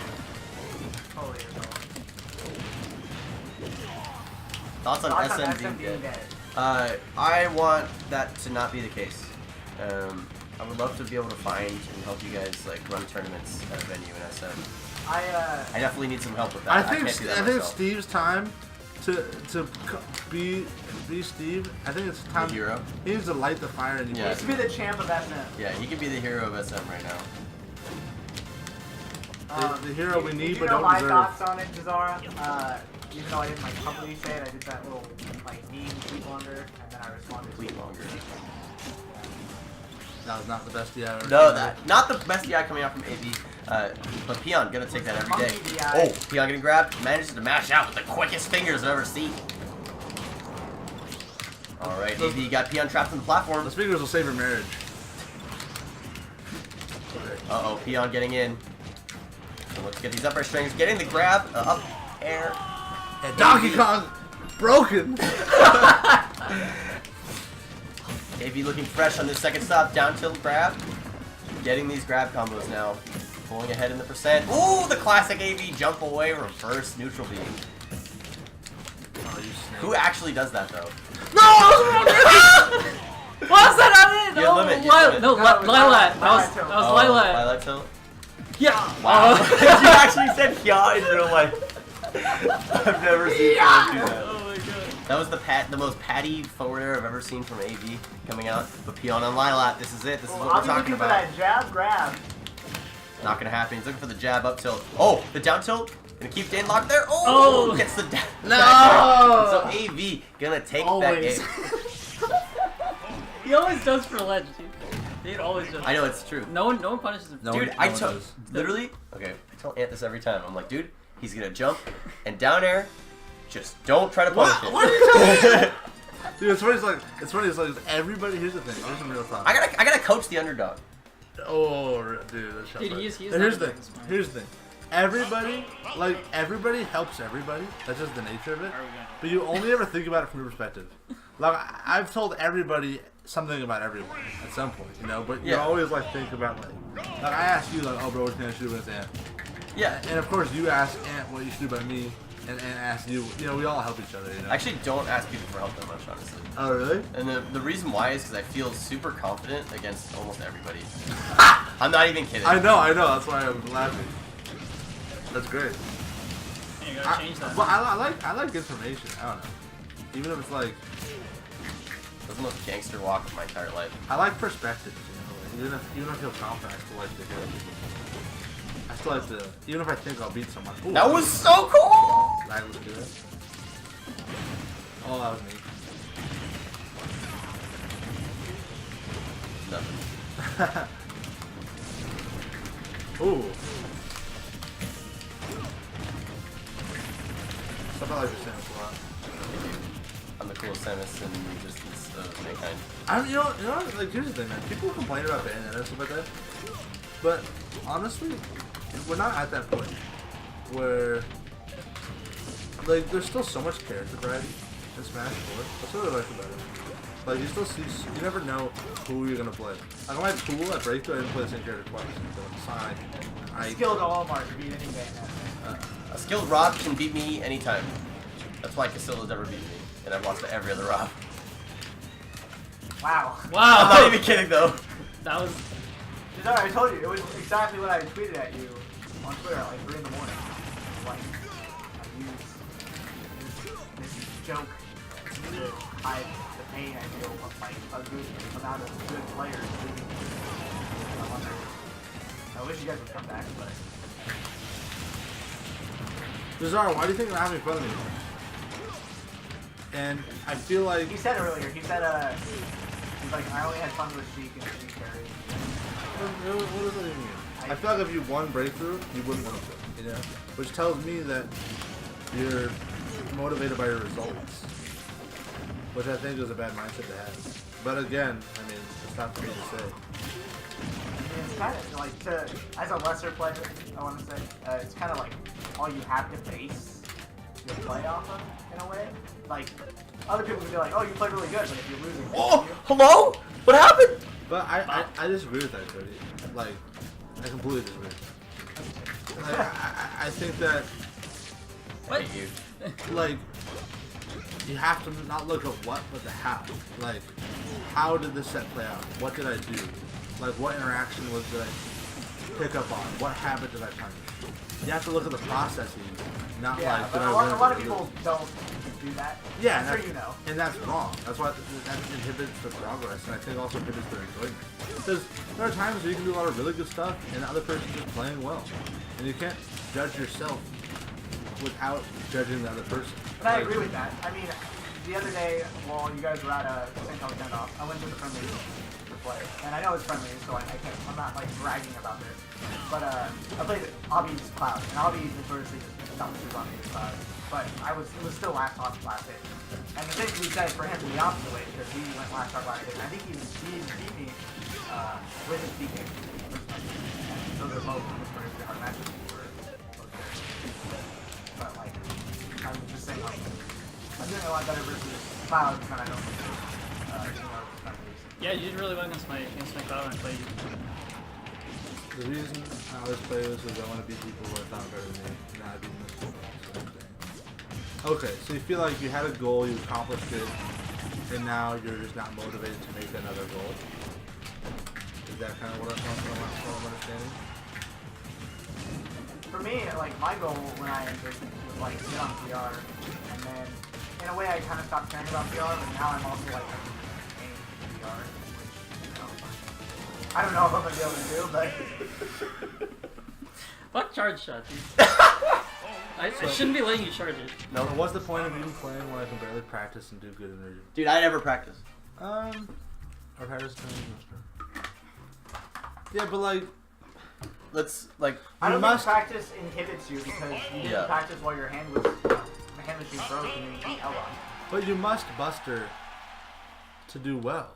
Totally is. Thoughts on Thoughts SM on being dead? I want that to not be the case. I would love to be able to find and help you guys like run tournaments at a venue in SM. I definitely need some help with that. I think can't do that I think myself. Steve's time to be Steve. I think it's time. The hero? He needs to light the fire in you. Yeah. used to be the champ of SM. Yeah, he could be the hero of SM right now. The hero we need if you but know don't my deserve. thoughts on it, Jazara, even though I didn't like publicly say it, I did that little like meme tweet longer, and then I responded. Tweet longer. That was not the best DI ever. No, that not the best DI coming out from AV. But Peon gonna take that every day. Monkey DI. Oh, Peon getting grabbed, manages to mash out with the quickest fingers I've ever seen. All right, AV got Peon trapped on the platform. The speakers will save your marriage. Uh-oh, Peon getting in. So let's get these upper strings, getting the grab, up air. And Donkey Kong broken. AV looking fresh on this second stop, down tilt grab. Getting these grab combos now. Pulling ahead in the percent. Ooh, the classic AV jump away, reverse neutral beam. Oh, you snake. Who actually does that though? No! Why was that not in? You had limit, you had limit. No, No, it was Lilat. Lilat. That was Oh, Lilat. Lilat tilt? Yeah. Wow. You actually said yeah in real life. I've never seen someone do that. Oh my god. That was the most patty forward air I've ever seen from AV coming out. But Peon on Lilat, this is it. This is what I'll we're be talking looking for about. that jab grab. Not gonna happen. He's looking for the jab up tilt. Oh, the down tilt. Gonna keep Dan locked there. Oh, Oh. gets the down. No! So AV gonna take Always. that game. He always does for ledge, dude. He always does. I know it's true. No one punishes him. No. Dude, one I does. told literally. Okay, I tell Ant this every time. I'm like, dude, he's gonna jump and down air. Just don't try to punish him. What are you telling me? Dude, it's funny. It's like everybody. Here's the thing. Here's some real talk. I gotta coach the underdog. Oh, dude, that's Dude, he is And not here's a the big thing. smart. Here's the thing. Everybody helps everybody. That's just the nature of it. Are we gonna- But you only ever think about it from your perspective. Like I've told everybody something about everyone at some point, you know. But you Yeah. always like think about like I ask you like, oh, bro, what do you think I should do with Ant? Yeah. And of course you ask Ant what you should do by me, and Ant asks you. You know, we all help each other, you know. I actually don't ask people for help that much, honestly. Oh, really? And the reason why is because I feel super confident against almost everybody. I'm not even kidding. I know. That's why I'm laughing. That's great. You gotta change that. But I like information. I don't know. Even if it's like, That's the most gangster walk of my entire life. I like perspectives. You know, even if I feel confident, I still like to hear. I still like to, even if I think I'll beat someone. Ooh, That was so cool! that was good. Oh, that was me. Nothing. Ooh. Stuff I like to say a lot. I'm the coolest Samus in the existence of mankind. You know, like here's the thing, man. People complain about Bayonetta and stuff like that, but honestly, we're not at that point where like there's still so much character variety in Smash 4. That's what I like about it. Like you still see, you never know who you're gonna play. Like on my pool at Breakthrough, I didn't play the same character twice. So Sonic, Skilled Walmart to beat any Bayonetta. A skilled Rob can beat me anytime. That's why Casilla's never beat me. And I've lost to every other Rob. Wow. Wow. I'm not even kidding though. That was. It's alright, I told you, it was exactly what I tweeted at you on Twitter at like 3 in the morning. Like, I used this joke to hide the pain I feel of like a good amount of good players leaving me. I wonder. I wish you guys would come back, but Bizarre, why do you think I'm having fun with me? And I feel like he said earlier, he said, he's like, I only had fun with Sheik and Sheik Carry. what does that even mean? I feel like if you won Breakthrough, you wouldn't want to quit, you know? Which tells me that you're motivated by your results. Which I think is a bad mindset to have. But again, I mean, it's not for me to say. It's kind of like, as a lesser player, I want to say, it's kind of like all you have to base your play off of, in a way. Like, other people can be like, oh, you played really good, but if you're losing, Oh, hello? What happened? But I disagree with that, Cody. Like, I completely disagree. Like, I think that, I hate you. like, you have to not look at what, but the how. Like, how did this set play out? What did I do? Like, what interaction did I pick up on? What habit did I punish? You have to look at the processes, not yeah, like, but did I a win lot or of did I people lose? don't do that. Yeah, I'm and sure you know. And that's wrong. That's why that inhibits the progress, and I think also inhibits their enjoyment. Because there are times where you can do a lot of really good stuff, and the other person's just playing well, and you can't judge yourself without judging the other person. And I agree with that. I mean, the other day, while you guys were at St. Thomas Standoff, I went to the friendly to play. And I know it's friendly, so I'm not like bragging about this. But I played Obby's Cloud, and Obby notoriously just dumpsters on these Cloud. But it was still last talk last hit. And the thing we said for him to the opposite way, because he went last talk last hit. And I think he beat me with his DK. And those are both notoriously hard matches for both players. But like, I'm just saying, like, I'm doing a lot better versus Cloud than I don't Yeah, you did really well against my Cloud when I played you. The reason I always play this is I want to beat people who are not better than me, not beating this sort of thing. Okay, so you feel like you had a goal, you accomplished it, and now you're just not motivated to make another goal. Is that kind of what I'm understanding? For me, like, my goal when I entered was like get on PR, and then in a way I kind of stopped caring about PR, but now I'm also like aiming PR, which, you know, I don't know if I'm gonna be able to do, but Fuck charge shot, dude. I shouldn't be letting you charge it. No. So what's the point of even playing when I can barely practice and do good in region? Dude, I never practice. I practice Yeah, but like, Let's like. I don't must- think practice inhibits you because you didn't Yeah. practice while your hand was machine broke and you beat L1. but you must buster to do well.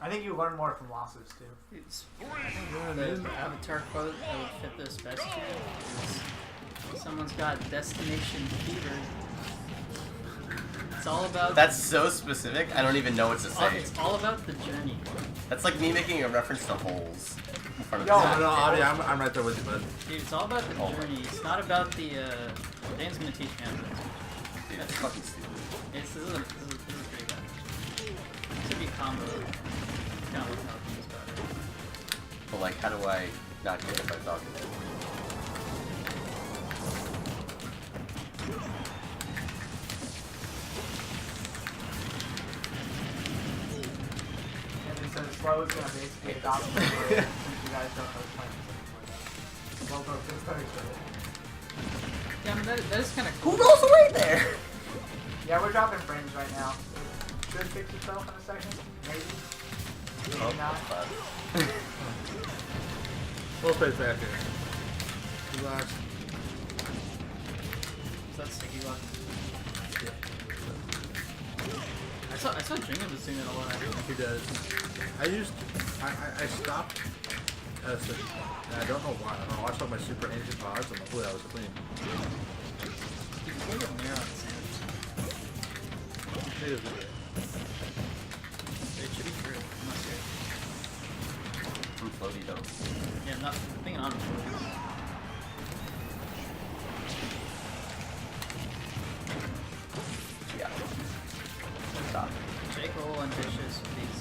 I think you learn more from losses too. It's, the avatar quote that would fit this best here is someone's got destination fever. It's all about. That's so specific. I don't even know what to say. It's all about the journey. That's like me making a reference to holes in front of Yo, the No, Audie, I'm right there with you, bud. Dude, it's all about the Oh my journey. It's not about the. Dan's gonna teach me how to do Dude, that's fucking stupid. this. This is pretty bad. This should be combo. Kind of what's helping this better. But like, how do I not get it by talking to him? And then so slow is gonna basically adopt the word since you guys don't know the plan. Slow broke is very good. Yeah, I mean that is kind of Who cool. goes away there? Yeah, we're dropping frames right now. Should fix itself in a second, maybe. Maybe not. Full space back here. Relax. Is that sticky lock? I saw Jingo was doing that a lot. He does. I stopped. And I don't know why. I watched all my super ancient pods and hopefully I was clean. You can get mirror on sand. It is weird. It should be true. I'm not serious. I'm floaty though. Yeah, I'm not thinking on it. Yeah. Stop. J. Cole ambitious with these.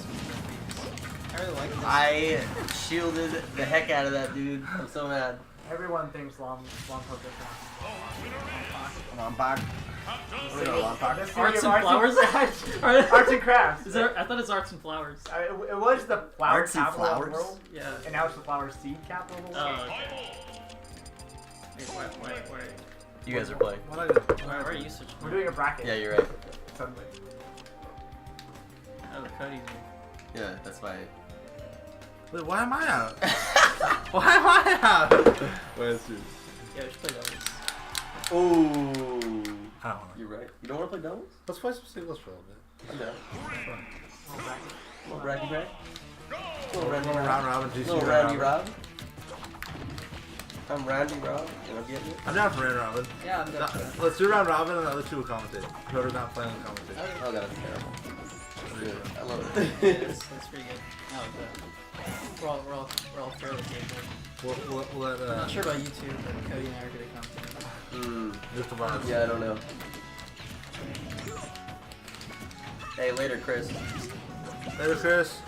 I really like this. I shielded the heck out of that dude. I'm so mad. Everyone thinks long poke is Lombok. What do you know, Lombok? Arts and flowers? Arts and crafts. Is there? I thought it's arts and flowers. It was the flower Arts and capital of the flowers? world, Yeah. and now it's the flower seed capital of the world. Oh, okay. Wait. You guys are playing. What I did? Why are you such? We're doing a bracket. Yeah, you're right. Suddenly. Oh, Cody's Yeah, that's why. Wait, why am I out? Why am I out? Wait, let's see. Yeah, we should play doubles. Ooh. I don't want to. You're right. You don't want to play doubles? Let's play some singles for a little bit. I'm down. Little bracket. Little Randy Brad. Little Randy Little round Rob. robin, GC Little round Randy robin. Rob. I'm Randy Rob. And I'm getting it. I'm down for round robin. Yeah, I'm down for that. Let's do round robin and the other two will commentate. Whoever's not playing will commentate. Oh, God, that's terrible. Dude, I love Yeah, it. that's pretty good. I like that. We're all fairly capable. We'll let I'm not sure about you two, but Cody and I are good at commentating. Just the bars. Yeah, I don't know. Hey, later, Chris. Later, Chris.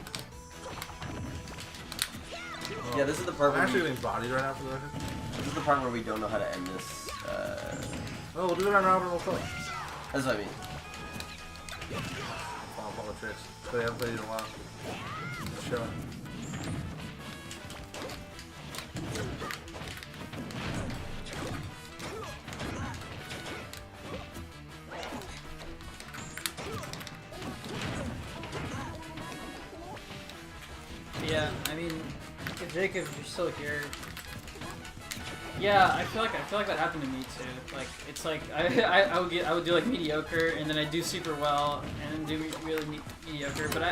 Yeah, this is the part I'm where actually we, getting bodied right after the record. this is the part where we don't know how to end this. Oh, we'll do the round robin real quick. That's what I mean. Follow the tricks. But I haven't played in a while. Just chilling. I mean, Jacob, if you're still here. Yeah, I feel like that happened to me too. Like it's like I would do like mediocre and then I do super well and then do really mediocre. But I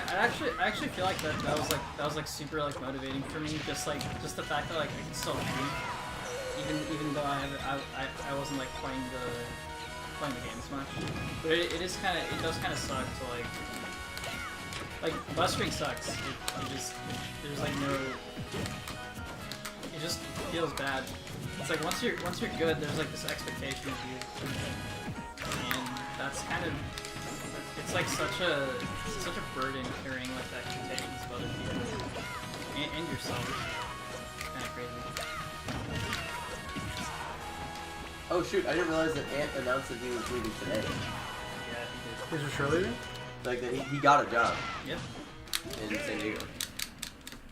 actually feel like that was like super like motivating for me. Just the fact that like I can still win, even though I wasn't like playing the game as much. But it does kind of suck to like mustering sucks. There's like no. It just feels bad. It's like once you're good, there's like this expectation of you, and that's kind of it's like such a burden carrying like that expectations of other people and yourself. It's kind of crazy. Oh shoot! I didn't realize that Ant announced that he was leaving today. Yeah, he Is it Shirley? Like that he got a job did. Yep. in San Diego.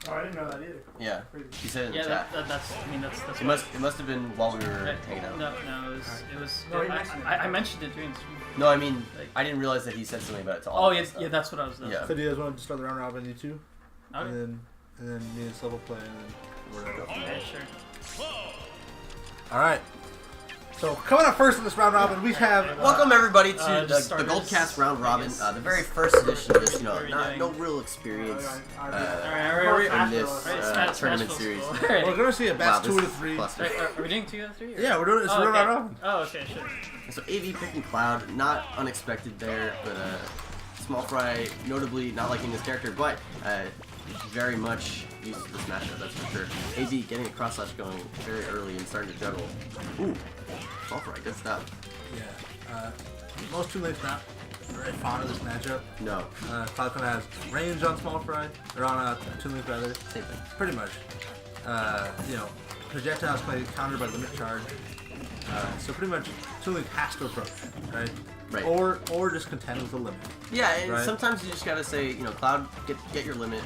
Oh, I didn't know that either. Yeah, he said in the Yeah, chat. that's. I mean, that's. It must have been while we were hanging out. No, it was. No, he mentioned it. I mentioned it during the stream. No, I mean, Like- I didn't realize that he said something about it to all Oh of yeah, us, yeah, though. that's what I was. Yeah. So do you guys want to start the round robin, you two? Okay. And then me and Silva play, and then we're gonna go. Okay, sure. All right. So coming up first in this round robin, we have Welcome everybody to just the starters, Goldcast Round I Robin, guess. the very first edition of this. You know, What are we not, doing? no real experience Alright, in this Smash tournament Bros. series. Alright. we're gonna see a best Wow, 2 this to 3. cluster. Are we doing 2 out of 3? Or? Yeah, we're doing it's Oh, real okay. round robin. Oh, okay, sure. So AV picking Cloud, not unexpected there, but Small Fry notably not liking this character, but very much used to this matchup, that's for sure. AV getting a cross slash going very early and starting to juggle. Ooh, Small Fry, good stuff. Yeah. Most Toon Link's not very fond of this matchup. No, Cloud kind of has range on Small Fry, or on Toon Link rather. same thing. Pretty much. You know, projectiles can be countered by limit charge. So pretty much Toon Link has to approach, right? Right. Or just contend with the limit. Yeah, and Right. sometimes you just gotta say, you know, Cloud, get your limit,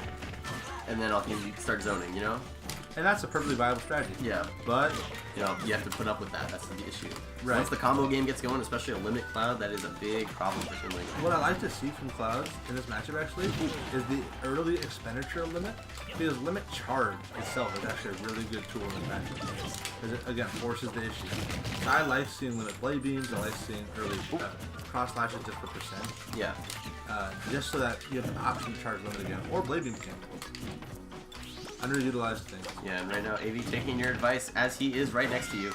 and then you can start zoning, you know? And that's a perfectly viable strategy. Yeah. But You know, you have to put up with that. That's the issue. Right. Once the combo game gets going, especially a limit Cloud, that is a big problem for Toon Link. what I like to see from Cloud in this matchup actually is the early expenditure limit. Because limit charge itself is actually a really good tool in this matchup. Because it, again, forces the issue. So I like seeing limit blade beams, I like seeing early cross slashes just for percent. Yeah. Just so that you have the option to charge limit again. Or blade beam again. Underutilized thing. Yeah, and right now, AV taking your advice as he is right next to you.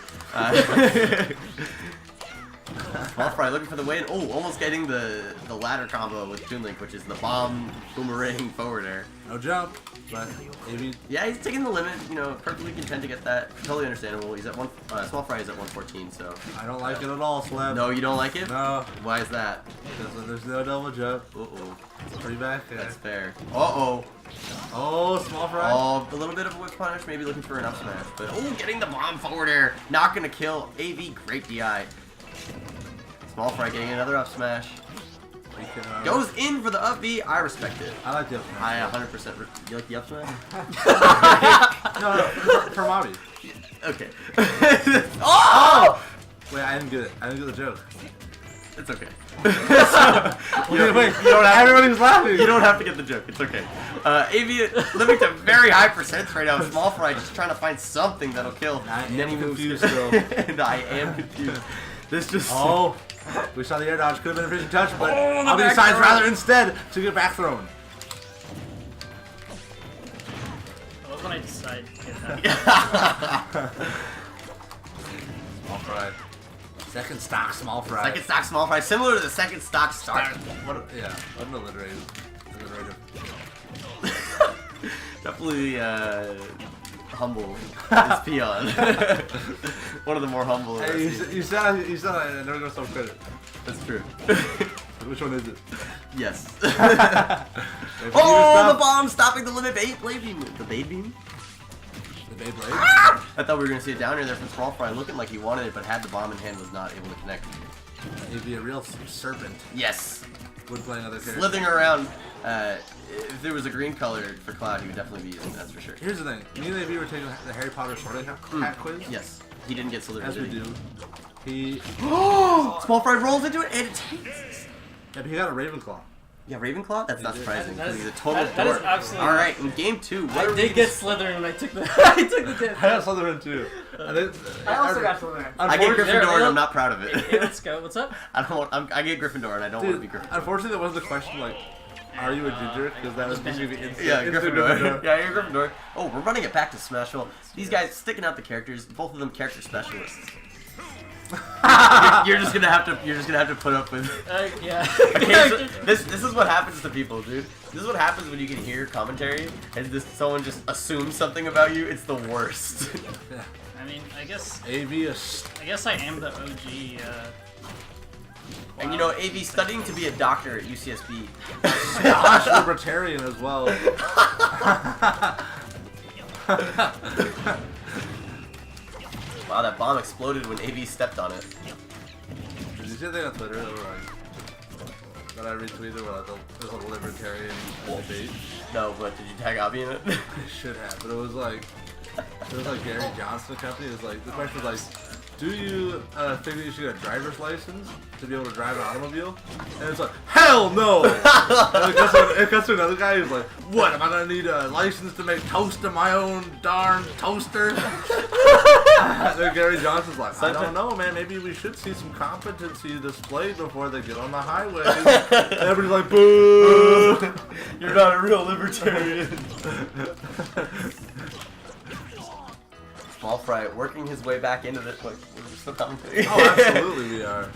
Small Fry looking for the win. Oh, almost getting the ladder combo with Toon Link, which is the bomb boomerang forward air. No jump, but maybe Yeah, he's taking the limit. You know, perfectly content to get that. Totally understandable. He's at one. Small Fry is at 114. So. I don't like it at all, Slab. No, you don't like it? No, Why is that? because there's no double jump. Uh-oh. It's pretty back there. That's fair. Uh-oh. Oh, Small Fry. Oh, a little bit of a whip punish, maybe looking for an up smash. But, oh, getting the bomb forward air. Not going to kill. AV, great DI. Small Fry getting another up smash. We can, Goes in for the up B. I respect it. I like the up I smash. 100% you like the up smash? No, for Mobby. Okay. Oh! Wait, I didn't get it. I didn't get the joke. It's okay. Wait, you don't have everybody was laughing. You don't have to get the joke. It's okay. AV living to very high percents right now. Small Fry just trying to find something that'll kill. I And then he am moves. confused still. And I am confused. This just. Oh, we saw the air dodge. Could have been a finishing touch, but Oh, the Mobby back decides throw. rather instead to get back thrown. I love when I decide to get that. Small Fry. Second stock, Small Fry. Second stock Small Fry, similar to the second stock start. Yeah, what an alliterative. Definitely humble is Peon. One of the more humble. I've Hey, seen. you said I never gonna self credit. That's true. Which one is it? Yes. If you Oh, stop- the bomb stopping the limit blade beam. The blade beam? The Beyblade. I thought we were going to see a down air there from Small Fry, looking like he wanted it, but had the bomb in hand, was not able to connect. He'd be a real serpent. Yes. Would play another character. Slithering around. If there was a green color for Cloud, he would definitely be using, that's for sure. Here's the thing. Me and AV were taking the Harry Potter sorting hat quiz. Yes. He didn't get Slytherin. As we did do. He Small Fry rolls into it, and it takes. yeah, but he got a Ravenclaw. Yeah, Ravenclaw? That's not did. surprising. That is- He's a total that is dork. absolutely- Alright, in game 2, what I are we did get just- Slytherin when I took the I took the test. I got Slytherin too. I also got Slytherin. I get There, Gryffindor and there. I'm not proud of Hey, it. let's go. What's up? I get Gryffindor and I don't want to be Dude, Gryffindor. unfortunately, that wasn't the question. Like, are you a ginger? Because that was Just gonna be instant. Yeah, instant Gryffindor. Yeah, you're Gryffindor. Oh, we're running it back to Smashville. These guys sticking out the characters, both of them character specialists. you're just gonna have to put up with. Yeah. Okay, so this is what happens to people, dude. This is what happens when you can hear commentary and someone just assumes something about you. It's the worst. Yeah. I mean, I guess AV I am the OG. And you know, AV studying to be a doctor at UCSB. Gosh, libertarian as well. Wow, that bomb exploded when AV stepped on it. Did you see that thing on Twitter that I retweeted where it was a libertarian debate? No, but did you tag Abby in it? I should have, but it was like Gary Johnson company. It was like the question was like, do you think that you should get a driver's license to be able to drive an automobile? And it's like, hell no! And it comes to another guy who's like, what, am I gonna need a license to make toast in my own darn toaster? And then Gary Johnson's like, I don't know, man, maybe we should see some competency displayed before they get on the highway. And everybody's like, boo! You're not a real libertarian. Small Fry working his way back into this. Like, we're still commentating. Oh, absolutely we are.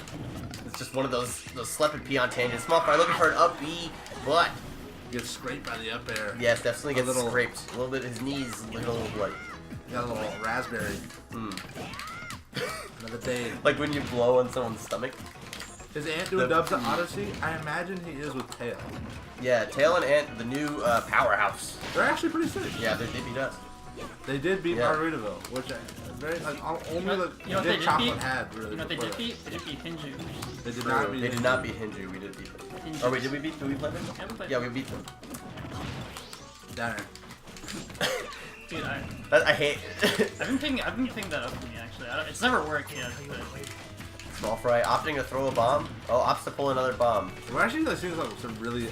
It's just one of those sleeping Peon tangents. Small Fry looking for an up B, but Gets scraped by the up air. yes, definitely gets little- scraped. A little bit. His knees, a little like, Got a little raspberry. Another day. like when you blow on someone's stomach. Is Ant doing dubs at Odyssey? I imagine he is with Tail. Yeah, Tail and Ant, the new powerhouse. They're actually pretty sick. Yeah, they beat us. They did beat Yeah. Margaritaville, which I very like only You know the what they Dick did Chocolate beat? had really. You know what they before did that. beat? They did beat Hinju. They did not beat. They did not beat Hinju. We did beat them. Hinju. Oh wait, did we play them? Yeah, we played Yeah, we beat them. Down Dude, I hate. I've been picking that up for me actually. It's never worked yet. But Small Fry opting to throw a bomb. Oh, opts to pull another bomb. We're actually like seeing like some really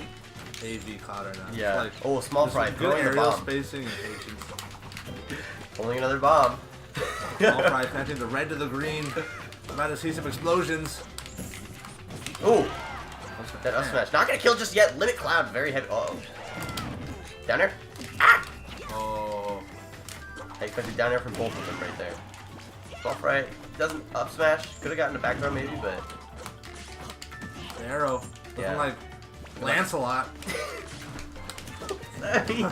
AV cloud right now. It's Yeah. Like, Oh, Small just Fry some good throwing a aerial bomb. spacing and patience. Pulling another bomb. Small Fry connecting the red to the green. About to see some explosions. Ooh, that up smash. Not gonna kill just yet. Limit Cloud, very heavy. Oh. Down there? Ah! Oh. I expected down there from both of them right there. Small Fry doesn't up smash. Could have gotten a back throw maybe, but. The arrow. Looking Yeah. like Lancelot. Heavy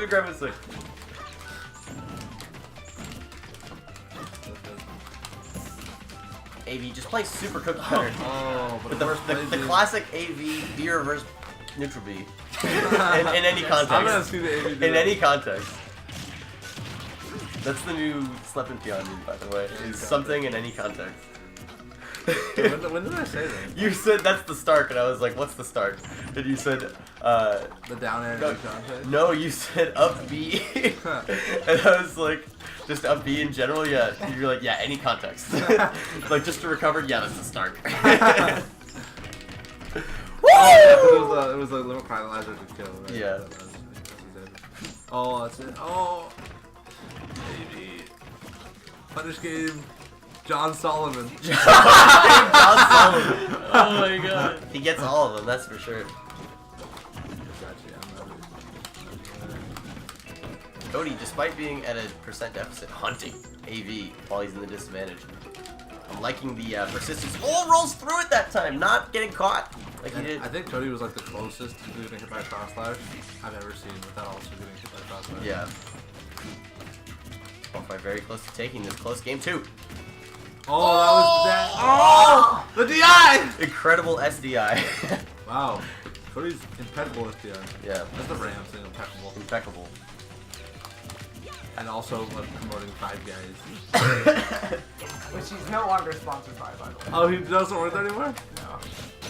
grimace. AV just plays super cookie cutter. Oh, but With the play classic AV B reverse neutral B. in any I'm gonna context. see the AV do In that. any context. That's the new Sleeping Peon meme, by the way. Is something in any context. When did I say that? You said that's the Stark, and I was like, what's the Stark? And you said, The down air no, contest? no, you said up B. And I was like, just up B in general? Yeah. And you're like, yeah, any context. Like, just to recover? Yeah, that's the Stark. Oh, it was a little cryolizer to kill, right? Yeah. That was it. Oh, that's it. Oh, baby. Punish game. John Solomon. John Solomon. oh my god. He gets all of them, that's for sure. Cody, despite being at a percent deficit, hunting AV while he's in the disadvantage. I'm liking the persistence. Oh, rolls through it that time, not getting caught like he did. I think Cody was like the closest to getting hit by a crossfire I've ever seen without also getting hit by a crossfire. Yeah. Qualify very close to taking this close game too. Oh, that was that. Oh, the DI. Incredible SDI. Wow, Cody's impeccable with DI. Yeah, That's the Rams thing, impeccable. impeccable. And also like promoting Five Guys. Which he's no longer sponsored by the way. Oh, he doesn't work there anymore? No.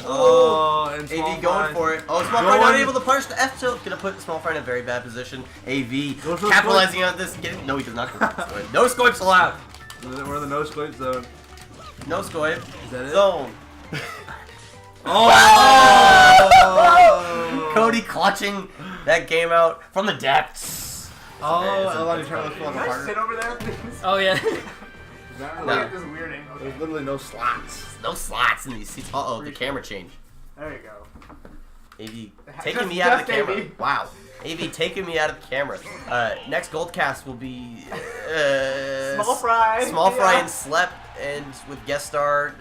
Oh, and Small AV going Fry. for it. Oh, Small Fry not Going- able to punish the F tilt. Gonna put the Small Fry in a very bad position. AV Goes for the capitalizing on this. No, he does not go for the scope. No scopes allowed. We're in the no squid zone. No scope. Is that it? Zone. Oh! Cody clutching that game out from the depths. Oh, Elon, you trying to look for like a Can I partner? sit over there, please? Oh yeah. Not Look really. at this weird angle. There's literally no slots. No slots in these seats. Uh-oh, the camera changed. There you go. AV taking me out of the Just camera. AV. Wow. AV taking me out of the camera. Next Goldcast will be Small Fry. Small Fry Yeah. and Slep, and with guest star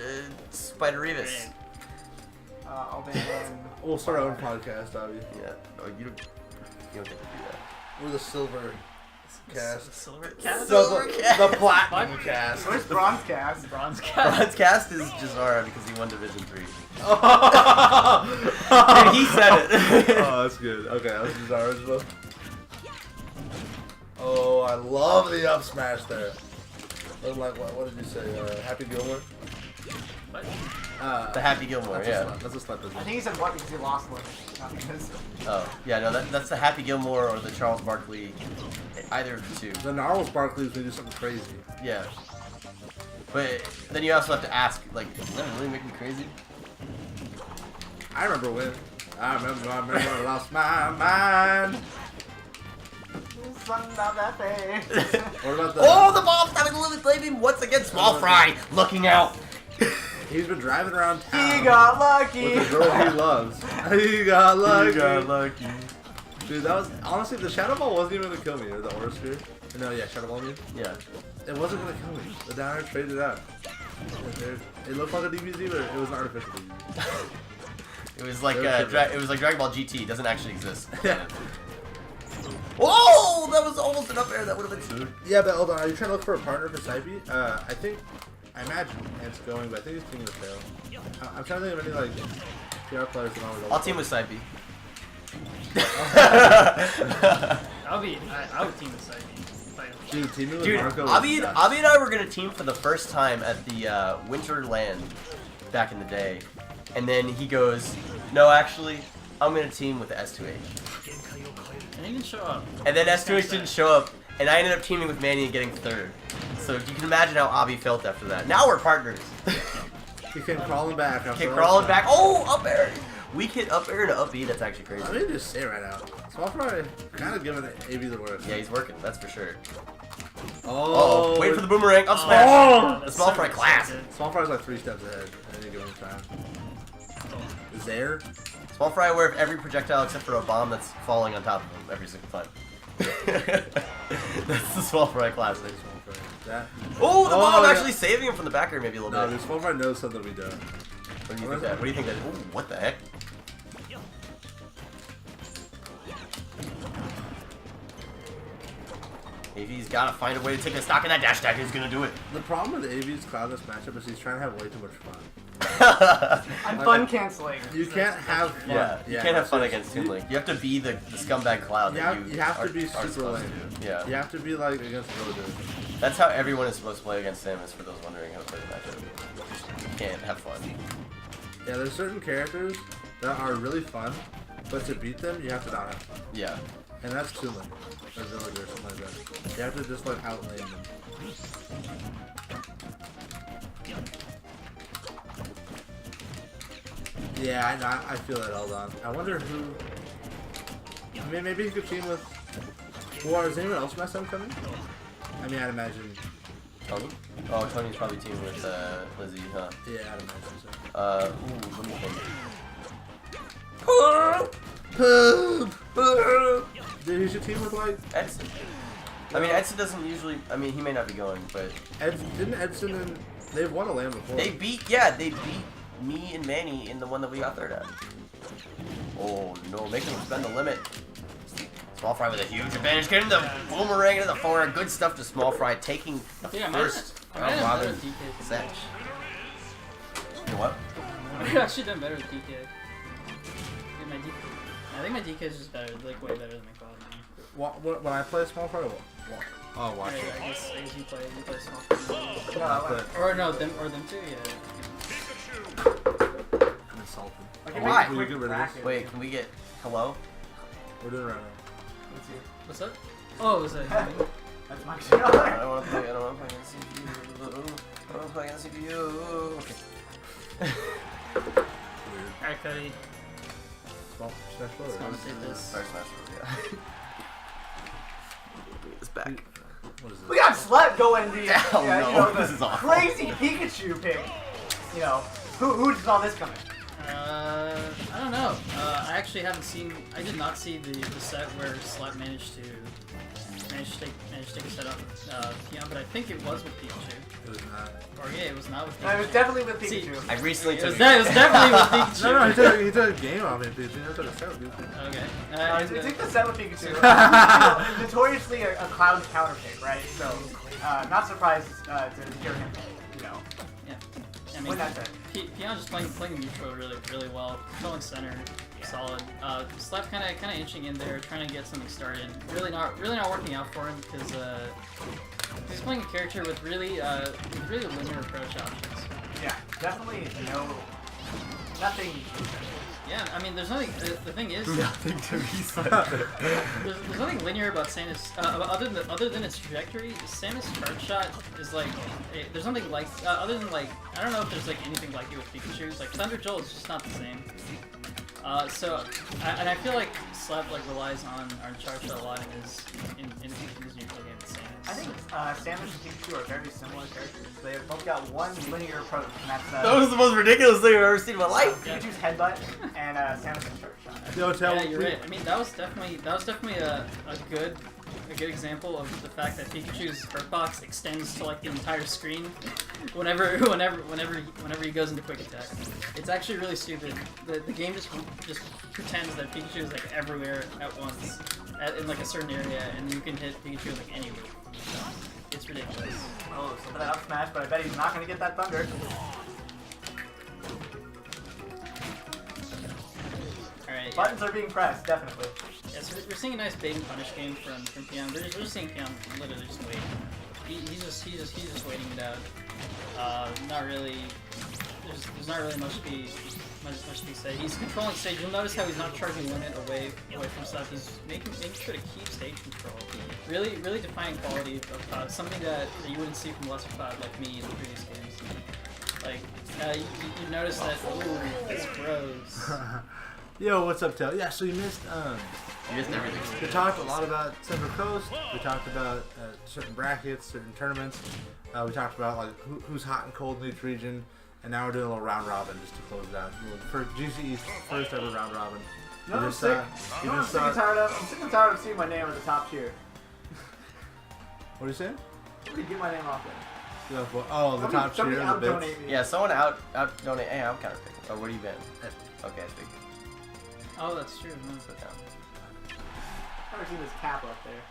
Spider Revis. I'll be in. We'll start our own podcast, Abby. Yeah. Oh, you don't get to do that. We're the silver cast. Silver cast. The platinum cast. Where's Bronze Cast? Bronze cast. Bronze Cast is Jazara because he won Division 3. Oh, Dude, he said it. that's good. Okay, let's use our original. Oh, I love the up smash there. Look like what did you say? Happy Gilmore? What? The Happy Gilmore, yeah. That's a slap. I think he said what because he lost one. Not because. Oh, yeah, no, that's the Happy Gilmore or the Charles Barkley. Either of the two. The Gnarls Barkley's gonna do something crazy. Yeah. But then you also have to ask, like, does that really make me crazy? I remember when. I remember I lost my mind. Something about that face. What about the? Oh, the ball's having a little flaming once again. Small Fry looking out. He's been driving around town He got lucky. with the girl he loves. He got lucky. lucky. Dude, that was honestly the Shadow Ball wasn't even gonna kill me, or the Aura Sphere. No, yeah, Shadow Ball me. Yeah. It wasn't gonna kill me. The downer traded it out. It looked like a DBZ, but it was an artificial DBZ. It was like Very it was like Dragon Ball GT. It doesn't actually exist. Yeah. Whoa! That was almost an up air. That would have been. Yeah, but hold on. Are you trying to look for a partner for Saibi? I imagine it's going, but I think he's teaming with Fail. I'm trying to think of any like PR players that always. I'll team with Side B. I would team with Side B. Dude, teaming with Dude, Marco. Avi and I were gonna team for the first time at the Winterland back in the day, and then he goes, "No, actually, I'm gonna team with S2H." And he didn't show up. And then S2H didn't show up, and I ended up teaming with Manny and getting third. So you can imagine how Avi felt after that. Now we're partners. He came crawling back. Okay, crawling back. Oh, up air. We hit up air to up B. That's actually crazy. Let me just say right now, Small Fry kind of giving AB the worst. Yeah, he's working. That's for sure. Oh, Wait for the boomerang. Up smash. Oh! The Small Fry class. Small Fry's like 3 steps ahead at any given time. There. Small Fry aware of every projectile except for a bomb that's falling on top of him every single time. That's the Small Fry classic. Small Fry. That. Oh, the bomb yeah. actually saving him from the back air maybe a little No, bit. dude, Small Fry knows something we don't. What do you think that? What do you think that? Ooh, what the heck? AV's gotta find a way to take a stock in that dash attack. He's gonna do it. The problem with AV's cloudless matchup is he's trying to have way too much fun. I'm fun canceling. You can't have fun. Yeah, you can't have fun seriously. against Toon Link. You have to be the scumbag cloud that You have are, to be are super supposed lame. to do. Yeah. You have to be like against Rojo. That's how everyone is supposed to play against Samus, for those wondering how to play the matchup. You can't have fun. Yeah, there's certain characters that are really fun, but to beat them, you have to not have fun. Yeah. And that's Toon Link, or Villager, or something like that. You have to just like outlane them. Yeah, I know. I feel that. Hold on. I wonder who. I mean, maybe he could team with. Or is anyone else mess up coming? I mean, I'd imagine. Tony? Oh, Tony's probably teaming with Lizzie, huh? Yeah, I'd imagine so. Ooh, let me think. Dude, he should team with like Edson. I mean, Edson doesn't usually. I mean, he may not be going, but Didn't Edson and they've won a land before. they beat me and Manny in the one that we got third at. Oh no, making him spend the limit. Small Fry with a huge advantage, getting the boomerang into the forward. Good stuff to Small Fry, taking the first round robin set. You know what? I've actually done better with DK. I think my DK is just better, like way better than my Cloud. When I play Small Fry, oh, watch Right, it. I guess you play small. But Or them two, yeah. I'm insulted. Okay, Why? Will you get rid of this? bracket. Wait, can we get hello? We're doing it right now. Let's see. What's up? Oh, was that? That's my I shit. don't want to play. I don't want to play against CPU. I don't want to play against CPU. Okay. Weird. Alright, Cody. Small smash Let's forward. commentate this. Sorry, Smash Bros. Yeah. It's back. What is this? We got Slep going the Oh, no, the this is awful. crazy Pikachu pick. You know, who saw this coming? I don't know. I actually haven't seen. I did not see the set where Slap managed to take a set up with Peon, but I think it was with Pikachu. It was not. Or yeah, it was not with No, Pikachu. it was definitely with See, Pikachu. I recently It took was, it was definitely with Pikachu. No, he took a game off it. He never took a set with Pikachu. Okay. It took the set with Pikachu. You know, notoriously a Cloud's counter pick, right? So, not surprised to hear him, you know, yeah. I mean, win that set. Peon just playing neutral really well. Controlling center, solid. Slap kind of inching in there, trying to get something started. Really not working out for him because he's playing a character with really linear approach options. Yeah, definitely nothing. Yeah, I mean, there's nothing. The thing is, nothing to be said. there's nothing linear about Samus other than its trajectory. Samus charge shot is like there's something like other than like I don't know if there's like anything like it with Pikachu. Like Thunder Jolt is just not the same. And I feel like Slap like relies on charge shot a lot in his neutral game with Samus. I think Samus and Pikachu are very similar characters. They have both got one linear approach, and that's That was the most ridiculous thing I've ever seen in my life. Pikachu's headbutt and Samus' charge shot. Yo, tell Yeah, you're right. I mean, that was definitely a good example of the fact that Pikachu's hurt box extends to like the entire screen whenever he goes into quick attack. It's actually really stupid. The game just pretends that Pikachu is like everywhere at once in like a certain area, and you can hit Pikachu like anywhere. It's ridiculous. Oh, so for that up smash, but I bet he's not going to get that Thunder. Alright. Buttons are being pressed, definitely. Yeah, so we're seeing a nice bait and punish game from Peon. We're just seeing Peon literally just wait. He's just waiting it out. Not really. There's not really much to be said. He's controlling stage. You'll notice how he's not charging limit away from stuff. He's making sure to keep stage control. Really defining quality of Cloud. Something that you wouldn't see from lesser Cloud like me in the previous games. Like you notice that. Ooh, it's gross. Yo, what's up, Tail? Yeah, so you missed everything. we talked a lot about Central Coast. We talked about certain brackets, certain tournaments. We talked about like who's hot and cold in each region, and now we're doing a little round robin just to close it out. For GCE's first ever round robin. You know what I'm sick? You know what I'm sick and tired of? I'm sick and tired of seeing my name at the top tier. What are you saying? Get my name off there. Yeah, oh, the top tier, Somebody the out-donate bits. me. Yeah, someone out donate. Hey, I'm kind of picking. Oh, where you been? Okay, I speak. Oh, that's true. Put down. I've never seen this cap up there.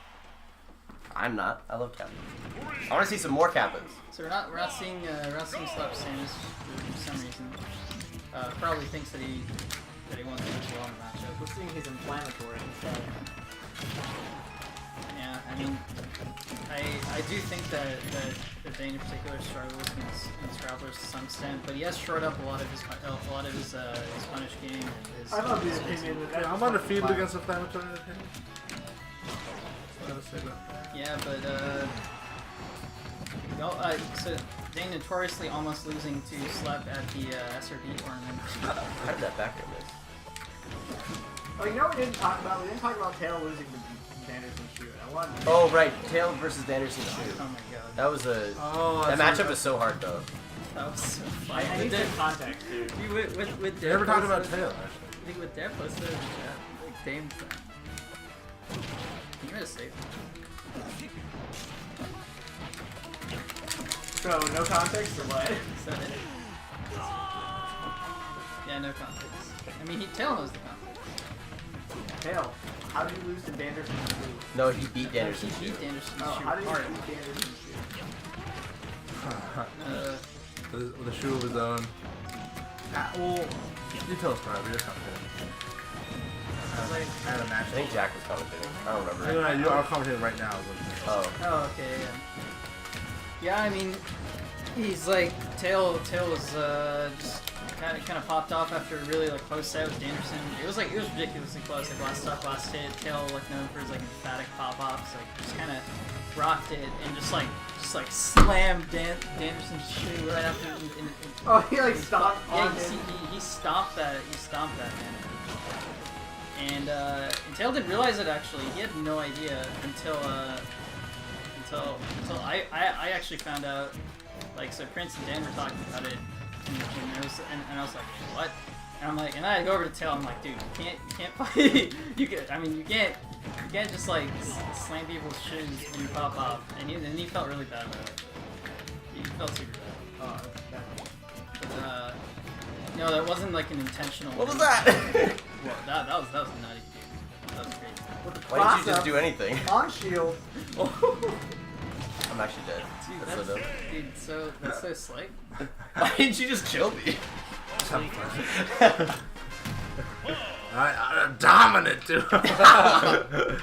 I'm not. I love Kappas. I want to see some more Kappas. So we're not seeing Slap Samus for some reason. Probably thinks that he wants to do well in the matchup. We're seeing his inflammatory instead. Yeah, I mean, I do think that Dane in particular struggles against Travelers to some extent, but he has shored up a lot of his punish game. And his, I'm of the his opinion that Yeah, I'm undefeated against inflammatory. Yeah, but so Dane notoriously almost losing to Slap at the SRB tournament. How did that back air miss? Oh, you know what we didn't talk about? We didn't talk about Tail losing to Anderson Shoot. I wanted to... Oh right, Tail versus Danderson shoot. Oh my god. That was a. Oh, That matchup is so hard though. That was so I funny. need some context, dude. With You never talked about Tail. Tail, actually. I think with Dare posted in the chat, like Dame. You made a save. So, no context or what? So, yeah, no context. I mean, Tail knows the context. Tail, how did you lose to Danderson Shoot? No, he beat Danderson He shoot. beat Anderson Oh, shoot how did you hard. beat Danderson Shoot? With a shoe of his own. Well, you tell us, Brian, you're confident. I had a match. I think Jack was commentating. I don't remember. You and I are commentating right now. Oh. Oh, okay, yeah. Yeah, I mean, he's like Tail was just kind of popped off after a really like close set with Danderson. It was ridiculously close. Like last hit. Tail like known for his like emphatic pop offs. Like just kind of rocked it and just like slammed Danderson's shoe right after. Oh, he like stomped Yeah, on you see, him. he stomped that. He stomped that man. And Tail didn't realize it actually. He had no idea until I actually found out. Like, so Prince and Dan were talking about it, and I was like, what? And I'm like, and I go over to Tail. I'm like, dude, you can't fight. you can't just like slam people's shoes when you pop off. And he felt really bad about it. He felt super bad. But no, that wasn't like an intentional. What was that? Well, that was nutty, dude. That was crazy. With the Why didn't you just cross do anything? up on shield. I'm actually dead. Dude, That's so dumb. that's so slick. Why didn't you just kill me? I'm dominant, dude. Alright,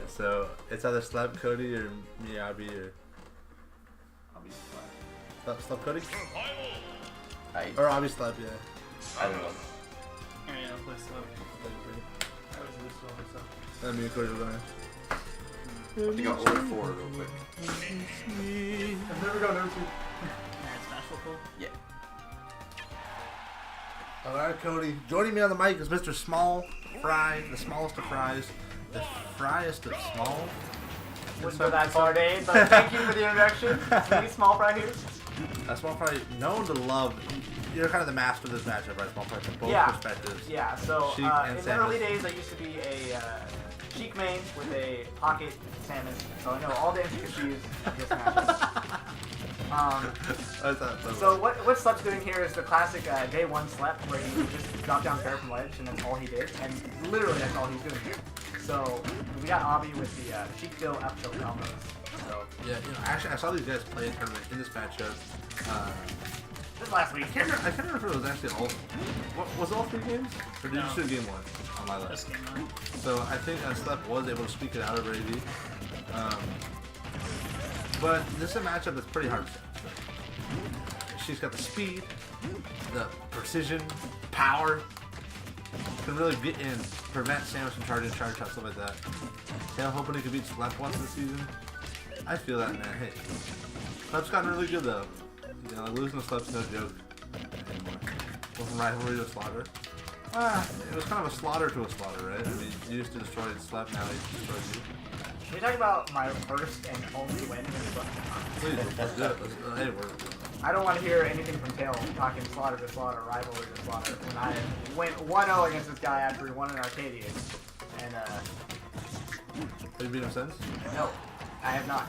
so it's either slap Cody or Miyabi or slap Cody or Abi slap, yeah. I don't know. Alright, I'll play slow. And me and Cody were going. I think I'll order 4 real quick. I've never gone over to. Alright, Smash Football. Yeah. Alright, Cody. Joining me on the mic is Mr. Small Fry, the smallest of fries, the friest of small. Wouldn't go that far, Dave, but thank you for the introduction. Sweetie Small Fry here. Small Fry, known to love. You're kind of the master of this matchup, right? Small Fry, from both Yeah. perspectives. Yeah, so Sheik and in the Samus. early days, I used to be a Sheik main with a pocket Samus, so I know all the intricacies of this matchup. So what Slep's doing here is the classic day one Slep, where he just dropped down fair from ledge, and that's all he did, and literally that's all he's doing here. So we got Abi with the Sheik Kill up tilt combos. So Yeah, actually, I saw these guys play a tournament in this matchup. this last week. I can't remember if it was actually all. Was it all 3 games? Or did you No. just do game 1 on my Just list? game on. So I think Slep was able to speak it out of AV. But this is a matchup that's pretty hard to set. She's got the speed, the precision, power. Can really get in, prevent Samus from charging, charge shots, stuff like that. Tail hoping he could beat Slep once this season. I feel that, man. Hey, Slep's gotten really good though. You know, losing to Slep's no joke anymore. Well, from rivalry to slaughter. It was kind of a slaughter to a slaughter, right? I mean, you used to destroy Slep, now he destroys you. Can we talk about my first and only win against Slep? Please, let's do it. Hey, I don't want to hear anything from Tail talking slaughter to slaughter, rivalry to slaughter. When I went 1-0 against this guy after he won an Arcadia. And, have you beat him since? no, I have not.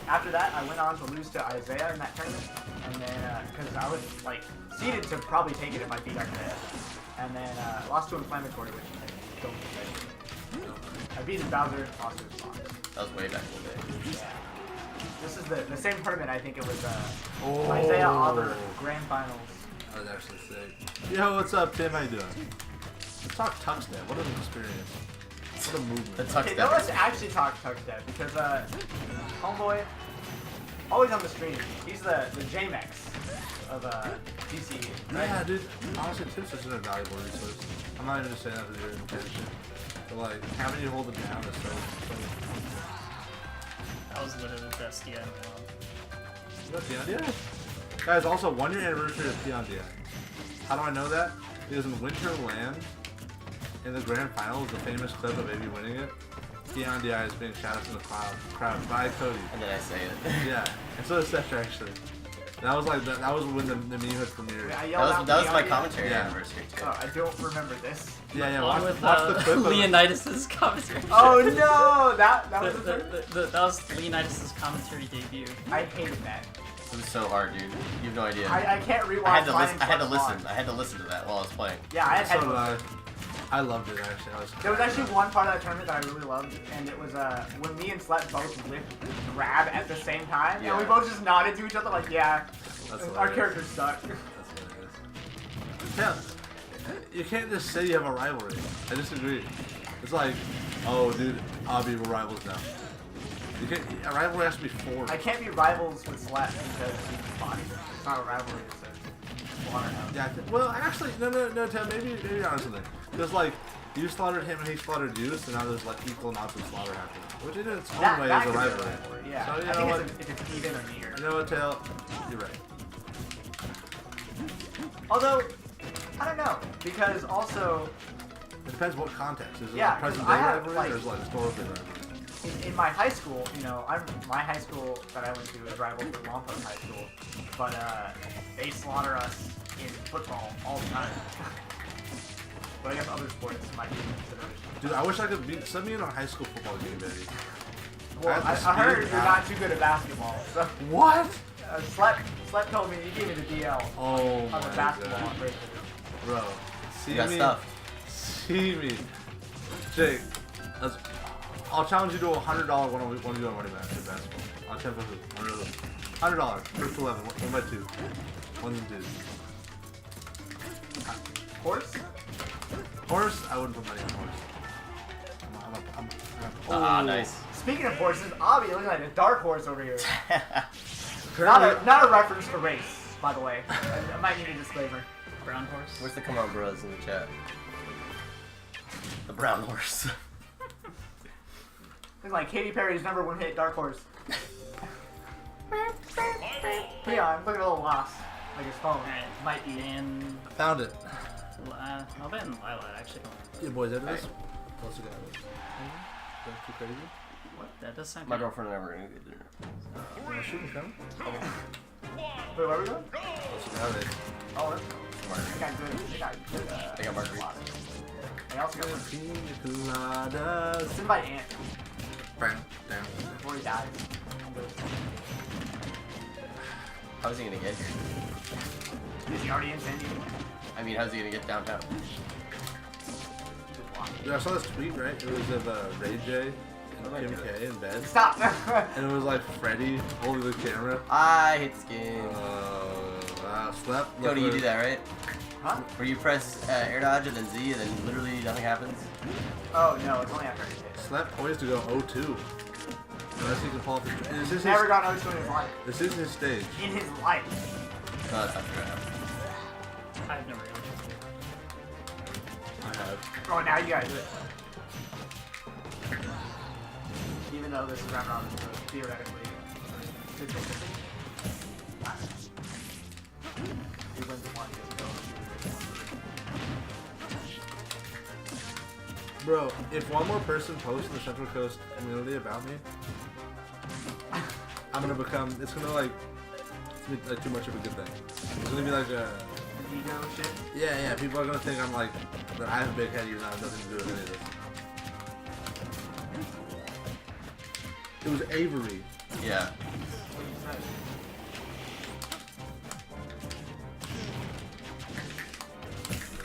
After that, I went on to lose to Isaiah in that tournament. And then, because I was, like, seeded to probably take it if I beat Isaiah. And then, lost to Inflammatory, which I don't think I beat Bowser, lost to his Fox. That was way back in the day. Yeah. This is the same tournament, I think it was, Isaiah Auburn Grand Finals. That was actually sick. Yo, what's up, Tim? How you doing? Let's talk Tux Step. What an experience. What a movement. The Tux Okay, Step. now let's actually talk Tux Step, because, Homeboy, always on the stream, he's the J-Max of, DC, right? Yeah, dude. Honestly, Tim's such an invaluable resource. I'm not even just saying that for your intention. But, like, having you hold it down is so That was literally the best DI in the world. You know Peon DI? Guys, also 1 year anniversary of Peon DI. How do I know that? Because in Winterland, in the grand finals, the famous clip of AB winning it, Peon DI is being shouted in the crowd by Cody. And then I say it. Yeah, and so is Seth actually. That was like that was when the meme had premiered. I That yelled was, out that was my Beyond commentary Yeah. anniversary too. Oh, I don't remember this. Yeah, Along watch, with watch the clip of it. Leonidas' commentary. Oh no, that was the That was Leonidas' commentary debut. I hated that. It was so hard, dude. You have no idea. I can't rewatch. I had to mine listen. I had to until it's listen. I had to listen to that while I was playing. Yeah, I had So did headphones. I loved it actually. There was actually one part of that tournament that I really loved, and it was when me and Slep both whipped grab at the same time, and we Yeah. both just nodded to each other like, yeah, That's our hilarious. characters suck. That's hilarious. You can't just say you have a rivalry. I disagree. It's like, oh, dude, Abi, we're rivals now. You can't. A rivalry has to be formed. I can't be rivals with Slep because he's body. It's not a rivalry, it's a slaughterhouse. Yeah. Well, actually, no, Tim. Maybe you're on something. Because like, You slaughtered him and he slaughtered you, so now there's like equal amounts of slaughter happening. Which in its own That, way that is a could be rivalry. rivalry, yeah. So you I know think what? if it's even or near. You know what, Tail? You're right. Although, I don't know, because also It depends what context. Is it Yeah, like present 'cause day I have, rivalry like- or is it like historically rivalry? in my high school, you know, my high school that I went to is rivaled with Lompoc High School, but they slaughter us in football all the time. But I guess other sports might be a consideration. Dude, I wish I could send me in a high school football game, baby. Well, I I have the heard speed you're now. not too good at basketball, so What? Slep told me, he gave me the DL Oh on the my basketball god. on breakthrough. Bro, see You got me. stuff. See me. Jake, I'll challenge you to a $100 one-on-one money match in basketball. I'll check with you. $100. First to 11. 1 by 2. 1 and 2. Horse? Horse, I wouldn't put money on horse. I'm Ah, nice. Speaking of horses, Avi looking like a dark horse over here. Currently, Not a reference to race, by the way. I might need a disclaimer. Brown horse. Where's the come on bros in the chat? The brown horse. Looking like Katy Perry's #1 hit, Dark Horse. Peon, look at a little lost. Like his phone. Alright, Might be. and found it. I'll bet in Lila actually. Yeah, boys, after this. Close to God. That's too crazy. That does sound My good. girlfriend and I were gonna get dinner. Oh, shooting coming? Wait, where are we going? Close to God. Oh, let's go. They got good. They got margarita. They also got one. Pina coladas. Let's invite Ant Bam, down. before he dies. How's he gonna get here? Is he already in San Diego? I mean, how's he gonna get downtown? Just walk. Dude, I saw this tweet, right? It was of Ray J and Kim K in bed. Stop! And it was like Freddy holding the camera. I hate skin. Wow, slept. Cody, you do that, right? Huh? Where you press air dodge and then Z and then literally nothing happens? Oh, no, it's only after he hit. Slept poised to go 0-2. Unless he can pull off his. And this is Never his, got O2 in his life. this is his stage. In his life. No, that's not gonna happen. I've never really. I have. Oh, now you gotta do it. Even though this is round robin, so theoretically, 50-50. He wins one, he doesn't go. Bro, if one more person posts in the Central Coast community about me, I'm gonna become. It's gonna like too much of a good thing. It's gonna be like a. Ego shit. Yeah. People are gonna think I'm like that. I have a big head. Even though I have nothing to do with any of this. It was Avery. Yeah. What you said.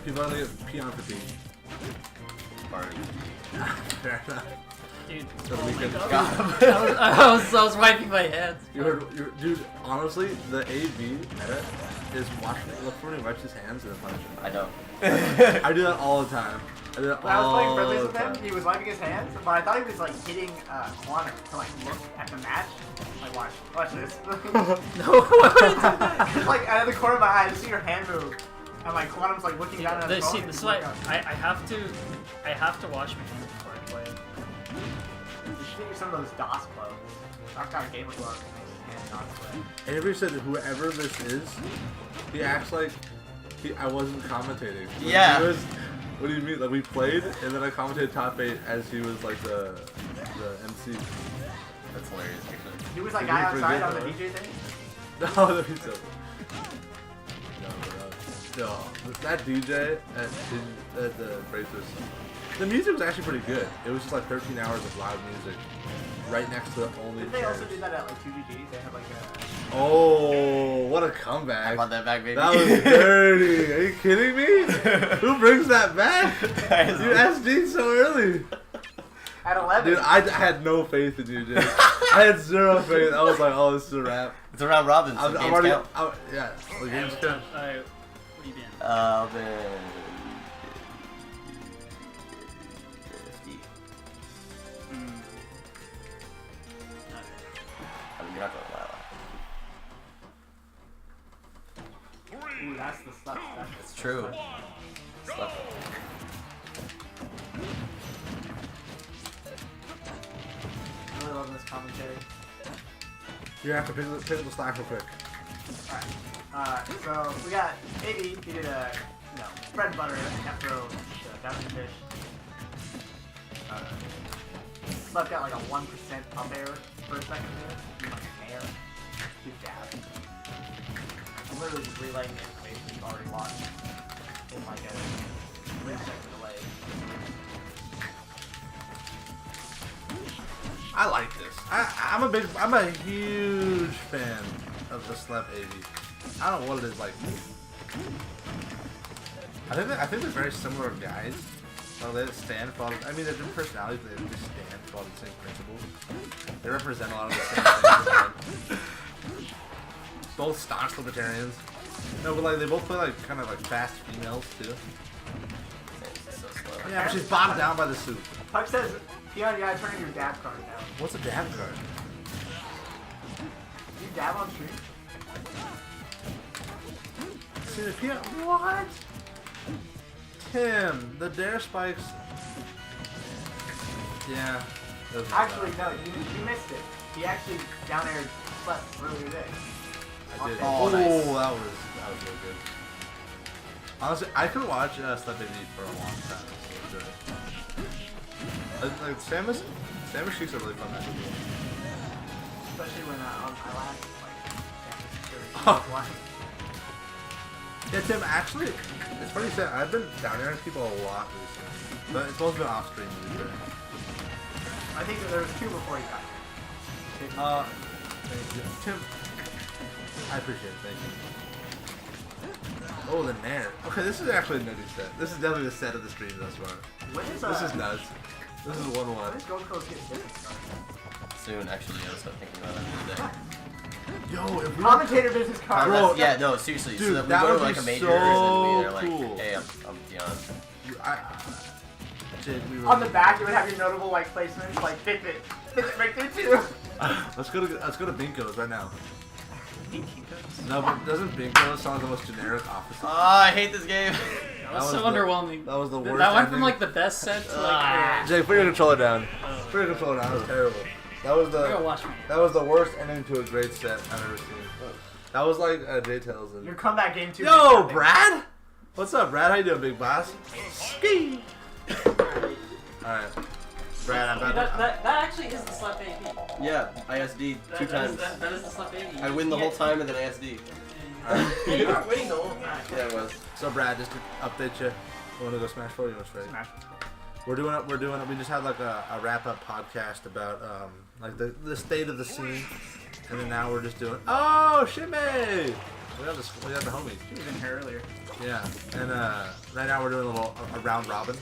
People are gonna get Peon fatigue. Party. Fair enough. Dude, So oh we my could- God. I was wiping my hands. Dude, honestly, the AV meta is watch. Look for when he wipes his hands and then punish him. I don't. I do that all the time. I do that When I was playing friendlies all with the him, time. he was wiping his hands, but I thought he was like hitting Quantum to like look at the match. Like watch this. No, why would I do that? It's like out of the corner of my eye, I just see your hand move, and like Quantum's like looking down at the phone. See, and this is he's why like, I have to wash my hands before I play. you should get some of those DOS gloves. I've got a gamer glove that makes his hands not sweat. Avery said that whoever this is, he acts like I wasn't commentating. Like, Yeah. he was, what do you mean? Like we played, and then I commentated top 8 as he was like the MC. That's hilarious, actually. He was like He guy did outside on pretty the good, DJ thing. No, that he's so. No, that DJ at the Breakers, the music was actually pretty good. It was just like 13 hours of loud music, right next to the only. Didn't they also chairs. do that at like 2GG? They had like a. Oh, what a I comeback! bought that back, baby. That was dirty. Are you kidding me? Who brings that back? You SD'd so early. At 11. Dude, I had no faith in you, dude. I had zero faith. I was like, oh, this is a wrap. It's around Robin, so I'm games already. count. Yeah, the game's Alright, count. what have you been? Then 50. Mm. I mean, you're not going to lie. Ooh, that's the stuff. That's It's true. Stuff. commentary. You have to pick up the slack real quick. Alright. So we got AB. He did a bread and butter afro down the fish. Left got like a 1% up air for a second there. Like an air. Good jab. I'm literally just relaying the information you've already watched in like a 3-second delay. I like this. I'm a huge fan of the slap AV. I don't know what it is like. I think they're very similar guys. Well, they stand for all. I mean, they're different personalities, but they stand for all the same principles. They represent a lot of the same things. Both staunch libertarians. No, but like they both play like kind of like fast females too. It's so slow. Yeah, but she's bogged down by the soup. Puck says, Peon, you gotta turn in your dab card now. What's a dab card? You dab on stream? See the Peon? What? Tim, the dare spikes. Yeah. those are Actually, bad. no, you missed it. He actually down aired slept earlier today. I did. Oh, Oh, nice. that was really good. Honestly, I could watch Slap Baby for a long time. So like Samus Sheiks are really fun matches. Especially when on my last, Oh. Yeah, Tim, actually, it's funny you said, I've been down there with people a lot recently. But it's mostly been off stream, to be fair. I think that there was 2 before he got here. Thank you. Tim, I appreciate it, thank you. Oh, the Nair. Okay, this is actually a nutty set. This is definitely the set of the stream thus far. When is, This is nuts. This is 1-1. when is Gold Coast getting different started? Soon, actually, I was thinking about that the other day. Yo, if we Commentator business card. Bro, That's- yeah, no, seriously. dude, so that we that go to would like be a major so and they're like, cool. hey, I'm Peon. Jake, we On the back, you would have your notable like placements, like Fitbit right there too. let's go to Binko's right now. No, but doesn't Binko sound like the most generic office? Oh, I hate this game. That was so the- underwhelming. That was the worst. That went from ending. like the best set to like. Jake, put your controller down. Put your controller down. That was terrible. That was I gotta the watch me. that was the worst ending to a great set I've ever seen. That was like J-Tails and. Your comeback game 2. Yo, Brad! What's up, Brad? How you doing, big boss? Ski! Alright. Brad, I'm about That actually is the slap AP. Yeah, ISD 2 times. That is the slap AP. I win the whole time and then ISD. Yeah, you were winning the whole time. Yeah, it was. So, Brad, just to update you, you want to go Smash 4 or you want to trade? Smash. We just had like a wrap-up podcast about like the state of the scene. And then now we're just doing, oh, Shimmy! We got the homies. He was in here earlier. Yeah, and right now we're doing a round robin.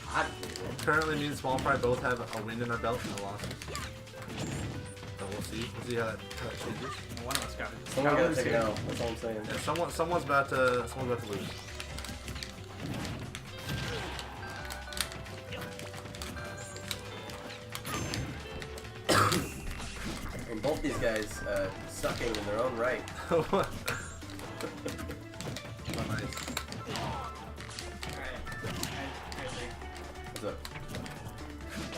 Currently, me and Small Fry both have a win in our belt, no losses. So we'll see how that changes. One of us got it. Someone gotta take it out. That's all I'm saying. Yeah, someone's about to lose. And both these guys sucking in their own right. What? Oh, nice. What's up?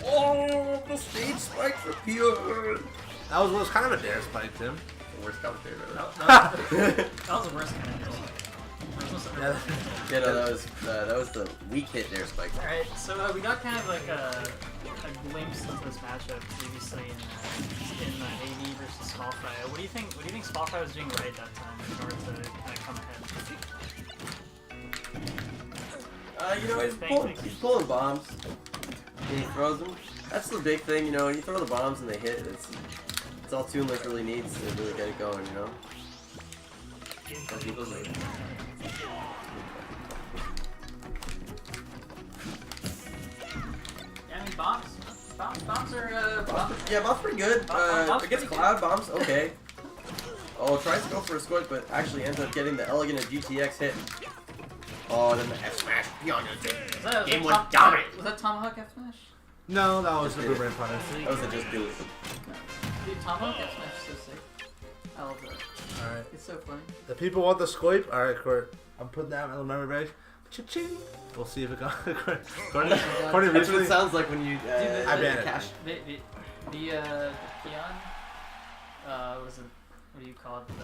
Oh, the stage spike for Peon. That was kind of a dare spike, Tim. The worst commentator ever. That was the worst kind of deal. Yeah. Yeah, no, that was the weak hit there spike. Alright, so we got kind of like a glimpse of this matchup previously in AD versus Small Fry. What do you think Small Fry was doing right that time in order to kind of come ahead? You know, he's pulling bombs. And he throws them. That's the big thing, you know, when you throw the bombs and they hit, it's all Toon Lick really needs to really get it going, you know? Some people like, Yeah, I mean bombs are yeah, bombs pretty good. Bombs Against pretty Cloud, bombs, okay. Oh, tries to go for a squirt, but actually ends up getting the elegant GTX hit. Oh, then the F smash. Beyond it. Game was dominant. Was that Tomahawk F smash? No, that was Just the did it. boomerang punish. That was a just do it. Dude, Tomahawk F smash is so sick. I love that. Alright. It's so funny. The people want the scope. Alright, Court. I'm putting that in the memory bank. Cha-ching. We'll see if it goes. Courtney That's what recently. it sounds like when you I ban it. cash. The Peon what do you call it? The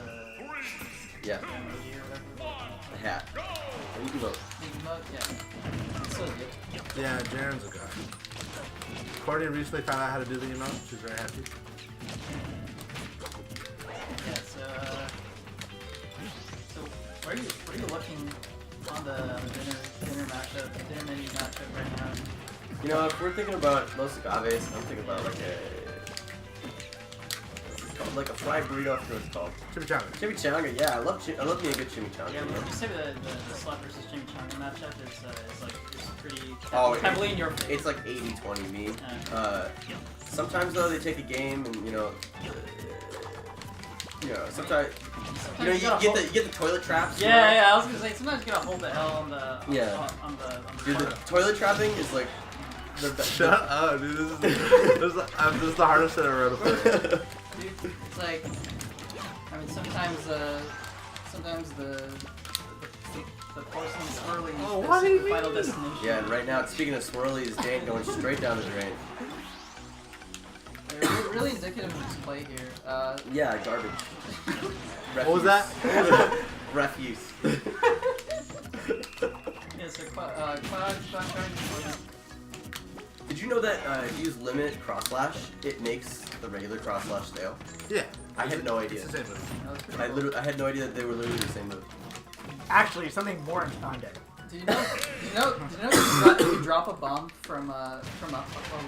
Yeah, emoji or whatever. the hat. You can vote. Yeah. It's so good. Yeah, Jaren's a guy. Courtney recently found out how to do the emote. She's very happy. Yeah, so what are you looking on the dinner menu matchup right now? You know, if we're thinking about Los Agaves, I'm thinking about like like a fried burrito. I forget what it's called. Chimichanga. Chimichanga. Yeah, I love me a good chimichanga. Yeah, you know? would you say the slap versus chimichanga matchup is like it's pretty Oh, heavily in your face? It's like 80-20 me. Sometimes though they take a game and you know sometimes you get the toilet traps. Yeah, I was gonna say sometimes you gotta hold the L on the on the Dude, the toilet trapping is like the best. Shut up, dude. This is the hardest thing I ever read about. Dude, it's like, I mean, sometimes the porcelain swirling is the final destination. Yeah, and right now, speaking of swirlies, Dan going straight down the drain. They're really indicative of his play here. Yeah, garbage. What was that? Refuse. Yeah, so Cloud Guardian. Did you know that if you use limited cross slash, it makes the regular cross slash stale? Yeah. I had no idea. It's the same move. I had no idea that they were literally the same move. Actually, something more important. Did you know if you drop a bomb from a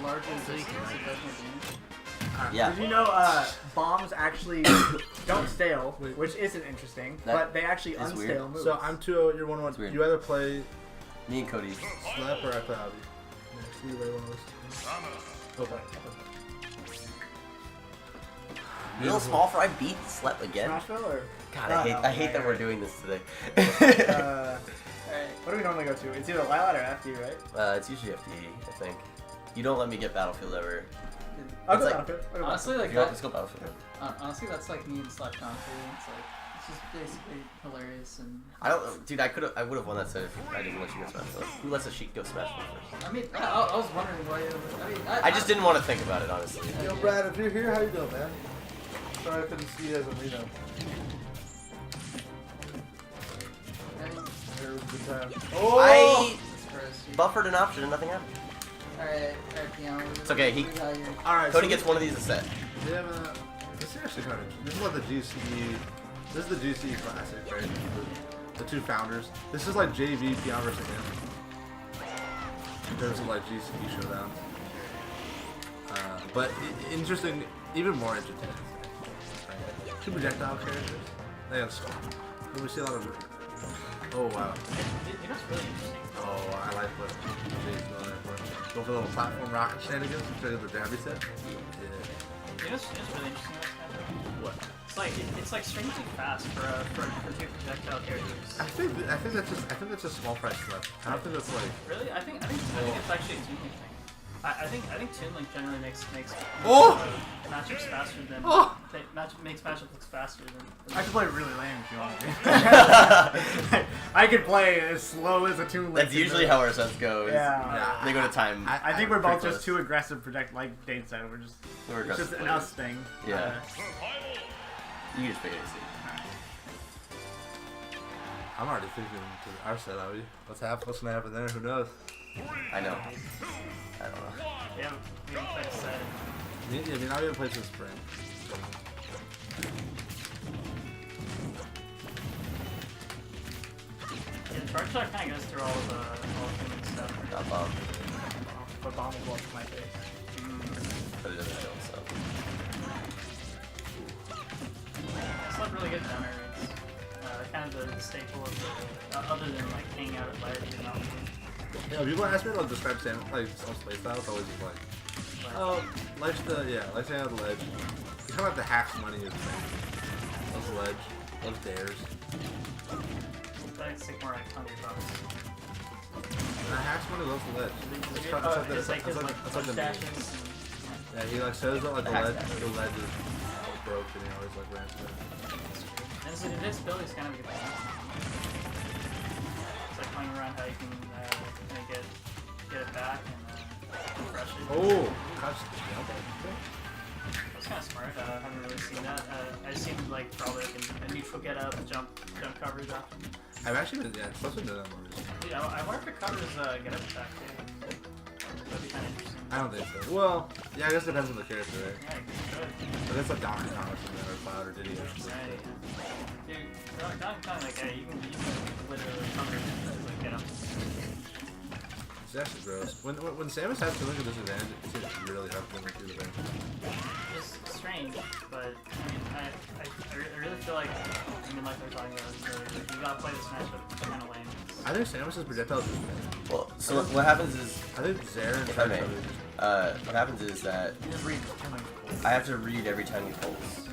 larger distance, it does more damage? Yeah. Did you know bombs actually don't stale, which isn't interesting, but they actually is unstale weird. moves. So I'm 2-0, you're 1-1. weird. You either play Me and Cody. Slap or I play Avi. See you later, one of those. Okay. Little small fry beat Slep again. Smashville or? God, No, I hate that we're right. doing this today. Alright. Alright. What do we normally go to? It's either Lilat or FD, right? It's usually FTE, I think. You don't let me get Battlefield ever. I'll It's go like- Battlefield. I'll go Honestly, like Let's go Battlefield. honestly, that's like me and Slap Concrete. It's like it's just basically hilarious and. I don't, dude. I would have won that set if I didn't let you go Smash Bros. Who lets a sheik go Smash Bros first? I mean, I was wondering why. I just didn't want to think about it, honestly. Yo, Brad, if you're here, how you doing, man? Sorry I couldn't see you as a Reno. It was a good time. I Alright, buffered an option and nothing happened. Peon. It's okay, Alright, Cody gets one of these a set. We have a. This is actually kind of. This is what the GCE. This is the GCE Classic, right? The two founders. This is like JV Peon versus him. There's like GCE showdown. But interesting, even more entertaining. Right? Two projectile characters. They have skull. And we see a lot of. Oh wow. You know what's really interesting? Oh, I like what Jay's going there for. Go for a little platform rocket shenanigans. Check out the Dabby set. Yeah. You know what's really interesting about Smash? What? It's like strangely fast for two projectile characters. I think that's just small price left. I don't think that's like. Really? I think it's actually a Toon Link thing. I think Toon Link generally makes Oh! matchups faster than makes matchups looks faster than I can play really lame if you want me. I can play as slow as a Toon Link. That's usually how our sets go. Yeah. They go to time. I think we're both pretty just close. too aggressive project like Dane said. We're just We're it's just aggressive an us thing. Yeah. You just figure it I'm already thinking to our set, Abby. What's gonna happen there? Who knows? I know. I don't know. we haven't played a set. I mean, I haven't played since spring. Yeah, the charge shot kind of goes through all the Toon Link stuff. Got bomb. But bomb will blow up in my face. But it doesn't show, so. It's not really good downer rates. Kind of the staple of the other than like hanging out at ledge and not. Yeah, people ask me to like, describe Sam like some play style. It's always just like, oh, life's life's hanging out the ledge. You kind of like the hacks money is thing. Loves the ledge, loves dares. I think it's more like Hungry Bucks. Hacks money loves the ledge. It's like his the meme. dashes. Yeah, he like says that like the Hacks ledge dash. is broke and he always like rants about it. And so invincibility is kind of a good thing. It's like playing around how you can get it back and refresh it. Oh, gosh. That's kind of smart. I haven't really seen that. I just seen like probably like a neutral get up, jump coverage option. I've actually been, yeah, supposed to do that more recently. Yeah, I wonder if it covers get up attack too. That'd be kind of interesting. I don't think so. Well, yeah, I guess it depends on the character, right? Yeah, it could. But that's like Donkey Kong or something, or Cloud, or Diddy. Or something. Right, yeah. Dude, Donkey Kong, like, yeah, you can literally cover like get up. It's actually gross. When Samus has to look at disadvantage, it's really hard for them to do the thing. It's strange, but I mean, I really feel like, I mean, like we were talking about earlier, like, you gotta play this matchup kind of lame. I think Samus's projectiles are just Well, so what happens is, I think Zare and if I may, Trent what happens is that You just read I have to read every time he pulls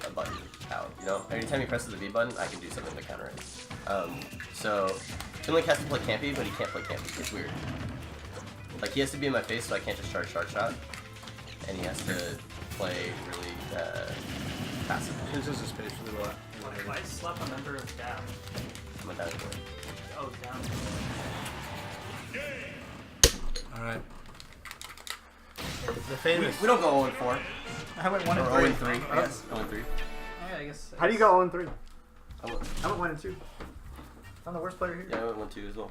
a button out. You know, every time he presses the B button, I can do something to counter it. So Link has to play campy, but he can't play campy. It's weird. Like he has to be in my face, so I can't just charge shark shot, and he has to play really passive. This is a space for the lot. Why is Slap a member of Dab? I'm a down boy. Oh, down. Alright. The famous. We don't go 0-4. I went 1 and Or 3. 0-3. Yes, 0-3. Yeah, I guess. How do you go 0 and 3? I went, I went 1 and 2. I'm the worst player here. yeah, I went 1-2 as well.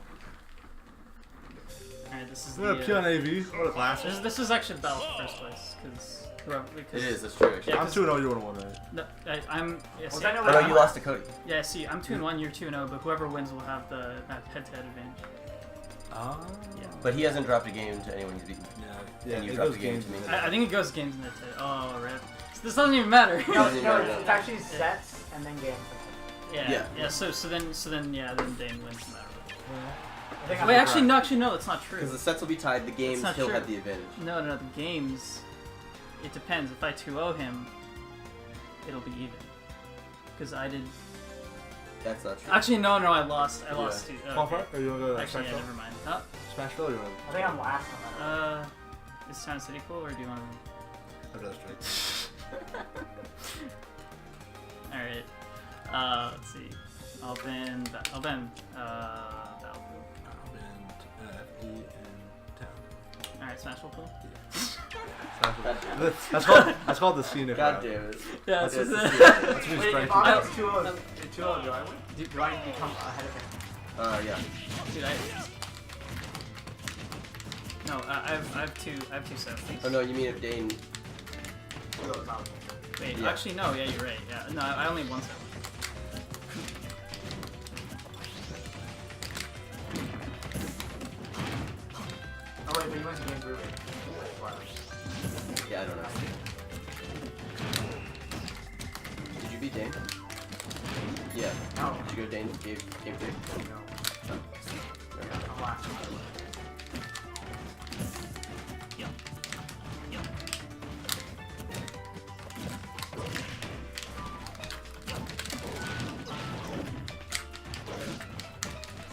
Alright, this is Yeah, the. Peon AV. What a class. This is actually the battle for first place, because whoever. It is. That's true. Actually. Yeah, I'm 2-0, you're 1-1, right? No, I'm. Yeah, Well, see, then it Oh was- no, you lost to Cody. yeah, see, I'm 2-1, you're 2-0, but whoever wins will have the head-to-head advantage. Ah. Yeah. But he hasn't dropped a game to anyone he's beaten. Yeah, And you it dropped goes the game games to me. in I think it goes games in head-to-head. Oh, rip. So this doesn't even matter. No, Doesn't no, matter. it's actually sets and then games. Yeah. Yeah. So then Dane wins no matter I think what. I'm Wait, correct. actually no, that's not true. Because the sets will be tied. The games, not he'll true. have the advantage. No, the games. It depends. If I 2-0 him, it'll be even. Because I did. That's not true. Actually, no, I lost. I lost two. Oh, Qualifier? okay. Or you want to go to Actually, yeah, Smashville? never mind. Huh? Smashville or you want I think I'm last on that. Is Town City cool, or do you want to go straight? to? All right. Let's see. I'll ban. Battlefield. FE and Town. All right, Smashville cool. That's called the scenic God route. damn it. Yeah, That's it's just- just. That's me Wait, striking. if I'm 2-0, do I win? Do I become ahead of him? Yeah. Dude, No, I have two sets. Oh no, you mean if Dane? Wait, Yeah. actually no. Yeah, you're right. Yeah, no, I only have one set. Oh wait, but you went to game 3. Yeah, I don't know. Did you beat Dane? Yeah. No. Did you go Dane game 3? No. I'm last. Yep. Yep.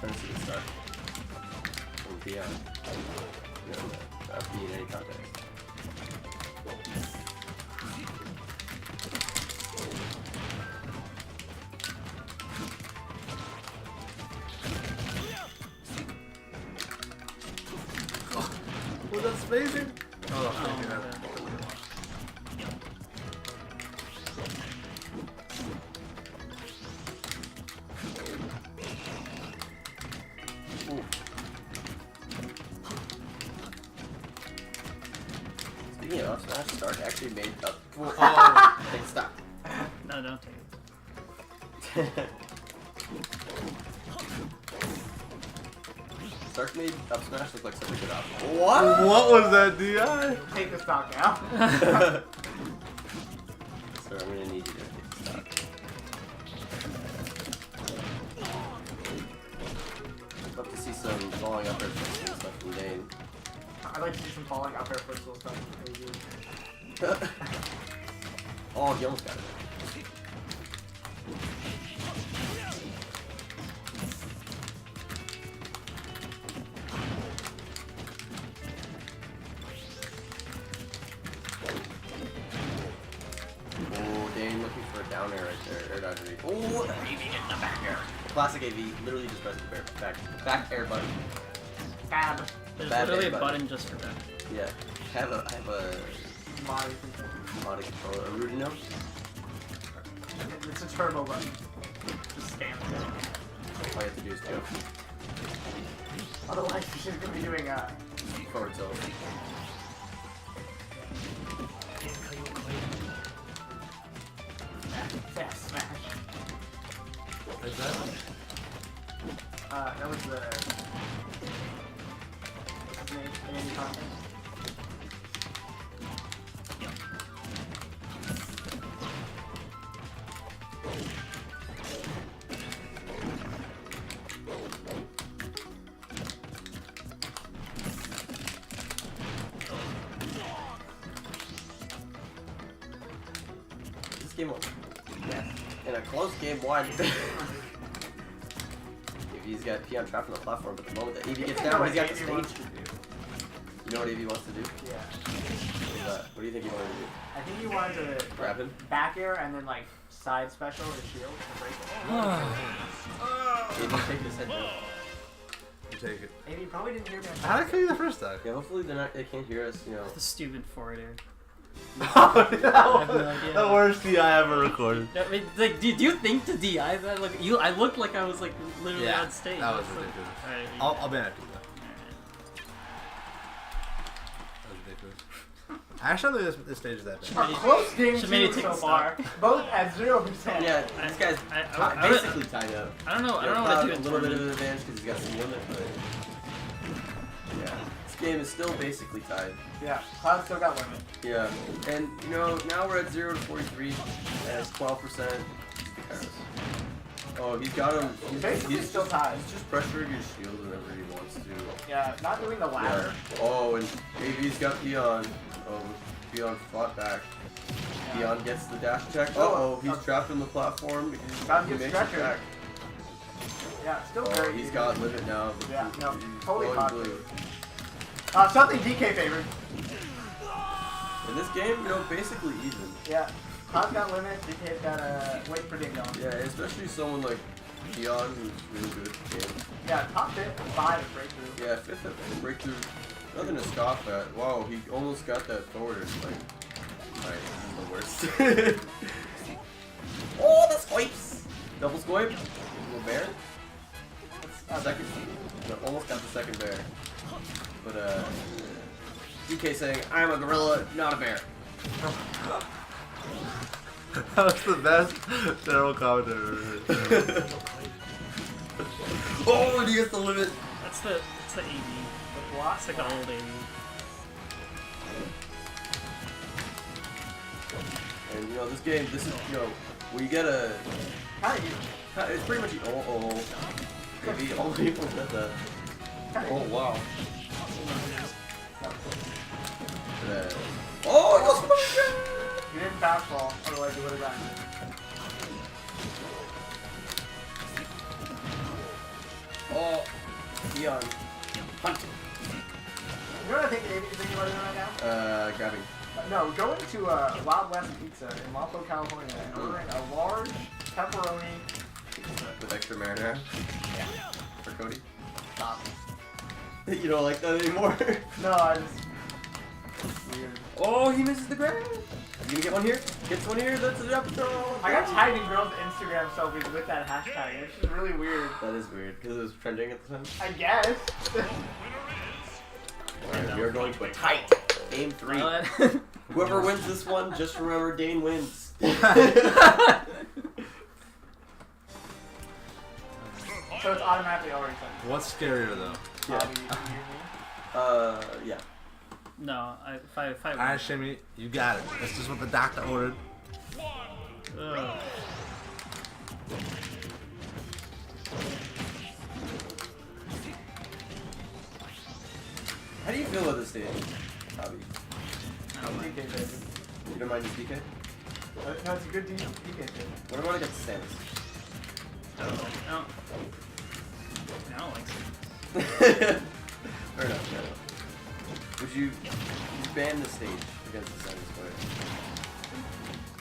Trying to see the start. From Peon. Be in any context. Was that spacing? Oh, Oh, thank you. okay. Speaking of Smash, Stark actually made up. Oh. Take a stop. No, don't take it. Stark made up smash look like such a good option. What was that DI? Take the stock now. Sir, I'm gonna need you to take the stop. Love to see some falling up air and stuff from Dane. I'd like to see some falling out there first little stuff. Oh, he almost got it. Oh, Dane looking for a down air right there. Air dodge read. Oh, AV getting the back air. Classic AV, literally just pressing the back air button. Bad. There's Bad literally a button. button just for that. Yeah. I have a Body. modded controller, a Rudino. It's a turbo button. Just spam it. All you have to do is jump Otherwise, you should be doing forward tilt. fast smash. Like that? That was the. What's his name? Andy Thompson. This game won. In a close game one. AV's got Peon trapped on the platform, but the moment that AV gets down, he's got the stage. You know what AV wants to do? Yeah. What do you think he wanted to do? I think he wanted to Grab him? back air and then like side special his shield to break it. AV take his head down. You take it. And he probably didn't hear me. How did I kill you the first time? Yeah, hopefully they can't hear us, you know. The stupid forward air. Oh, I have no idea. The worst DI ever recorded. I mean, like, did you think to DI that? Like, I looked like I was like literally on stage. that was It's like- ridiculous. Alright, I'll ban it to that. That was ridiculous. I actually don't think this stage is that bad. A close game Should maybe two take so a far. Both at 0%. Yeah, this guy's I would- basically tied up. I don't know. I Yeah, don't know Cloud what to do. a in little bit of tournament. an advantage because he's got some limit, but yeah, this game is still basically tied. Yeah. Cloud still got limit. Yeah, and you know now we're at 0 to 43, and it's 12%. Oh, he's got him. Basically still tied. He's just pressuring your shield whenever he wants to. Yeah, not doing the ladder. Yeah. Oh, and AV's got Peon. Oh, Peon fought back. Peon gets the dash check. Uh-oh, he's trapped on the platform. Got He good makes it stretcher. back. Yeah, still Oh, very he's even. got limit now. Yeah, no, He's totally going confident. blue. Something DK favored. In this game, you know, basically even. Yeah. Cloud's got limit, DK's got a wait for ding dong. Yeah, especially someone like Peon who's really good at the game. Yeah, top fit, 5 at breakthrough. Yeah, 5th at breakthrough. Nothing to scoff at. Wow, he almost got that forward. It's like, alright, this is the worst. Oh, the swipes! Double swipe. Little bear. Second. No, almost got the second bear. But DK saying, I'm a gorilla, not a bear. That was the best general commentary ever heard. Oh, and he gets the limit. That's the AD. The block. It's like the old AD. And you know, this game, this is, you know, where you get a, Kinda even. it's pretty much, maybe all the people said that. Oh, wow. Oh, he goes for the You didn't fastball, otherwise you would have gotten it. Oh, Peon. Hunt. You know what I think David is thinking about doing right now? Grabbing. No, going to Wild West Pizza in Walpo, California and ordering a large pepperoni pizza. With extra marinara. Yeah. For Cody. Stop. You don't like that anymore? No, I just... Weird. Oh, he misses the grab. You gonna get one here? Gets one here, that's a jump throw. I got tagged in girls' Instagram selfies with that hashtag. It's just really weird. That is weird, because it was trending at the time. I guess. Alright, we are going to a tight game 3. Well, Whoever wins this one, just remember Dane wins. So it's automatically already sent. What's scarier though? Yeah. Bobby, you hear me? Yeah. no, if I Alright, Shimmy, you got it. That's just what the doctor ordered. Ugh. How do you feel about this stage, Bobby? DK, baby. You don't mind this DK? No, it's a good DK thing. What about against Samus? I don't like Fair enough, fair enough. Would you ban the stage against the Samus player?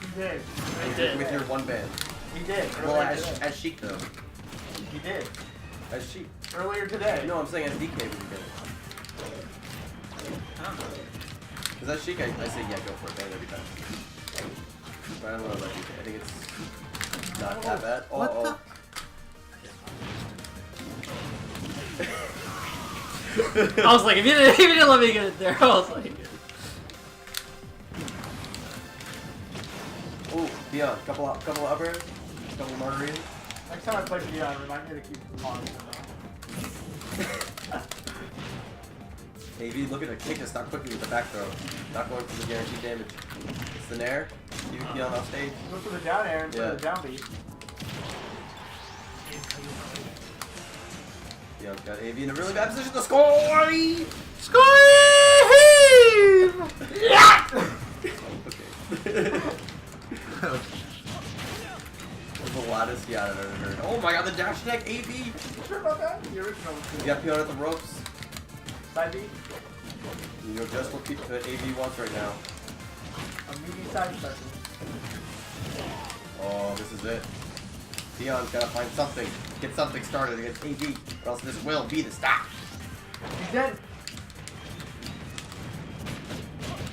He did. I did. With your one ban? He did. Well, Earlier today. as Sheik though. He did. As Sheik. Earlier today. No, I'm saying as DK would you get it? I don't know. Because as Sheik, I say yeah, go for it, ban it every time. But I don't know about DK. I think it's Not that bad. Oh, What oh. I was like, if you didn't let me get it there, I was like, Ooh, Peon, couple up airs, couple margaritas. Next time I play Peon, remind me to keep the pawns. AV looking to kick us, not quickly with the back throw. Not going for the guaranteed damage. It's the Nair. Keep Peon off stage. Go for the down air and Yeah. for the down beat. Peon's got AV in a really bad position to score! Yeah! Okay. The loudest yacht I've ever heard. Oh my god, the dash attack AV! You sure about that? The original was You cool. got Peon at the ropes. Side beat. You know just what AV wants right now. A meaty side special. Oh, this is it. Peon's gotta find something. Get something started against AV, or else this will be the stop. He's dead.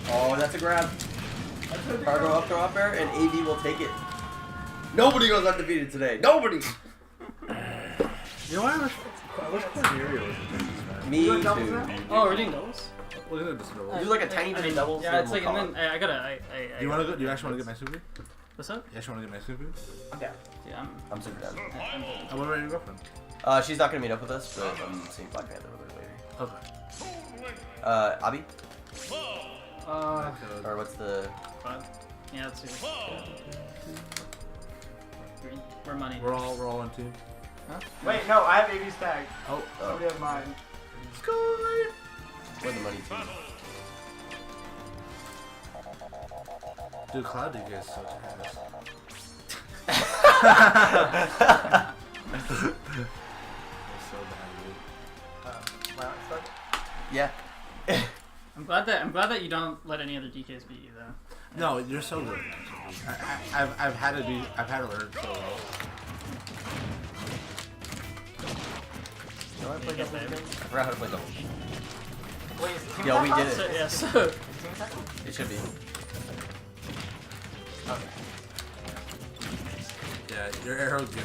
Oh, that's a grab. That's a big Cargo one. up, throw up air, and AV will take it. Nobody goes undefeated today. Nobody! You know what? Which Cornelia was it? Me You doing doubles too. now? oh, we're doing doubles. Look at this double. You do like a tiny bit of doubles. Yeah, it's like, and then I gotta, I Do you want to go? Do you actually want to get my super? What's up? You actually want to get my super? I'm down. Yeah, I'm super down. I'm Oh, what about your girlfriend? She's not gonna meet up with us, but I'm seeing Black Panther with her later. Okay. Abby? Okay. Or what's the... fine. Yeah, let's do this. We're money. We're all on team. Wait, no, I have AV's tag. Oh, Somebody has mine. Where's the money team? dude, Cloud DK is so ass. That's so bad, dude. My aunt started. Yeah. I'm glad that you don't let any other DKs beat you though. No, you're so good. Actually. I've had to learn so well. You know how to play You get doubles that. again? I forgot how to play doubles. Wait, is it team Yeah, we attack did on? it. So, yeah, so Is it team attack on? It should be. Okay. Yeah, your arrow get me.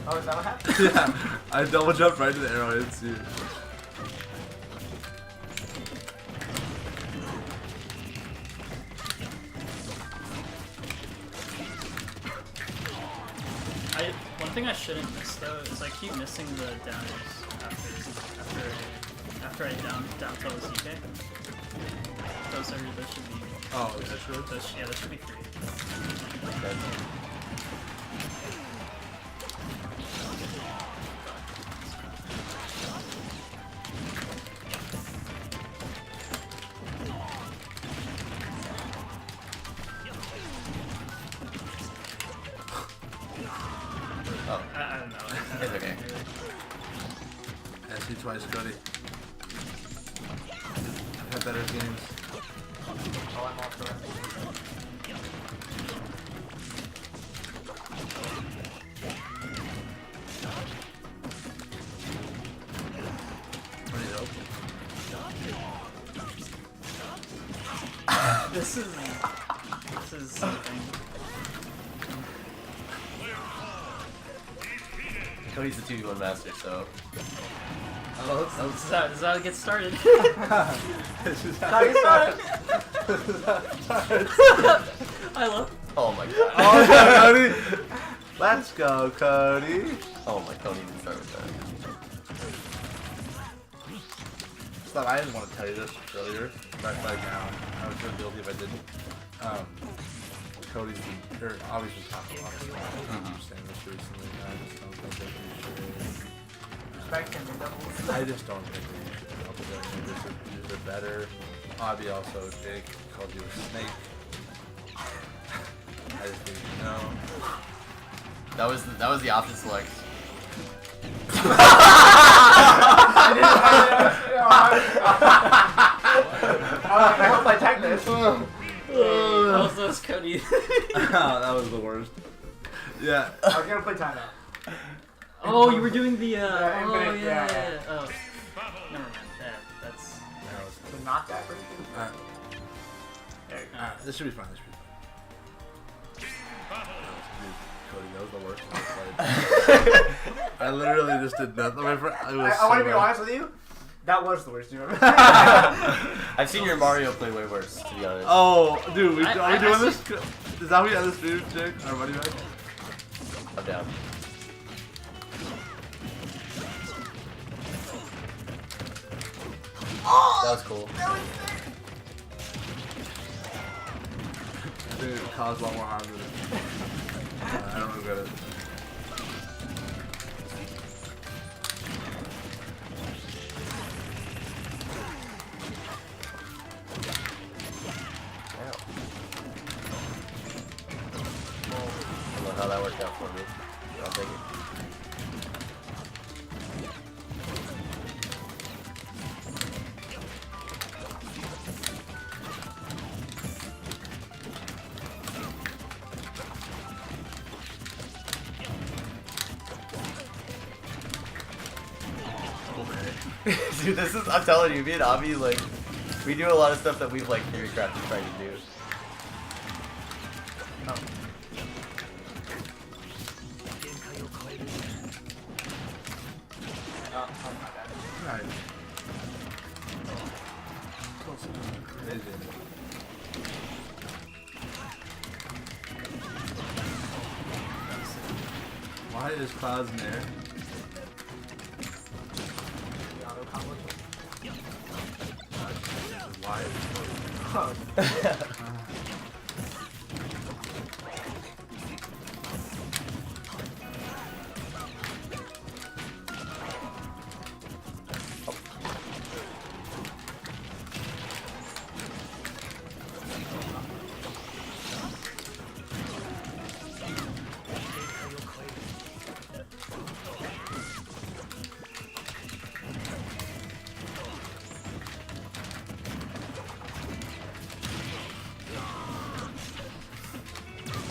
Oh, is that what happened? Yeah, I double jumped right to the arrow. I didn't see it. one thing I shouldn't miss though is I keep missing the downers after I down throw the CK. Those should be. Oh, is that true? Those should be free. Okay. Oh, I don't know. it's okay. Ask you twice, Cody. I've had better games. Oh, I'm off the rest. I need help. This is something. Cody's the 2v1 master, so... Oh, this is how it gets started. This is How you started? I love. Oh my god. Oh, yeah, Cody! Let's go, Cody! Oh my, Cody didn't start with that. Stop, I didn't want to tell you this earlier, but like now, I would feel guilty if I didn't. Cody's been, or obviously talking a lot of stuff. I'm saying this recently, and I just don't think that we should. Respect him in doubles. I just don't think that you should help it. They're better. Abby also, Jake called you a snake. I just think, no. That was the option select. I hope I tag this. Also, it's Cody. Oh, that was the worst. Yeah. I was gonna play timeout. Oh, you were doing the. Yeah, Oh infinite, yeah. yeah. Oh, never mind. That's. The knockback version. Alright, There. this should be fine. This should be fine. was the worst one I played. I literally just did nothing. I want to be honest with you. That was the worst you ever. I've seen your Mario play way worse, to be honest. Oh, dude, are we doing I this? Is that what we on this stream, Jake? Our money back? I'm down. That was cool. I think it caused a lot more harm than it. I don't regret it. I don't know how that worked out for me. I'll take it. Dude, this is, I'm telling you, me and Avi, like, we do a lot of stuff that we've, like, theorycrafted trying to do. Right. Crazy. Why is Clouds in there? Why?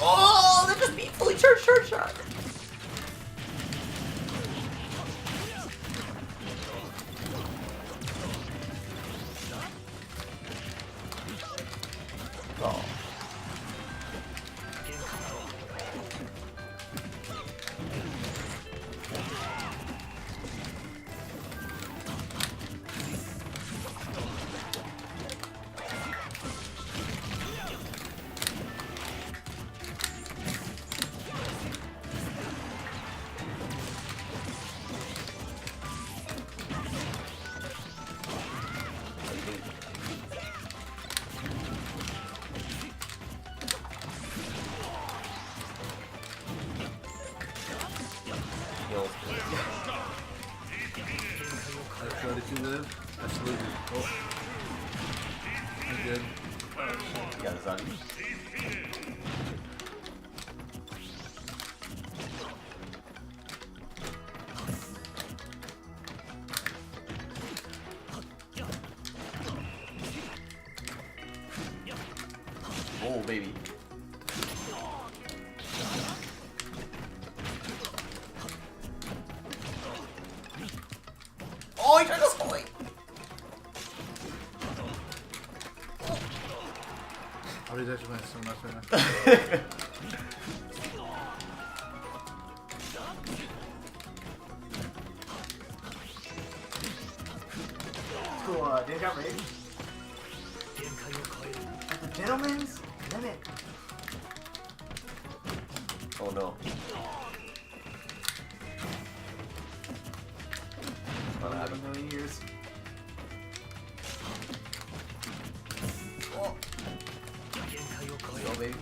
Oh, that just beat fully charged short shot. Oh. That's good if you live. Absolutely. Oh. I'm good. You got this on you. Oh, baby. Oh, he tried to slow it. Oh, he's actually playing so much right now. Cool. They got raised. At the gentleman's limit. Oh no. What A happened? million years. Oh. Go, baby.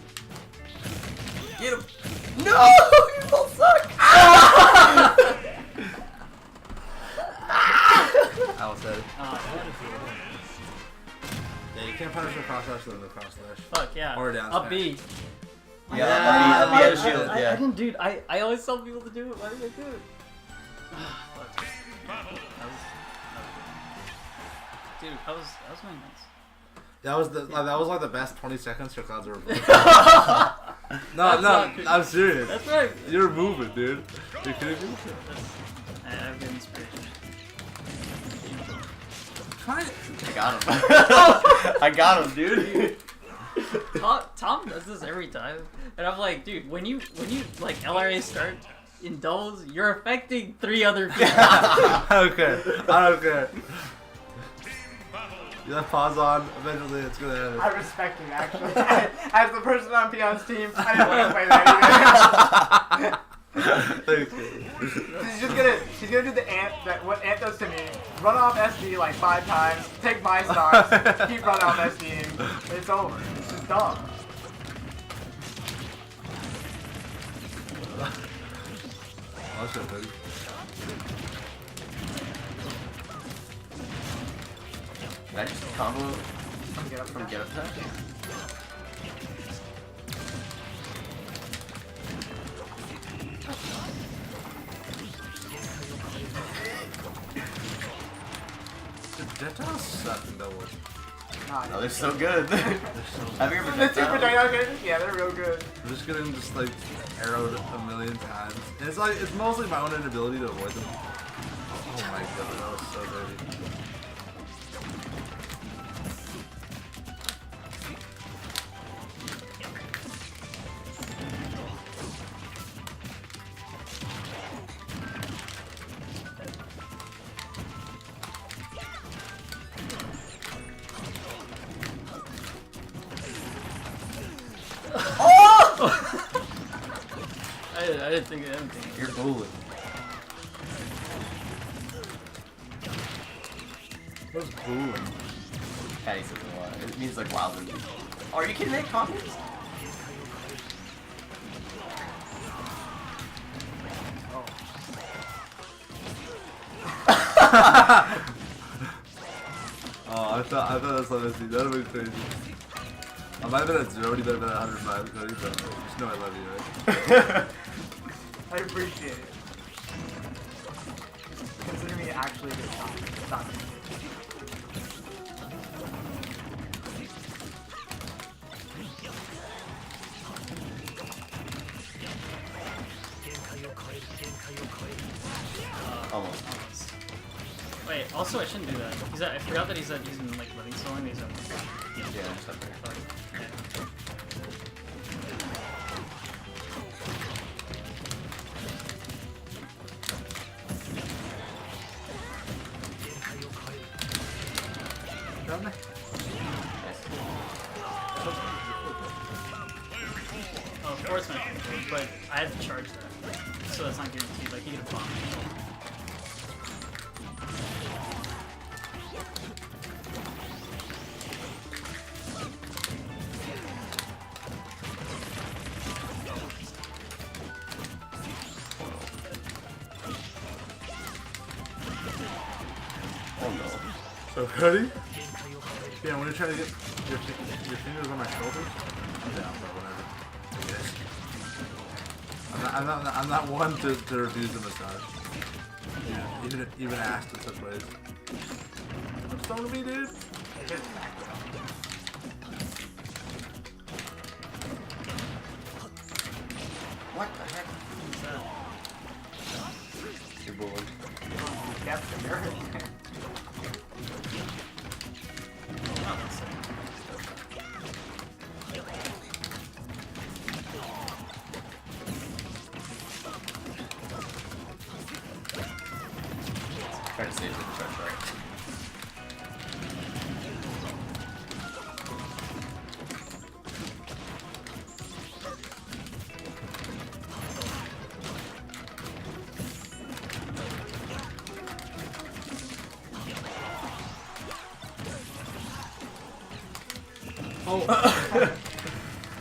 Get him! No! You both suck! Al said. Yeah, you can't punish the cross slash than the cross slash. Fuck yeah. Or down Up smash. B. Yeah, Yeah, I'll be at a shield, I yeah. didn't, dude. I always tell people to do it. Why did I do it? Fuck. Dude, that was my nice. That was like the best 20 seconds your Clouds ever played. That's no, not true. I'm serious. That's right. You're moving, dude. You kidding me? I have good inspiration. Try it. I got him. I got him, dude. Tom does this every time. And I'm like, dude, when you like LRA start in doubles, you're affecting 3 other people. I don't care. I don't care. You left pause on. Eventually, it's gonna end. I respect him actually. As the person on Peon's team, I didn't want to play that Thanks. either. She's gonna do the ant that what ant does to me. Run off SD like 5 times. Take my stars. Keep running off SD. It's over. It's just dumb. I'll show you. Can I just combo Get up from get up attack? The projectiles suck in doubles. Oh, they're so good. They're so Have you ever The two projectile? projectile characters, yeah, they're real good. I'm just getting just like arrowed a million times. And it's like it's mostly my own inability to avoid them. Oh my god, that was so dirty. I didn't think of anything. You're fooling. What's booing? Patty says a lot. It means like wild. Oh, are you kidding me? Confidence? Oh, I thought that's what I was that would have been crazy. I might have been at 0, but you better been at 105, Cody, but you just know I love you, right? I appreciate it. Consider me actually a good stop. Almost. Wait, also I shouldn't do that. I forgot that he's in like living soul and he's in. Yeah, just up there. Fuck. Nice. Oh, force my but I have to charge that. So that's not guaranteed. Like, he can bomb. Oh no. So, Cody? Yeah, when you're trying to get your fingers on my shoulders, I'm down, but whatever. I guess. I'm not one to refuse the massage. Yeah, even asked in such ways. What's wrong with me, dude? What the heck? You're bullied. That's the nerve. Oh, that's sick. Try to save the charge right. Oh!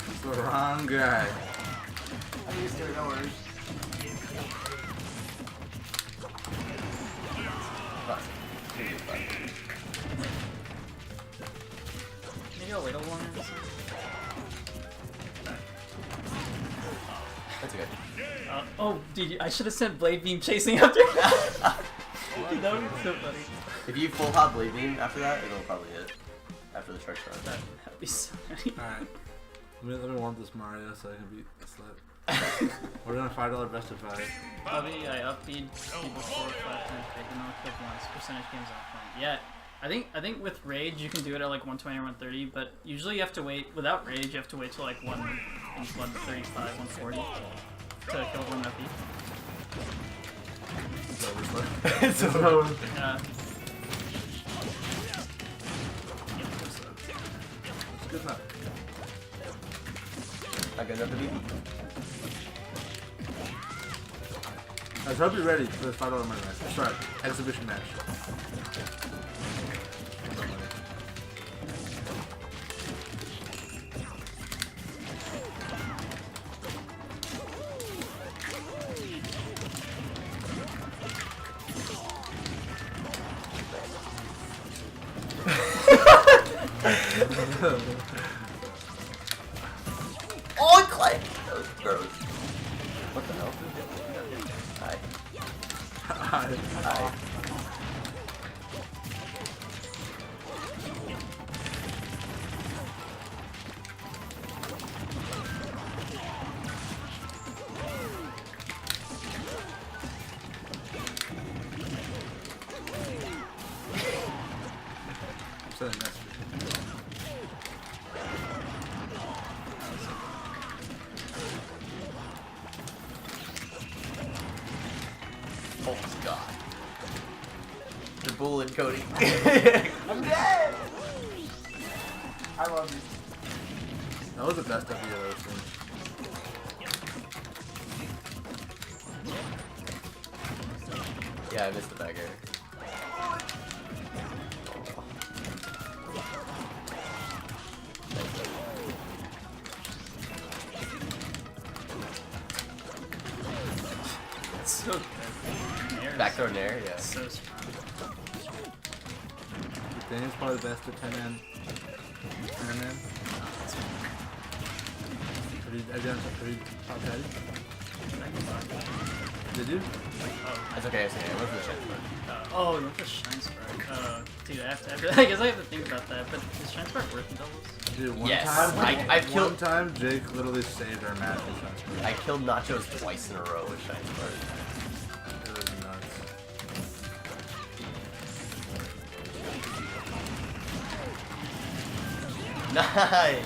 It's the wrong guy. I'm used to it, no worries. Maybe I'll wait a little longer. That's good. Oh, dude, I should have sent Blade Beam chasing after that. Dude, that would be so funny. If you full hop blade beam after that, it'll probably hit. After the charge shot. That'd be so funny. Alright. Let me warm this Mario so I can beat the slip. We're doing a $5 best of 5. Probably I upbeat people 4 or 5 times bigger, no clip once. Percentage games on point. Yeah, I think with Rage you can do it at like 120 or 130, but usually you have to wait, without Rage you have to wait till like 1 in flood 35, 140 to kill one FE. It's over. Yeah. It's good enough. I got another BB. I hope you're ready for the $5 money match. Sorry, exhibition match. Oh, it climbed! That was gross. What the hell? Hi. Hi. I'm saying that's Oh my god. The bullet, Cody. I'm dead! I love you. that was the best I've ever seen. Yeah, I missed the bagger. It's so good. Nair is Backdoor Nair, yeah. so strong. Daniel's probably the best at 10-man. 10-man. Have you top Teddy? Did you? That's okay, I was saying, I went for the check. Oh, you want the Shine Spark? Dude, I guess I have to think about that, but is Shine Spark worth in doubles? Dude, one Yes, time, I've killed- one time, Jake literally saved our match with Shine I killed Nachos twice in a row with Shine Spark. Spark. It was nuts. Nice!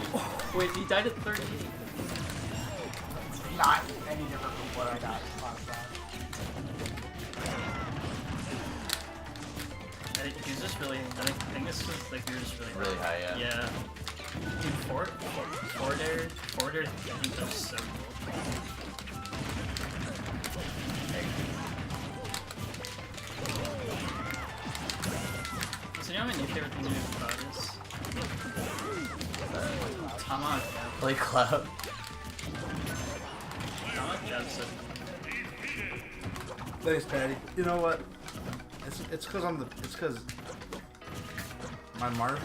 Wait, he died at 38. Not any different from what I got last time. I think he was just really. I think this was like we were just really. Really high, yeah. Yeah. Dude, forward air, I think that was so cool. So you know what my new favorite thing to do with Cloud is? Tomahawk jab. Play Cloud. Tomahawk jab so Thanks, Patty. You know what? It's because my Marth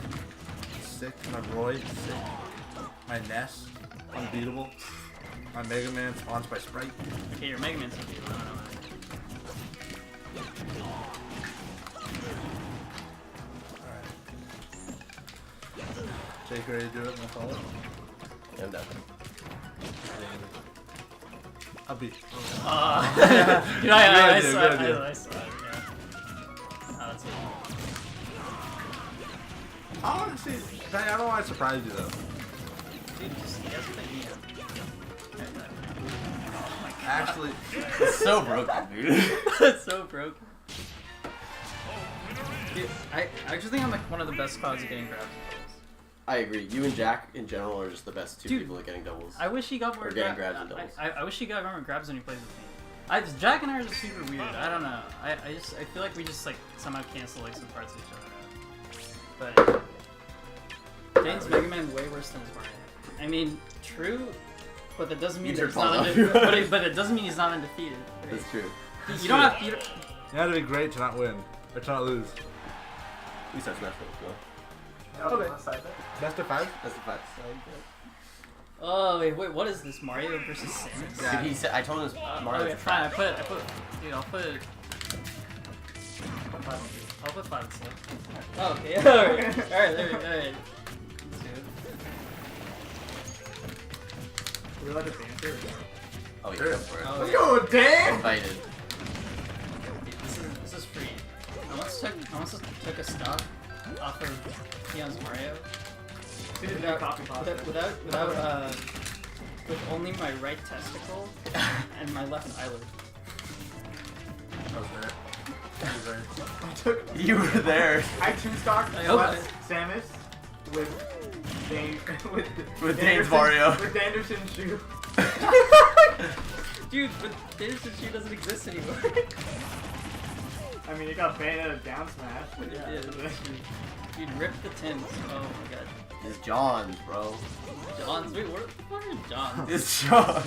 is sick, my Roy is sick, my Ness unbeatable, my Mega Man sponsored by Sprite. okay, your Mega Man's okay, I don't know why. Jake, ready to do it? Wanna follow? Yeah, I'm done. I'll be. You know, I Good idea, saw good it, idea. I saw it, yeah. Oh, that's it. I want to see. Patty, I don't know why I surprised you though. Dude, just, you guys put me up. Actually, It's so broken, dude. It's so broken. Dude, I actually think I'm like one of the best spots at getting grabs. I agree. You and Jack, in general, are just the best two Dude, people at getting doubles. I wish he got more Or getting grabs and doubles. I wish he got more grabs when he plays with me. Jack and I are just super weird. I don't know. I feel like we just like somehow cancel like some parts of each other out. But Dane's Mega Man way worse than his Mario. I mean, true, but that doesn't mean You that he's turned not Paul undefeated. off. But it doesn't mean he's not undefeated. Right? That's true. You don't have. You don't, you had to be great to not win or to not lose. We start Smash Bros. Go. Okay. Left side there. Best of 5. That's the fact. oh wait, what is this? Mario versus Samus? Yeah. Dude, he said, I told him this Mario. Okay, fine. I put. Dude, I'll put 5 and 6. Oh, okay. Alright, there we go. Alright. We let it banter. Oh, yeah, Sure. go for it. Oh, Let's yeah. go, Dan! Invited. This is free. I once took a stock off of Peon's Mario. Didn't do copy pasta. Without with only my right testicle and my left eyelid. I was there. I was there. I took. You were there. I two-stocked I hope Samus with Dane With Dane's Mario. With Danderson shoe. Dude, but Danderson shoe doesn't exist anymore. I mean, it got banned out of Down Smash. But Yeah, yeah. Dude, rip the tins. Oh my god. It's John's, bro. John's. Wait, what the fuck is John's? It's John's.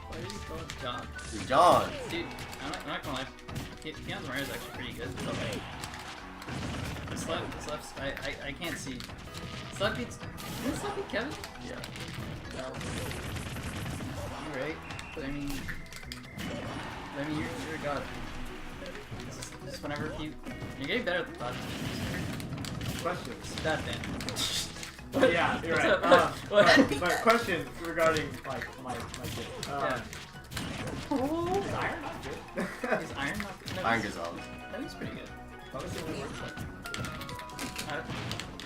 Why do you call it John? It's John's. Dude, I'm not gonna lie. Peon's Mario is actually pretty good. But like, this left, I can't see. This left beats. Didn't this left beat Kevin? Yeah. No. You're right. But I mean, you're a god. Just whenever you're getting better at the thought. Question. That then. Yeah, you're right. But question regarding like my kid. Yeah. Is Iron not good? Is Iron not good? No, Iron he's- Gonzalez. No, he's pretty good. What was the only word?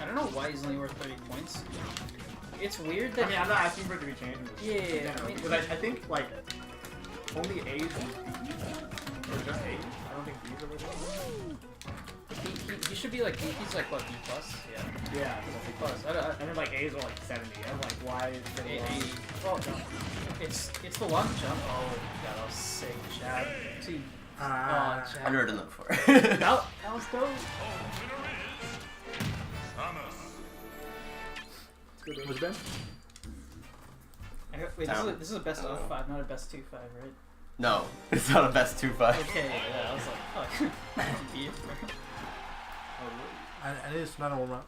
I don't know why he's only worth 30 points. It's weird I that. mean, I'm not asking for it to be changed. Yeah, I mean- because I think like only A's and B's, or just A's. I don't think B's are worth it. He should be like he's like what B plus? Yeah. Yeah. B plus. I don't. And then like A's are like 70. I'm like, why is it Well, no. It's the long jump. Oh god, that was sick, Chad. Dude. Oh, I've Chad. never done that before. That was dope. What's Ben? Wait, this is a best of 5, not a best 2-5, right? No, it's not a best 2-5. Okay, yeah, I was like, fuck. B. I need to start a warm up.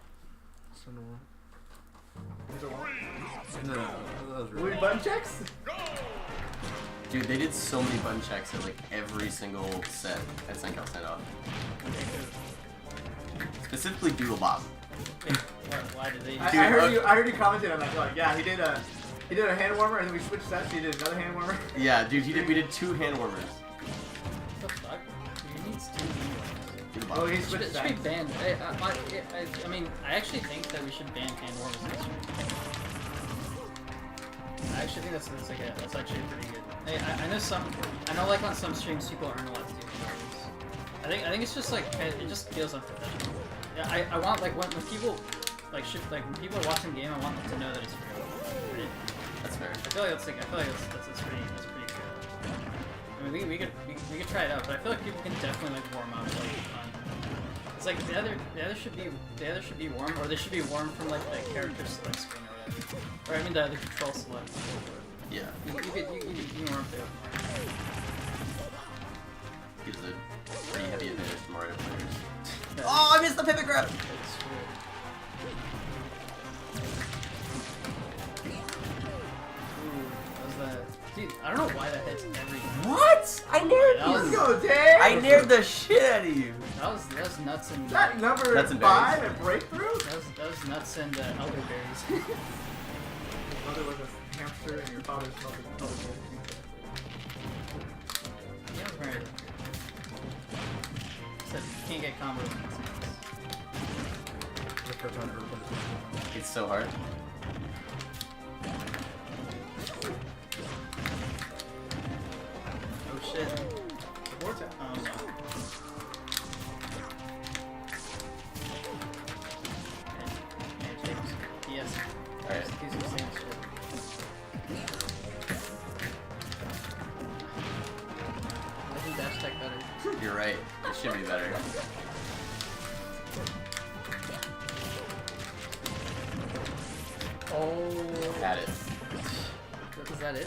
No, that was really Louis button checks? Dude, they did so many button checks at like every single set at Senko Sendoff. Specifically Doodle Bob. Wait, why did they? I Dude, heard you commented on that. You're like, yeah, he did a hand warmer, and then we switched sets. He did another hand warmer. Yeah, dude, we did 2 hand warmers. What the fuck? He needs 2 anyway. Doodle Oh, Bob. he It switched should be sets. banned. I mean, I actually think that we should ban hand warmers this year. I actually think that's actually pretty good. I know like on some streams people aren't allowed to do hand warmers. I think it's just like it just feels unprofessional. Yeah, I want like when people like when people are watching the game, I want them to know that it's real. Right? That's fair. I feel like that's pretty good. I mean, we could try it out, but I feel like people can definitely like warm up like on. It's like the other should be warm, or they should be warm from like the character select screen or whatever. Or I mean the control select. Yeah. You can warm there. Gives a pretty heavy advantage to Mario players. Yeah. Oh, I missed the pivot grab! It's true. Ooh, what was that? Dude, I don't know why that hits every. What? I nared That was- Let's go, Dave! I nared the shit out of you! That was nuts and That number That's 5 at breakthrough? that was nuts and elderberries. Your mother was a hamster, and your father's mother was a Yeah, I was married. Said you can't get combos. the first time I ever played this. It's so hard. Oh shit. Vortex. Oh no. Yes. Alright. These are the same shit. I think dash tech better. You're right. It should be better. Oh. Had it. Is that it?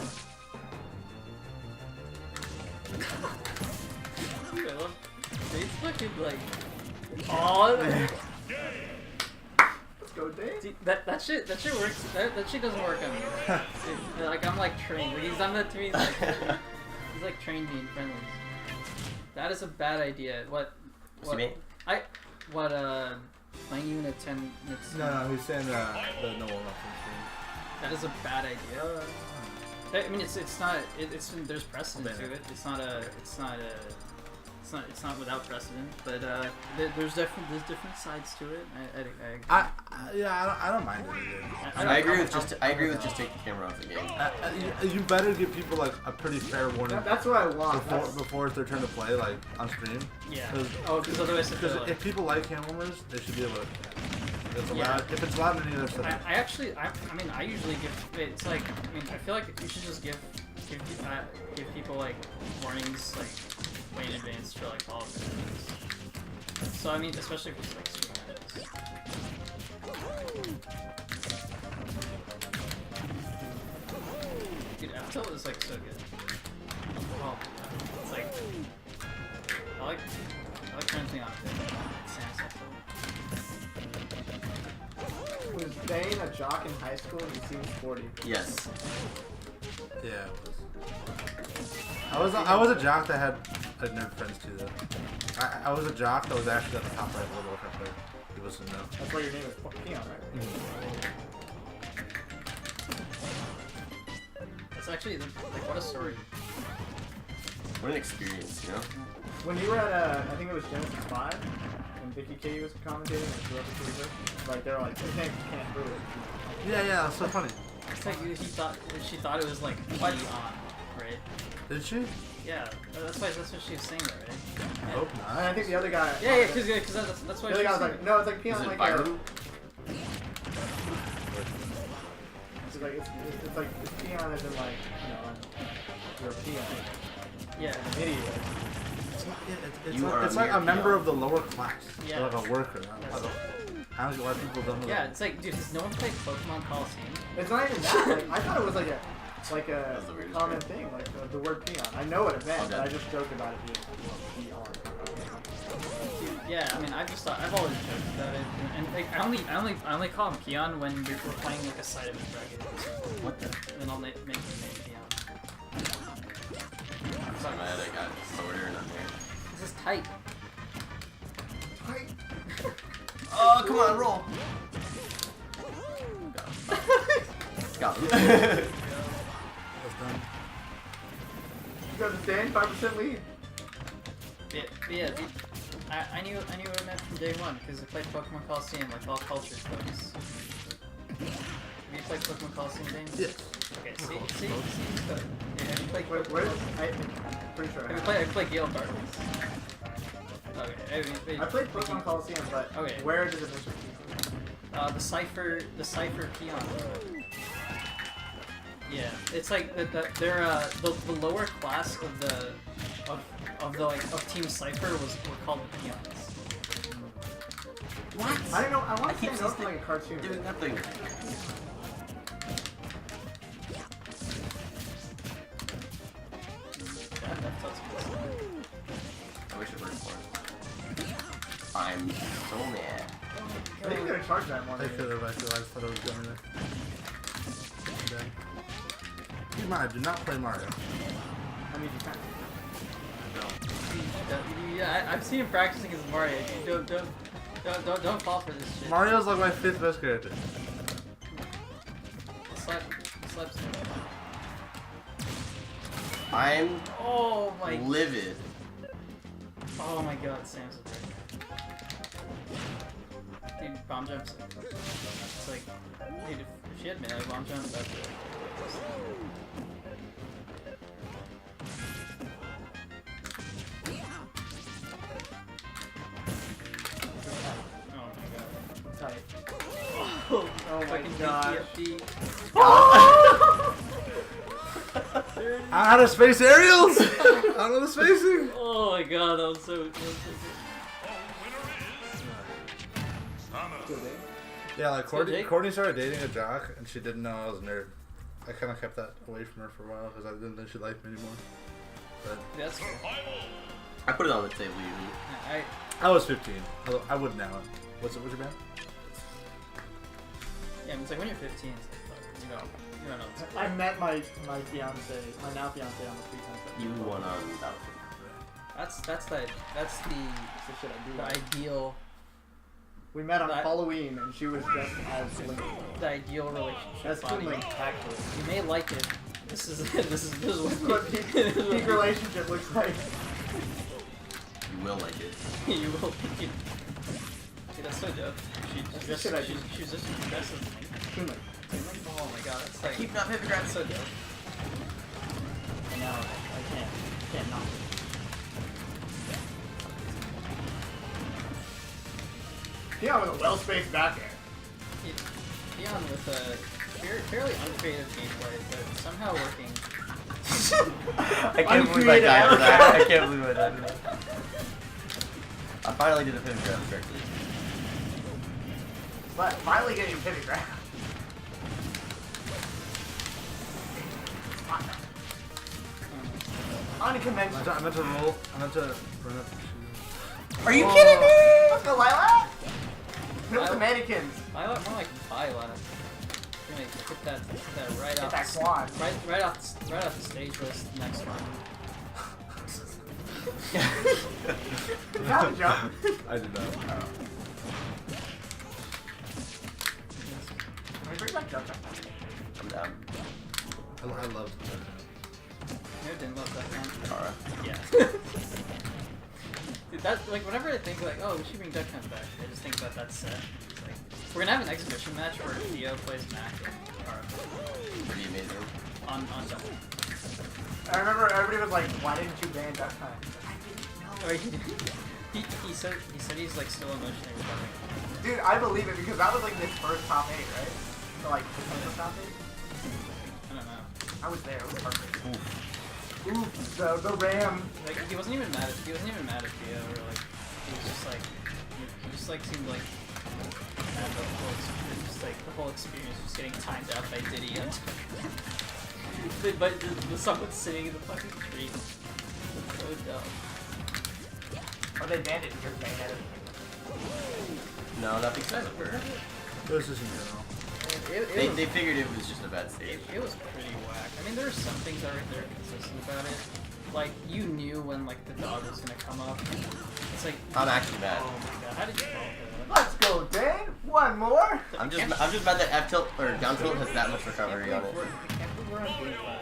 Dude, I love. They fucking like. Oh. Let's go, Dave. Dude, that shit works. That shit doesn't work on me. Dude, like I'm like trained. Like, he's done that to me. He's like trained me in friendlies. That is a bad idea. What you mean? Playing you in a 10 minutes. No, he's saying the no warm up stream. That is a bad idea. I mean, it's not. There's precedent to it. It's not without precedent. But there's different sides to it. I Yeah, I don't mind it either. I agree with just take the camera off the game. You better give people like a pretty fair warning That's what I want. before it's their turn to play, like on stream. Yeah. 'Cause- Oh, because otherwise, Because if people like hand warmers, they should be able to. If it's allowed, if it's allowed in any other setting. I mean, I usually give. It's like, I mean, I feel like you should just give people like warnings like way in advance for like all of their things. So I mean, especially if it's like super matches. Dude, Aptil is like so good. Oh, it's like I like renting on it. Sans Aptil. Was Dane a jock in high school? He seems sporty. Yes. Yeah, it was. I was a jock that had nerd friends too though. I was a jock that was actually at the top right of World of Warcraft player. People should know. That's why your name is Peon, right? That's actually like what a story. What an experience, you know? When you were at, I think it was Genesis 5, and Vicky K was commentating and threw up a tweeter, like, they were like, his name can't prove it. Yeah, that's so funny. It's like she thought it was like Peon, right? Did she? Yeah, that's what she was saying, though, right? I hope And not. I think the other guy... Yeah, because that's why The other she guy was was saying like, no, it's like Peon, Is it like, Byron? it's like, it's like, it's Peon as in like, you know, you're a peon. Yeah. An idiot. It's like a member of the lower class. Yeah. Like a worker. I don't get why people don't know Yeah, that. it's like, dude, has no one played Pokemon Coliseum? It's not even that, like, I thought it was like a That's the weirdest common word. thing, like the word peon. I know what it meant, Okay. but I just joked about it being peon. Dude, yeah, I mean, I've always joked about it, and like, I only call him Peon when we're playing like a side of his bracket. What the? Then I'll make him name Peon. I'm so mad I got Sorter and there. This is tight. Oh, come on, roll. Got him. That's done. You got the stand, 5% lead. Yeah, dude, I knew what it meant from day one because I played Pokemon Coliseum like all culture folks. Have you played Pokemon Coliseum games? Yes. Okay, see. Yeah, have you played? Wait, where is I'm pretty sure. Have you played Gale Darkness? Okay, I played Pokemon Coliseum, but Okay. where does it mention Peon? the Cipher Peon. Yeah, it's like they're the lower class of the Team Cipher were called the Peons. What? I don't know. I want I to keep say seeing like a cartoon. doing nothing. I wish it worked more. I'm so mad. I think you're gonna charge that more. I could have, I just thought it was going there. Okay. Keep in mind, do not play Mario. I mean, you can. Yeah, I've seen him practicing as Mario. Don't fall for this shit. Mario's like my 5th best character. Slaps. I'm Oh my. livid. Oh my God, Sam's a break. Dude, bomb jumps. It's like, dude, if she had melee bomb jumps, that's it. Tight. Oh my fucking gosh. PTFD. Outer space aerials! Out of the spacing! Oh my God, that was so good. Good, eh? Yeah, like So Jake- Courtney started dating a jock and she didn't know I was a nerd. I kind of kept that away from her for a while because I didn't think she liked me anymore. But That's cool. I put it on the table usually. I was 15. I would now. What's your band? Yeah, it's like when you're 15, it's like, fuck, you don't know. I met my fiance, my now fiance, on the street time. You won on Battlefield. That's That's the shit I do. the ideal We met on that- Halloween, and she was dressed as Link. relationship. That's body. too Link, actually. You may like it. This is What peak relationship looks like. You will like it. you will. Dude, that's so dope. That's the shit I do. She's just aggressive. Teamlink. Oh my god, that's like Keep not pivot grab. so dope. And now I can't not. Peon with a well-spaced back air. Peon with a fairly uncreative gameplay, but somehow working. I can't believe I died for that. I can't believe I died for that. I finally did a pivot grab correctly. But finally getting pivot grab. Unconventional. I meant to roll. I meant to run up. Are you kidding me? Let's go, Lila! Hit the mannequins. More like Violet. You're gonna hit that right Get off. that quad. Right off the stage list next one. You got the jump. I did not. Can we bring back jump? I'm down. I love it. You didn't love that one. Alright. Yeah. Dude, that's like whenever I think like, oh, we should bring Duck Hunt back, I just think about that set. It's like, we're gonna have an exhibition match where Theo plays Mac and Kara Pretty amazing. on Duck. I remember everybody was like, why didn't you ban Duck Hunt? Or he said he's like still emotionally recovering. Dude, I believe it because that was like his first top 8, right? So like, his first top 8? I don't know. I was there, it was perfect. Oof, the Ram. Like he wasn't even mad at Theo, or like he was just like he just like seemed like mad about the whole experience, just like the whole experience was just getting timed out by Diddy and but someone sitting in the fucking tree. It's so dumb. Oh, they banned it because they had it. No, nothing special. It was just in general. They figured it was just a bad stage. It was pretty whack. I mean, there were some things that were consistent about it. Like, you knew when, like, the dog was gonna come up. It's like... I'm actually mad. Oh my god, how did you fall for Let's go, Dane! One more! I'm just mad that F tilt or down tilt has that much recovery on it. I can't believe we're on game 5.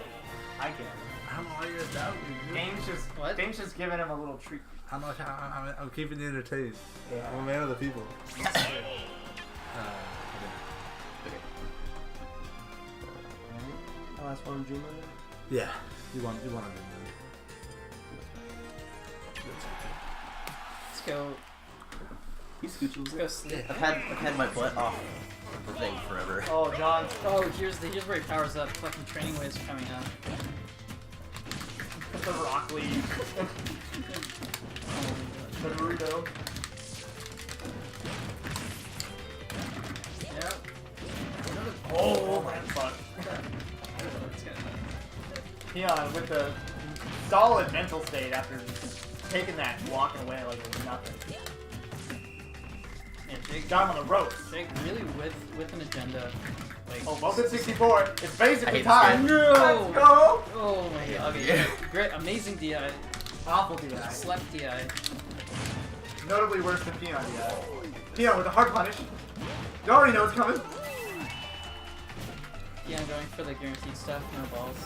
I can. I don't know why you're that. Dame's just giving him a little treat. I'm keeping you entertained. Yeah. I'm a man of the people. Last one, Juma. Yeah, you want to do Let's go. He's scooching. Let's go sleep. I've had my butt off the thing forever. Oh, John. Oh, here's where he powers up. Fucking training waves are coming out. The Rock League. The burrito. Yep. Oh, my fuck. Peon with the solid mental state after taking that and walking away like it was nothing. Yeah, Jake Got him on the ropes. really with an agenda. Like, Oh, moment 64. It's I basically hate time. this game. Let's No! go. Oh my god. Okay, Yeah. great, amazing DI. Awful DI. Slept DI. Notably worse than Peon DI. Peon with a hard punish. You already know it's coming. Yeah, I'm going for the guaranteed stuff, no balls.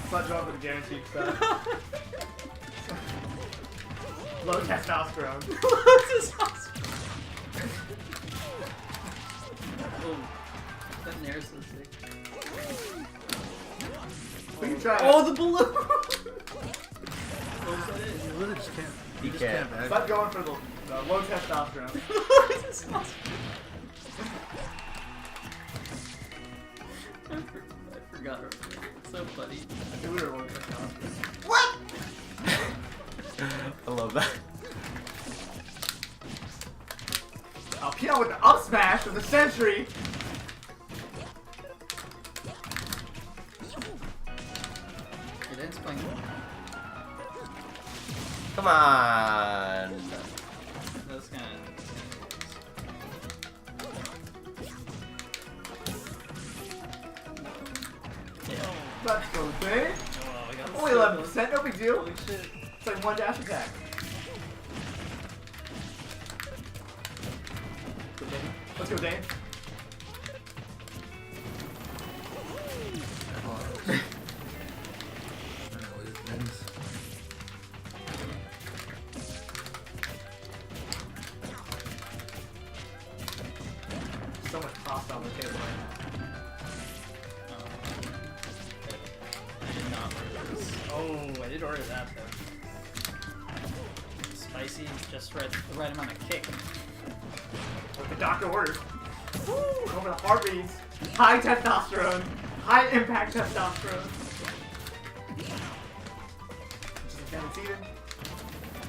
Sludge on with the guaranteed stuff. Low testosterone. Oh, that nair is so sick. We can try. Oh, the balloon! You really just can't. He You just can't. can't back. Stop going for the low testosterone. This is awesome. I forgot her. It's so funny. We were low testosterone. What? I love that. Oh, Peon with the up smash of the century. It ends playing. Come on. That's gonna. Yeah. Let's go, Dane. Oh, I got Only 11%, no big deal. Holy shit. It's like one dash attack. Let's go, Dane. Oh, I did order that though. Spicy is just right, the right amount of kick. What the doctor ordered. Woo! Over the heartbeats. High testosterone. High impact testosterone. Just a can of Steven.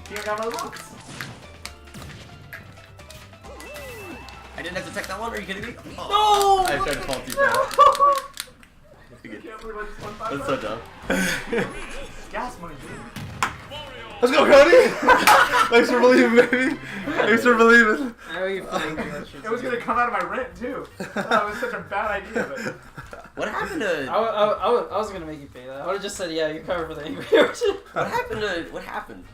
Peon got my looks. I didn't have to tech that one. Are you kidding me? No! I tried to fault you, bro. I can't believe I just won 5 That's so dumb. Gas money, dude. Let's go, Cody! Thanks for believing, baby. Thanks for believing. How are you playing that shit? It was gonna come out of my rent too. That was such a bad idea, but What happened to? I was gonna make you pay that. I would have just said, yeah, you're covered for the angry origin. What happened to? What happened?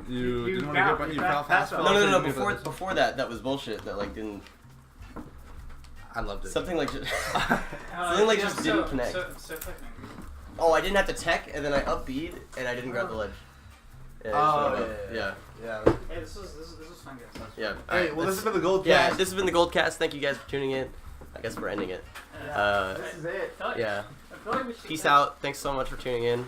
You didn't want to foul- get, you you foul- foul fast. fast No, no, no, no. You did that. Before that was bullshit. That like didn't. I loved it. Something like just. Something like just didn't connect. So technically. Oh, I didn't have to tech, and then I up B'd, and I didn't grab the ledge. Yeah, Oh, yeah. Yeah. Hey, this was fun, guys. Yeah. Hey, Alright, well, this let's- has been the Gold Yeah, Cast. this has been the Gold Cast. Thank you guys for tuning in. I guess we're ending it. this is it. Yeah. I feel like we should Peace out. Thanks so much for tuning in.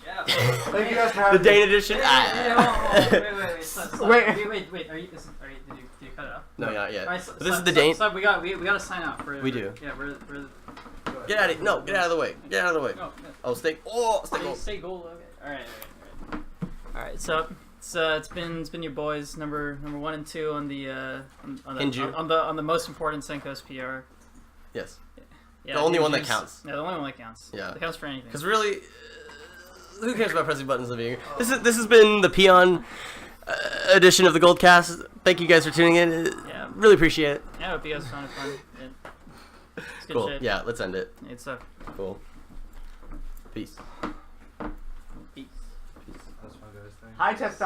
Yeah. Thank you guys for The having me. Dane edition. Wait, stop. Wait. Wait. Are you? Did you cut it off? No, not yet. Alright, But this is the Dane. Stop. We gotta sign out. We do. Yeah, we're. Get out of no. Get out of the way. Get out of the way. No. Oh, stay. Oh, stay. Gold. Stay gold. Okay. All right. So it's been your boys number 1 and 2 on the Hinju. on the most important Senko's PR. Yes. Yeah, The only one that Hinju's- counts. Yeah, the only one that counts. Yeah. It counts for anything. Because really, who cares about pressing buttons and being here? This has been the Peon edition of the Gold Cast. Thank you guys for tuning in. Yeah. Really appreciate it. Yeah, I hope you guys found it fun. Yeah. It's good Cool. shit. Yeah. Let's end it. It's Cool. Peace. peace. That's my guys' thing. High testosterone.